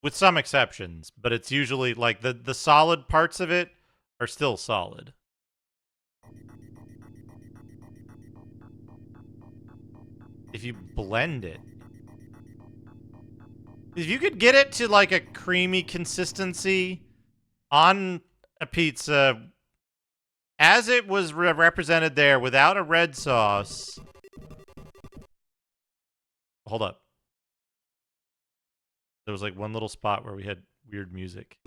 With some exceptions, but it's usually like the solid parts of it are still solid. If you blend it. If you could get it to like a creamy consistency on a pizza as it was represented there without a red sauce. Hold up. There was like one little spot where we had weird music.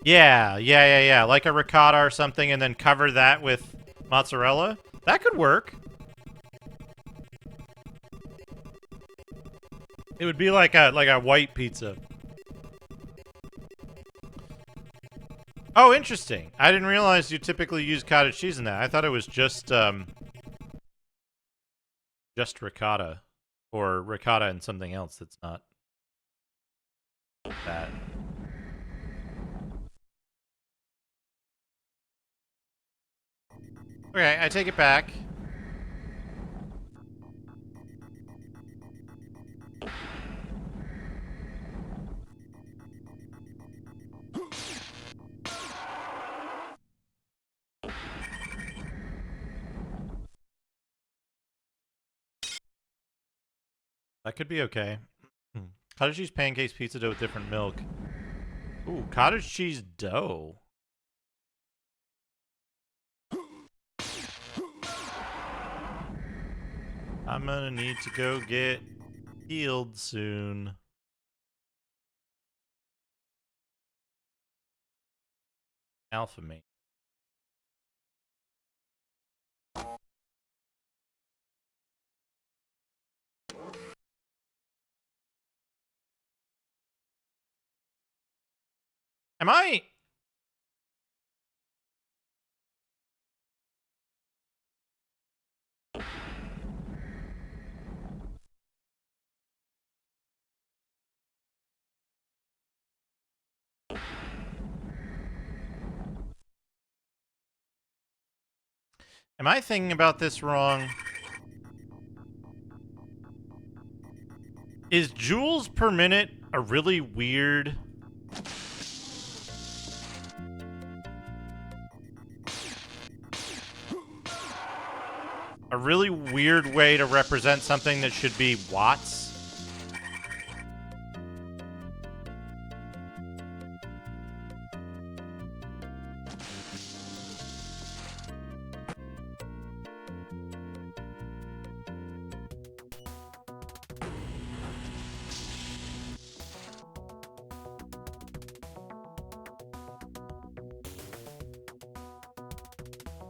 Yeah. Like a ricotta or something, and then cover that with mozzarella. That could work. It would be like a white pizza. Oh, interesting. I didn't realize you typically use cottage cheese in that. I thought it was just ricotta, or ricotta and something else that's not that. Okay, I take it back. That could be okay. Cottage cheese pancakes, pizza dough with different milk. Ooh, cottage cheese dough. I'm gonna need to go get healed soon. Alpha mate. Am I? Am I thinking about this wrong? Is joules per minute a really weird... a really weird way to represent something that should be watts?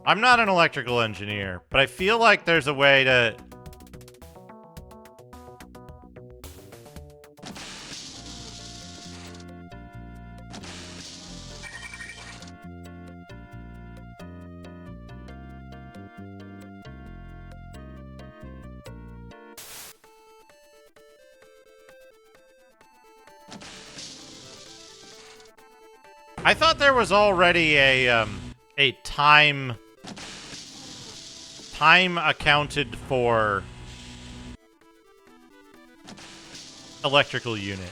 I'm not an electrical engineer, but I feel like there's a way to... I thought there was already a time accounted for electrical unit.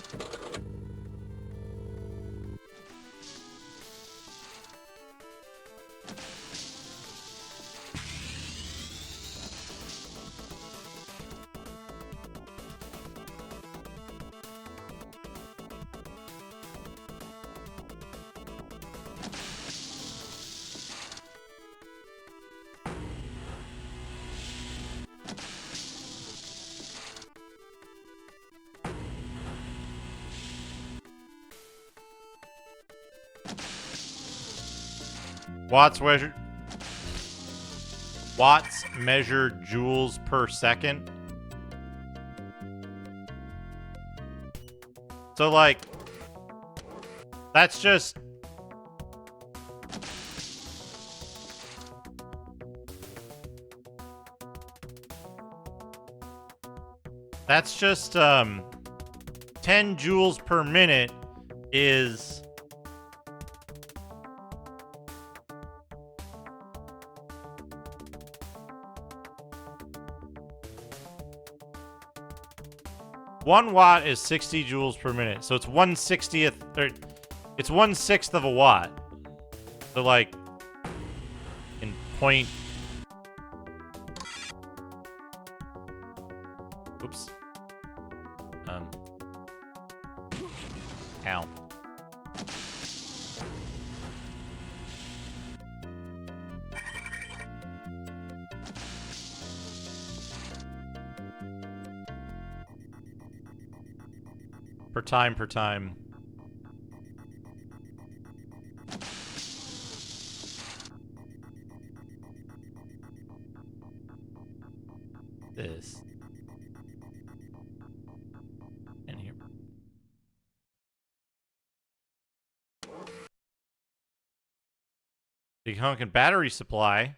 Watts measure joules per second. So, like, that's just... That's just, 10 joules per minute is 1 watt is 60 joules per minute, so it's 1/60th, or it's 1/6 of a watt. So like, in point. Oops. Ow. Per time. This. In here. Big honkin' battery supply.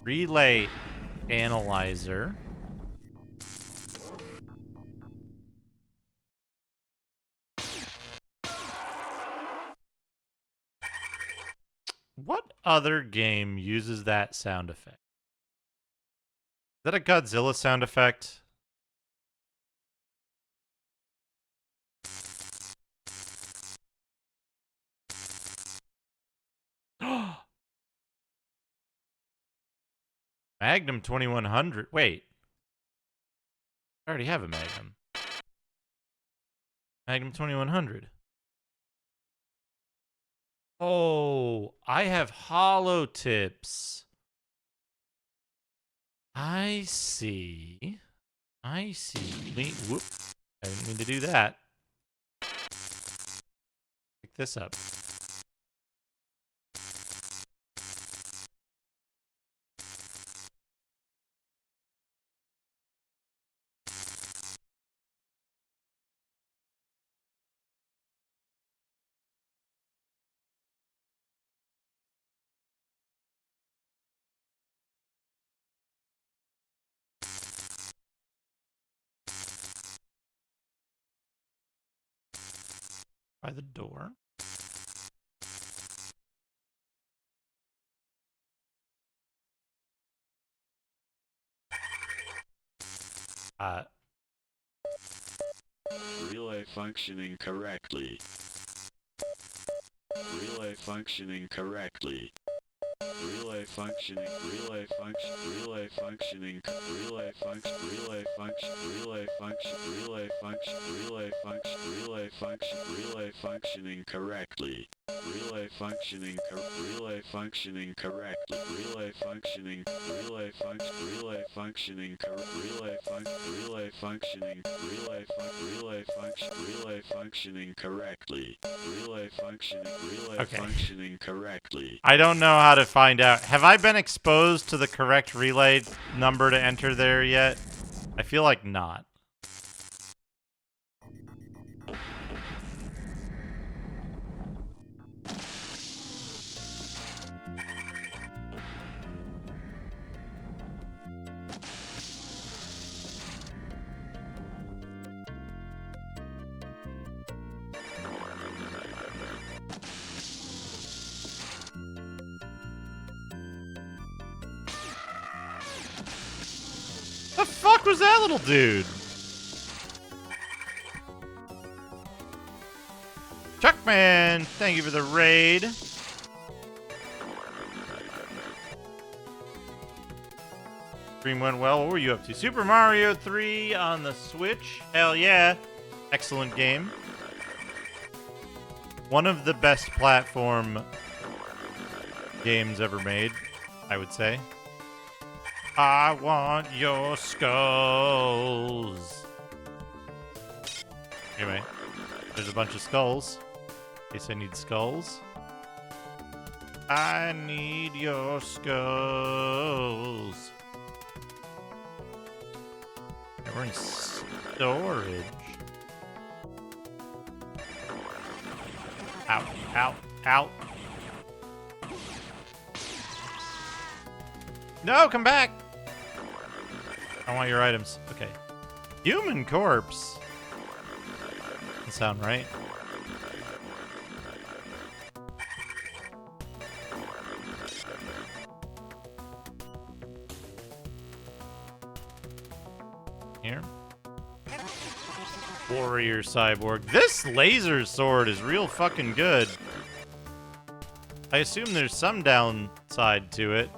Relay analyzer. What other game uses that sound effect? Is that a Godzilla sound effect? Magnum 2100. Wait. I already have a Magnum. Magnum 2100. Oh, I have hollow tips. I see. Whoop. I didn't mean to do that. Pick this up. By the door. Relay functioning correctly. Relay functioning correctly. Relay functioning. Relay function. Relay functioning. Relay function. Relay function. Relay function. Relay function. Relay function. Relay function. Relay functioning correctly. Relay functioning. Relay functioning correctly. Relay functioning. Relay function. Relay functioning. Relay function. Relay functioning. Relay function. Relay functioning correctly. Relay functioning. Relay functioning correctly. I don't know how to find out. Have I been exposed to the correct relay number to enter there yet? I feel like not. The fuck was that little dude? Chuckman, thank you for the raid. Stream went well. What were you up to? Super Mario 3 on the Switch? Hell yeah. Excellent game. One of the best platform games ever made, I would say. I want your skulls. Anyway, there's a bunch of skulls. In case I need skulls. I need your skulls. Okay, we're in storage. Ow, ow, ow. No, come back! I want your items. Okay. Human corpse. Doesn't sound right. Here. Warrior cyborg. This laser sword is real fucking good. I assume there's some downside to it.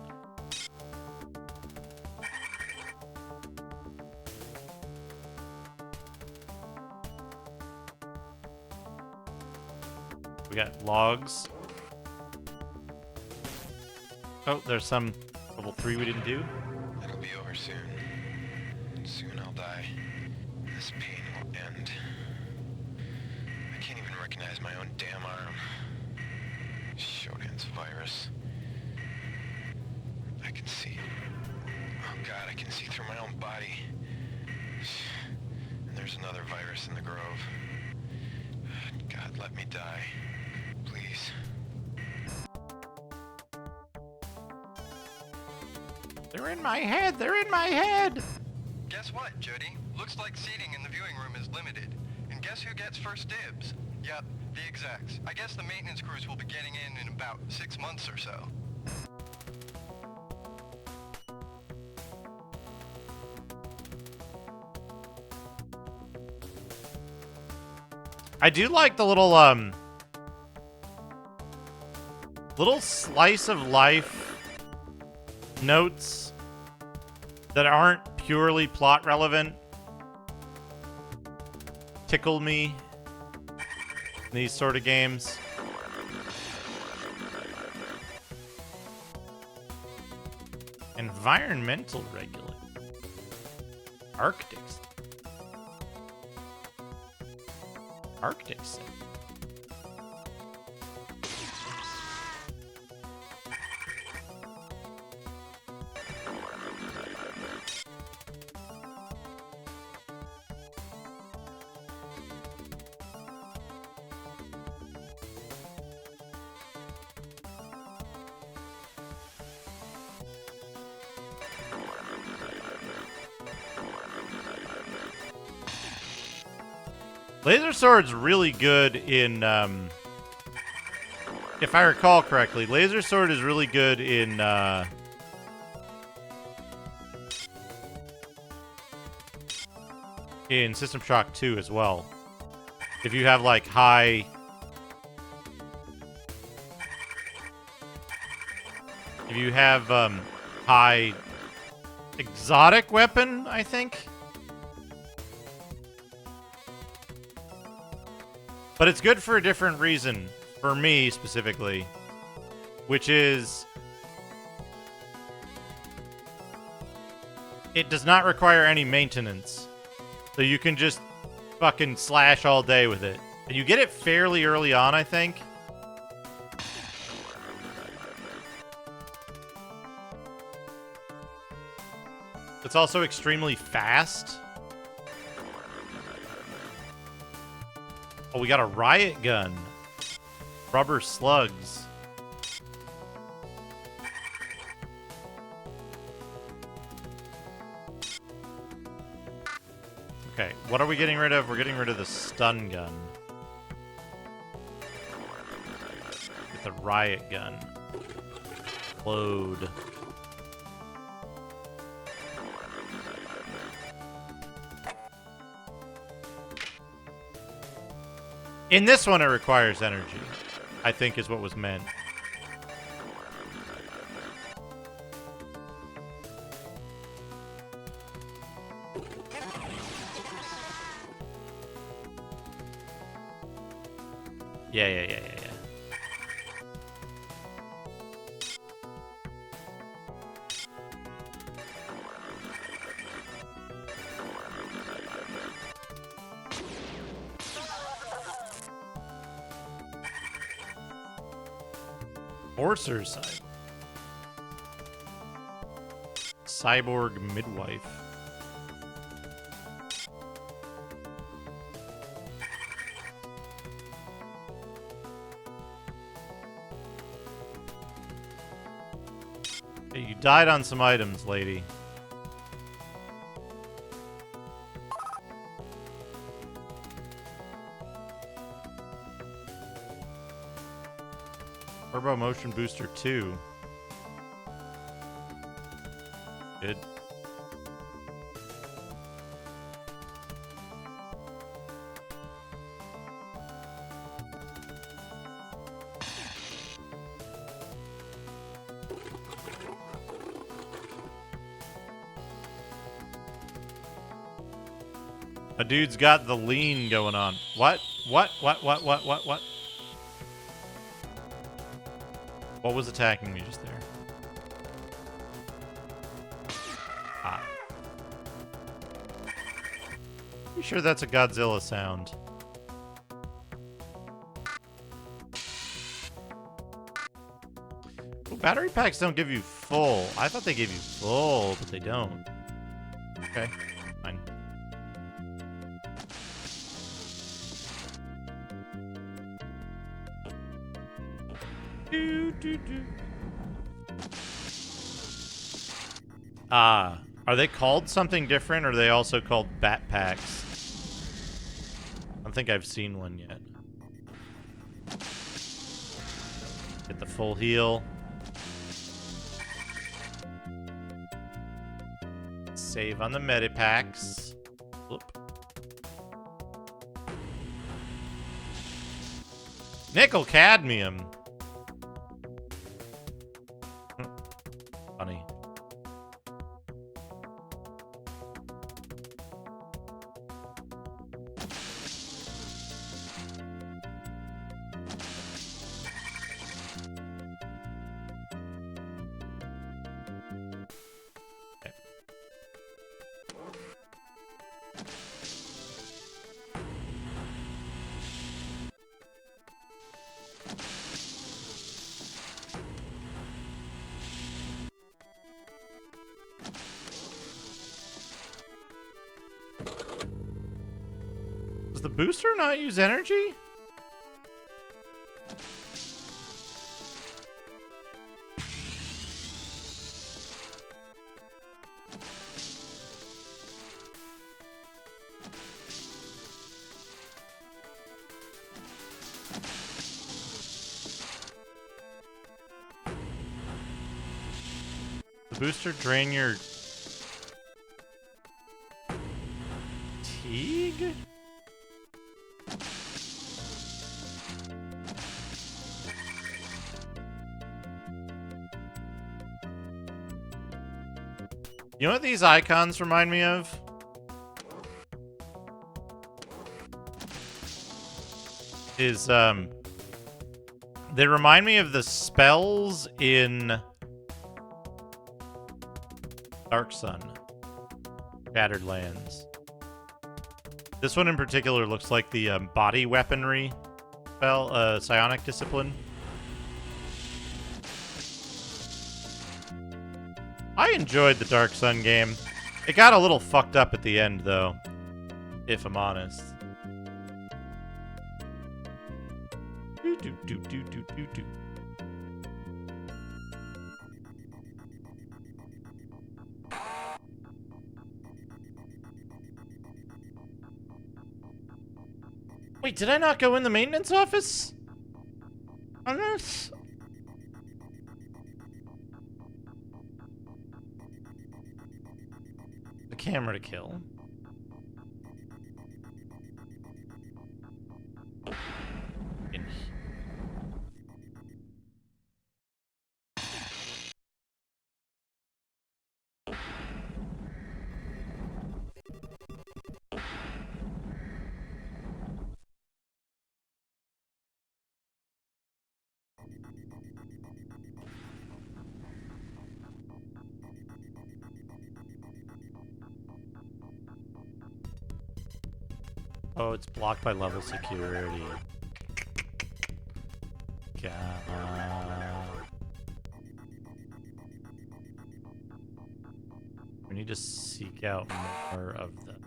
We got logs. Oh, there's some level 3 we didn't do. It'll be over soon. Soon I'll die. This pain will end. I can't even recognize my own damn arm. Shodan's virus. I can see. Oh god, I can see through my own body. And there's another virus in the grove. God, let me die. Please. They're in my head! They're in my head! Guess what, Jody? Looks like seating in the viewing room is limited. And guess who gets first dibs? Yep, the execs. I guess the maintenance crews will be getting in about 6 months or so. I do like the little, little slice of life notes that aren't purely plot relevant. Tickle me in these sort of games. Environmental regulator. Arctic. Arctic Sim. Laser Sword's really good in, if I recall correctly, Laser Sword is really good in System Shock 2 as well. If you have, like, high... If you have, high exotic weapon, I think? But it's good for a different reason, for me specifically, which is it does not require any maintenance. So you can just fucking slash all day with it. And you get it fairly early on, I think. It's also extremely fast. Oh, we got a riot gun. Rubber slugs. Okay, what are we getting rid of? We're getting rid of the stun gun. Get the riot gun. Load. In this one, it requires energy, I think is what was meant. Yeah. Forcer side. Cyborg midwife. Hey, you died on some items, lady. Turbo Motion Booster 2. Good. A dude's got the lean going on. What? What? What? What was attacking me just there? Ah. You sure that's a Godzilla sound? Ooh, battery packs don't give you full. I thought they gave you full, but they don't. Okay, fine. Ah, are they called something different, or are they also called bat packs? I don't think I've seen one yet. Get the full heal. Save on the medipacks. Whoop. Nickel cadmium. Funny. Okay. Does the booster not use energy? The booster drain your Teague? You know what these icons remind me of? They remind me of the spells in Dark Sun, Shattered Lands. This one in particular looks like the body weaponry spell, Psionic Discipline. I enjoyed the Dark Sun game. It got a little fucked up at the end, though, if I'm honest. Do. Wait, did I not go in the maintenance office on this? The camera to kill. Oh, it's blocked by level security. God. We need to seek out more of them.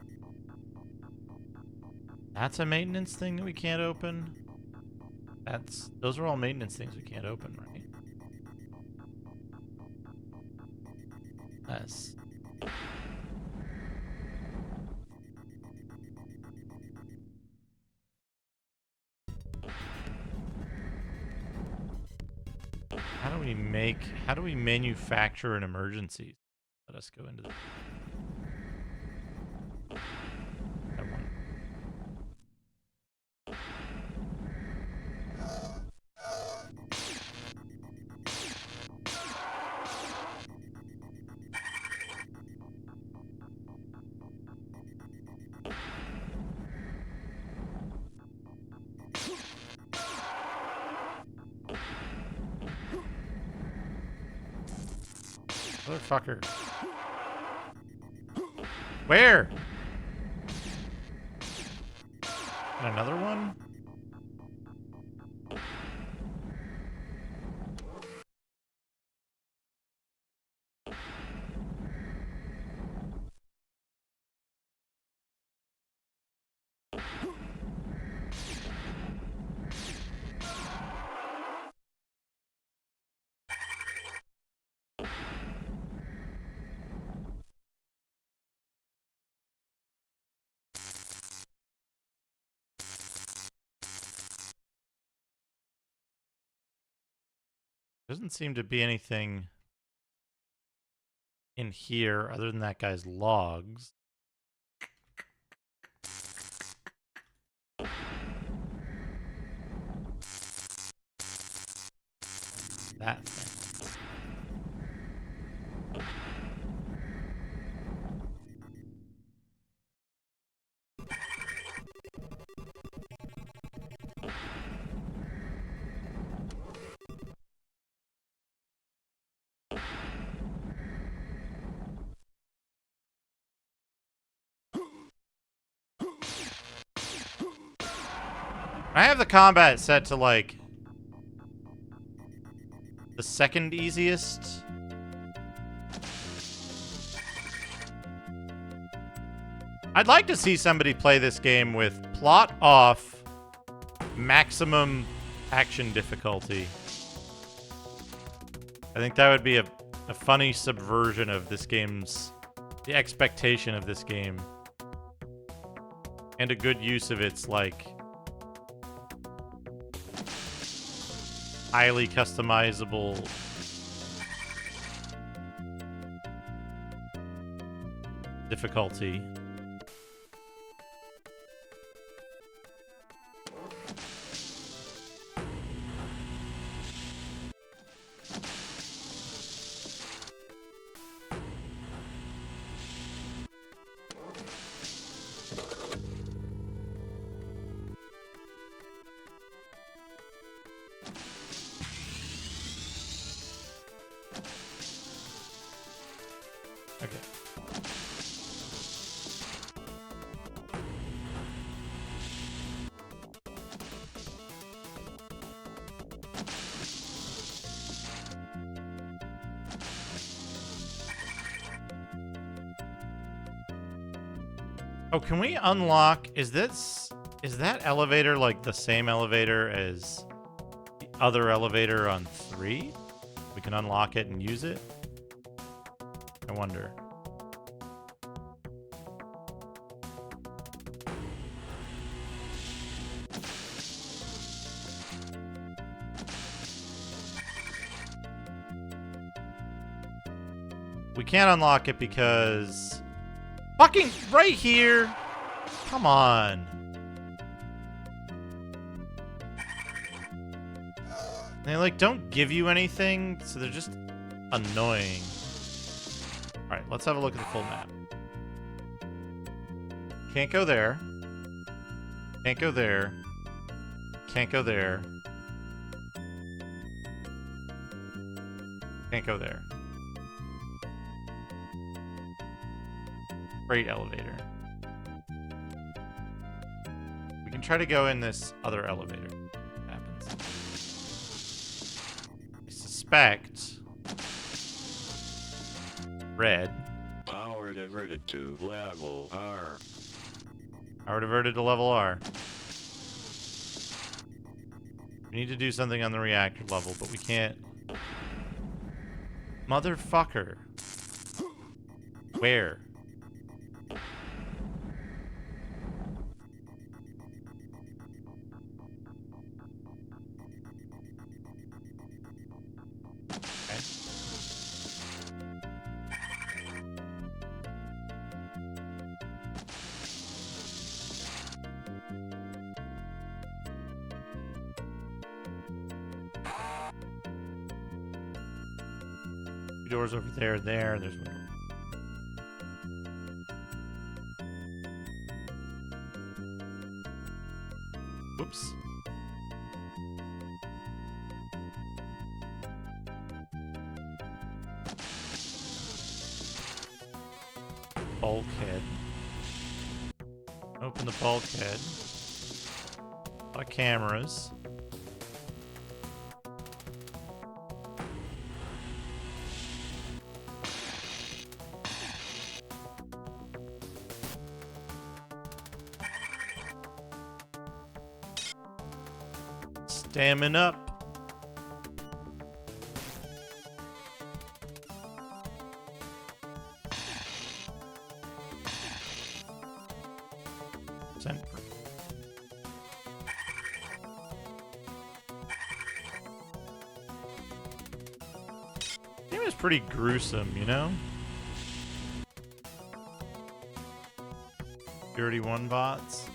That's a maintenance thing that we can't open? Those are all maintenance things we can't open, right? Yes. How do we manufacture an emergency? Let us go into the... That one. Motherfucker. Where? And another one? Doesn't seem to be anything in here other than that guy's logs. That thing. I have the combat set to, like, the second easiest. I'd like to see somebody play this game with plot off, maximum action difficulty. I think that would be a funny subversion of this game's, the expectation of this game. And a good use of its, like, highly customizable difficulty. Oh, can we unlock... Is that elevator like the same elevator as the other elevator on 3? We can unlock it and use it? I wonder. We can't unlock it because... Fucking right here! Come on. They, like, don't give you anything, so they're just annoying. Alright, let's have a look at the full map. Can't go there. Can't go there. Can't go there. Can't go there. Freight elevator. We can try to go in this other elevator. What happens? I suspect red. Power diverted to level R. Power diverted to level R. We need to do something on the reactor level, but we can't. Motherfucker. Where? Doors over there, and there's one. Oops. Bulkhead. Open the bulkhead. A lot of cameras. Stamina up. Game is pretty gruesome, you know? 31 bots.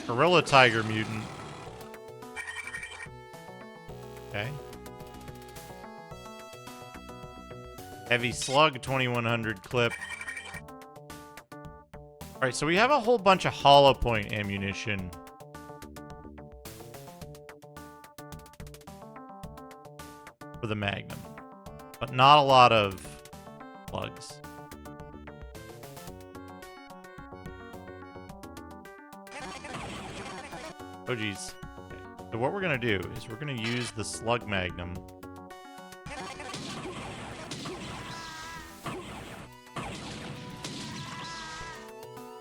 Gorilla Tiger Mutant. Okay. Heavy Slug 2100 clip. Alright, so we have a whole bunch of hollow point ammunition. For the Magnum. But not a lot of slugs. Oh geez. Okay. So what we're gonna do is we're gonna use the Slug Magnum.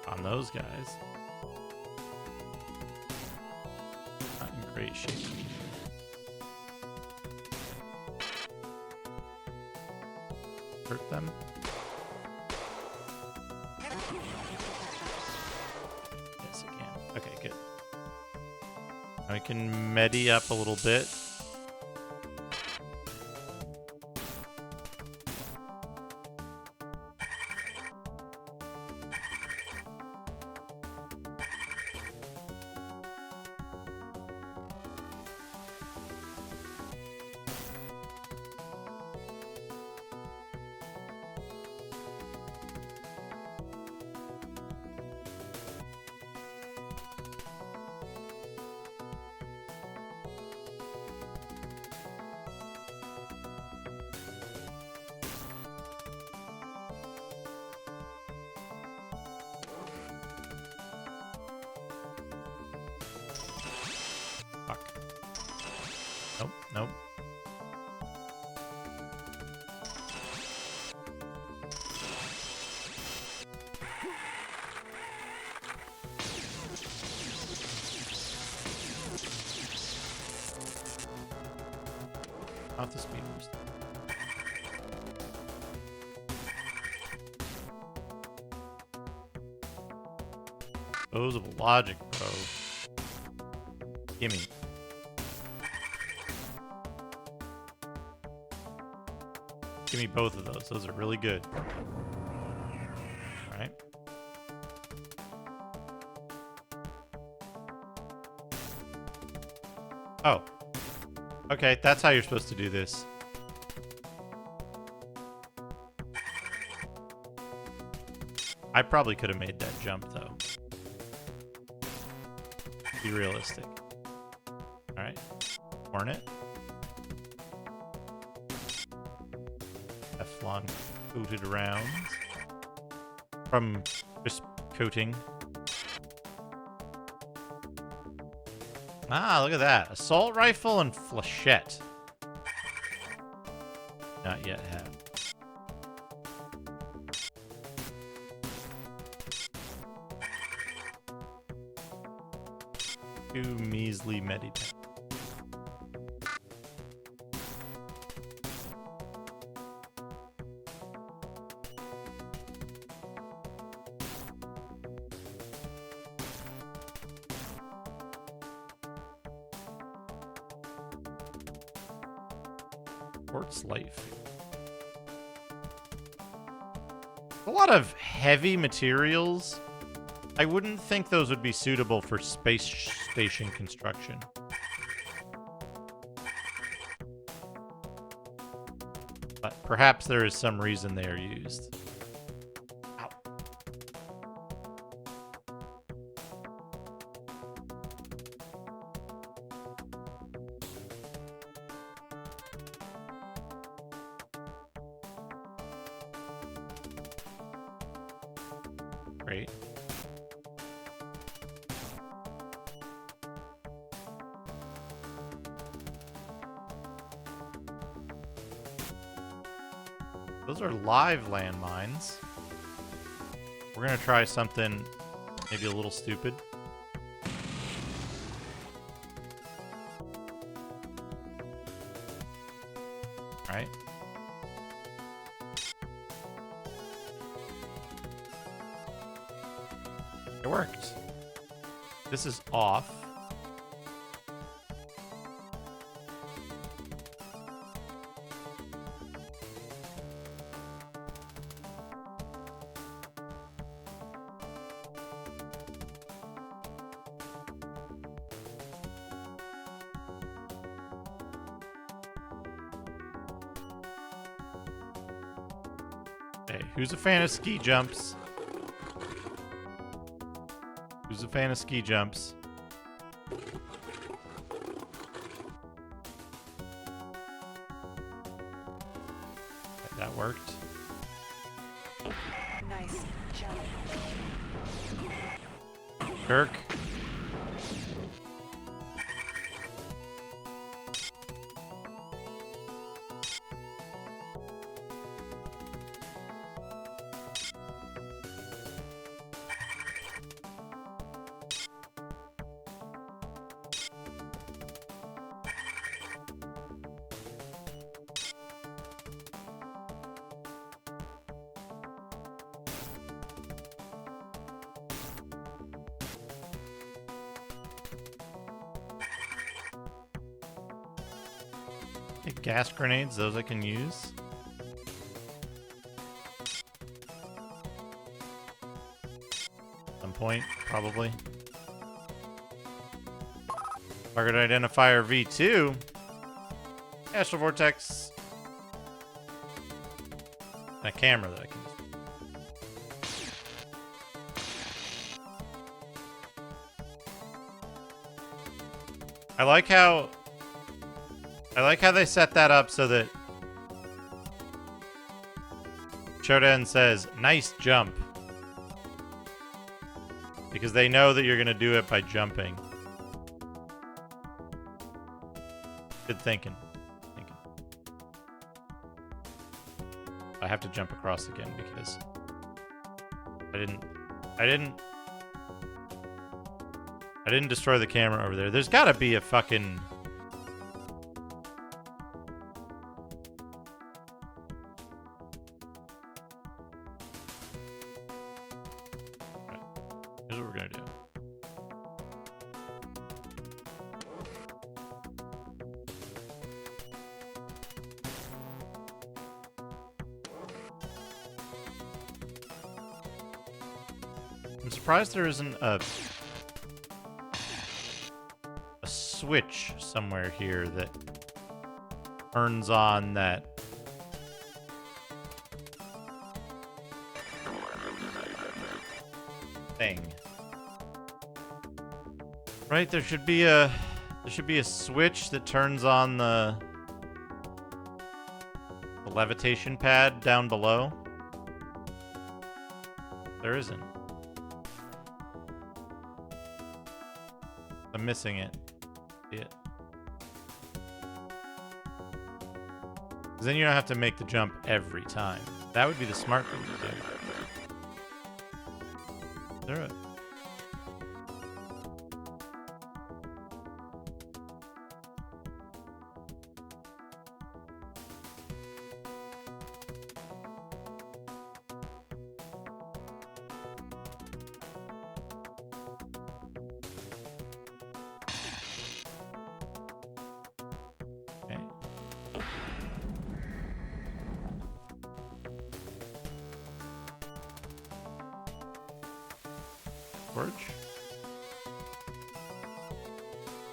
On those guys. Not in great shape. Hurt them. Yes, I can. Okay, good. I can medi up a little bit. Nope, nope. Not the speed boost. Disposable logic, bro. Gimme. Give me both of those. Those are really good. All right. Oh. Okay, that's how you're supposed to do this. I probably could have made that jump, though. Be realistic. All right. Hornet. Teflon coated around from just coating. Ah, look at that. Assault rifle and flechette. Not yet have. Two measly medipack. Quartz life. A lot of heavy materials. I wouldn't think those would be suitable for space station construction. But perhaps there is some reason they are used. Ow. Great. Those are live landmines. We're gonna try something maybe a little stupid. All right. It worked. This is off. Okay, who's a fan of ski jumps? Who's a fan of ski jumps? Okay, that worked. Nice jump. Kirk. Okay, gas grenades, those I can use. At some point, probably. Target identifier V2. Astral Vortex. And a camera that I can use. I like how they set that up so that Shodan says, nice jump. Because they know that you're going to do it by jumping. Good thinking. I have to jump across again because I didn't destroy the camera over there. There's got to be a fucking... Here's what we're gonna do. I'm surprised there isn't a switch somewhere here that turns on that thing. Right, there should be a switch that turns on the levitation pad down below. There isn't. I'm missing it. See it. 'Cause then you don't have to make the jump every time. That would be the smart thing to do. Do it.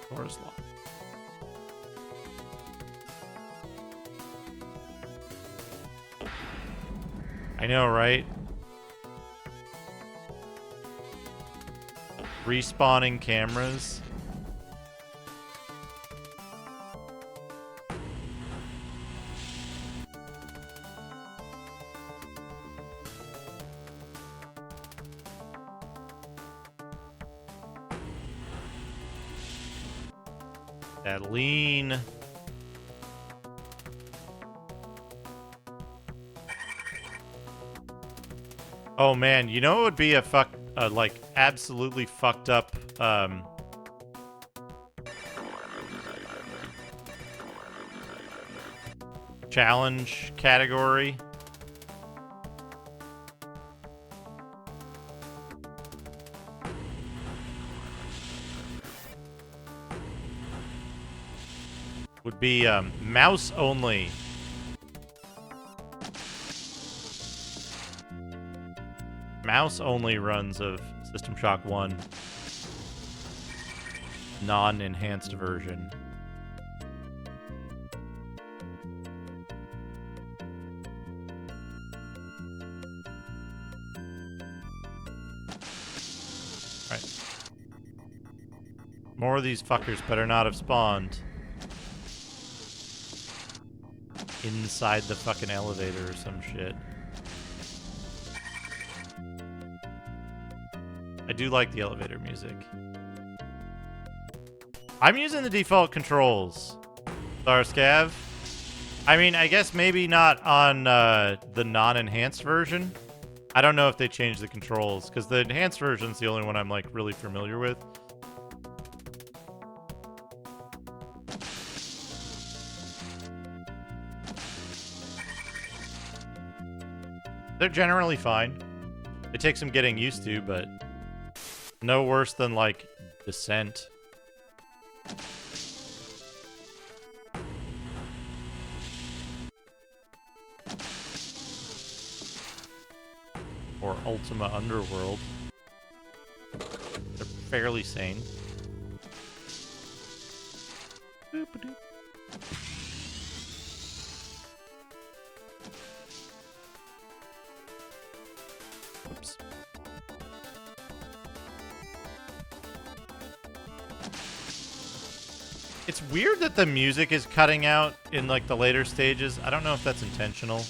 Doors locked. I know, right? Respawning cameras. That lean. Oh man, you know it would be a like absolutely fucked up challenge category. Would be mouse only. Mouse only runs of System Shock 1. Non-enhanced version. Right. More of these fuckers better not have spawned inside the fucking elevator or some shit. I do like the elevator music. I'm using the default controls, Starscav. I mean, I guess maybe not on the non-enhanced version. I don't know if they changed the controls, because the enhanced version's the only one I'm like really familiar with. They're generally fine. It takes some getting used to, but no worse than, like, Descent. Or Ultima Underworld. They're fairly sane. Boop-a-doop. Oops. It's weird that the music is cutting out in like the later stages. I don't know if that's intentional.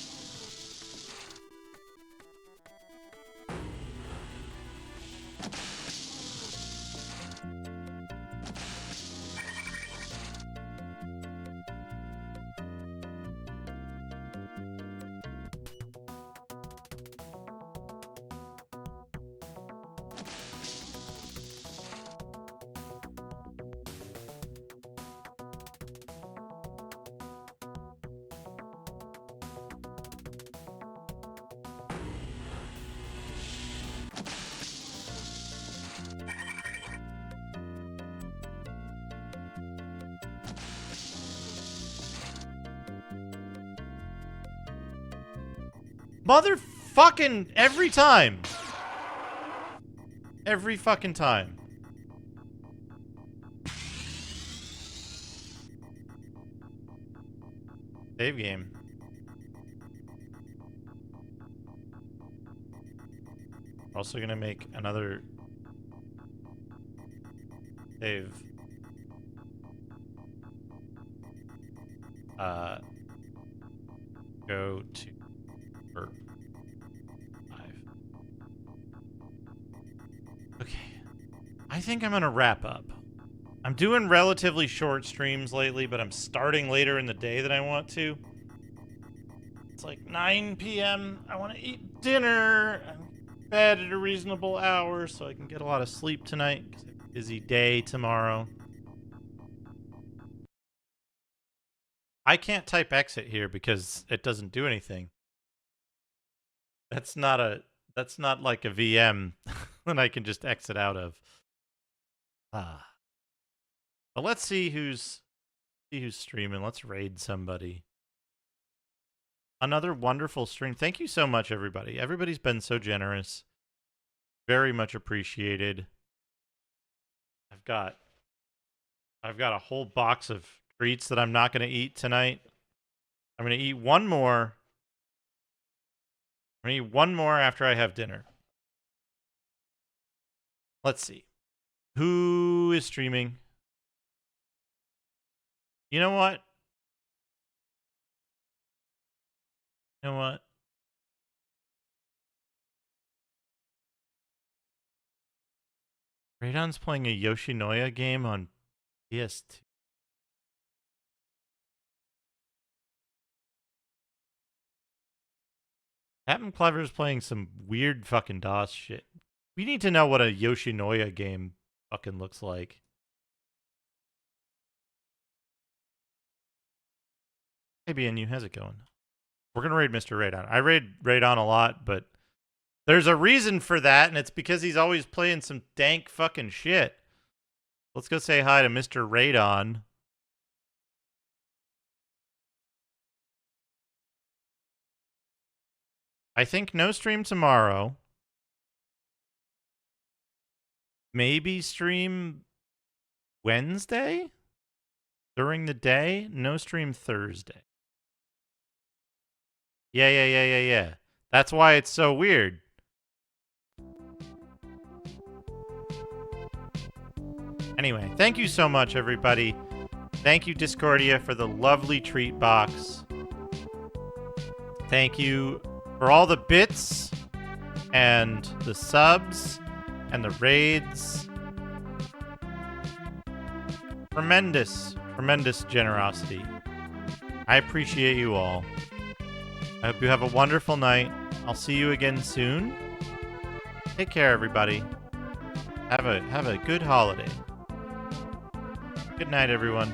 Motherfucking every time. Every fucking time. Save game. Also gonna make another save. Go to Burp 5. Okay. I think I'm gonna wrap up. I'm doing relatively short streams lately, but I'm starting later in the day than I want to. It's like 9 p.m. I want to eat dinner. I'm in bed at a reasonable hour so I can get a lot of sleep tonight because I have a busy day tomorrow. I can't type exit here because it doesn't do anything. That's not like a VM that I can just exit out of. But let's see who's streaming. Let's raid somebody. Another wonderful stream. Thank you so much, everybody. Everybody's been so generous. Very much appreciated. I've got a whole box of treats that I'm not going to eat tonight. I'm going to eat one more. I'm going to eat one more after I have dinner. Let's see. Who is streaming? You know what? You know what? Radon's playing a Yoshinoya game on PS2. Captain Clever's playing some weird fucking DOS shit. We need to know what a Yoshinoya game fucking looks like. Hey, BNU, how's it going? We're going to raid Mr. Radon. I raid Radon a lot, but there's a reason for that, and it's because he's always playing some dank fucking shit. Let's go say hi to Mr. Radon. I think no stream tomorrow. Maybe stream Wednesday? During the day? No stream Thursday. Yeah. That's why it's so weird. Anyway, thank you so much, everybody. Thank you, Discordia, for the lovely treat box. Thank you for all the bits and the subs and the raids. Tremendous generosity. I appreciate you all. I hope you have a wonderful night. I'll see you again soon. Take care, everybody. Have a good holiday. Good night, everyone.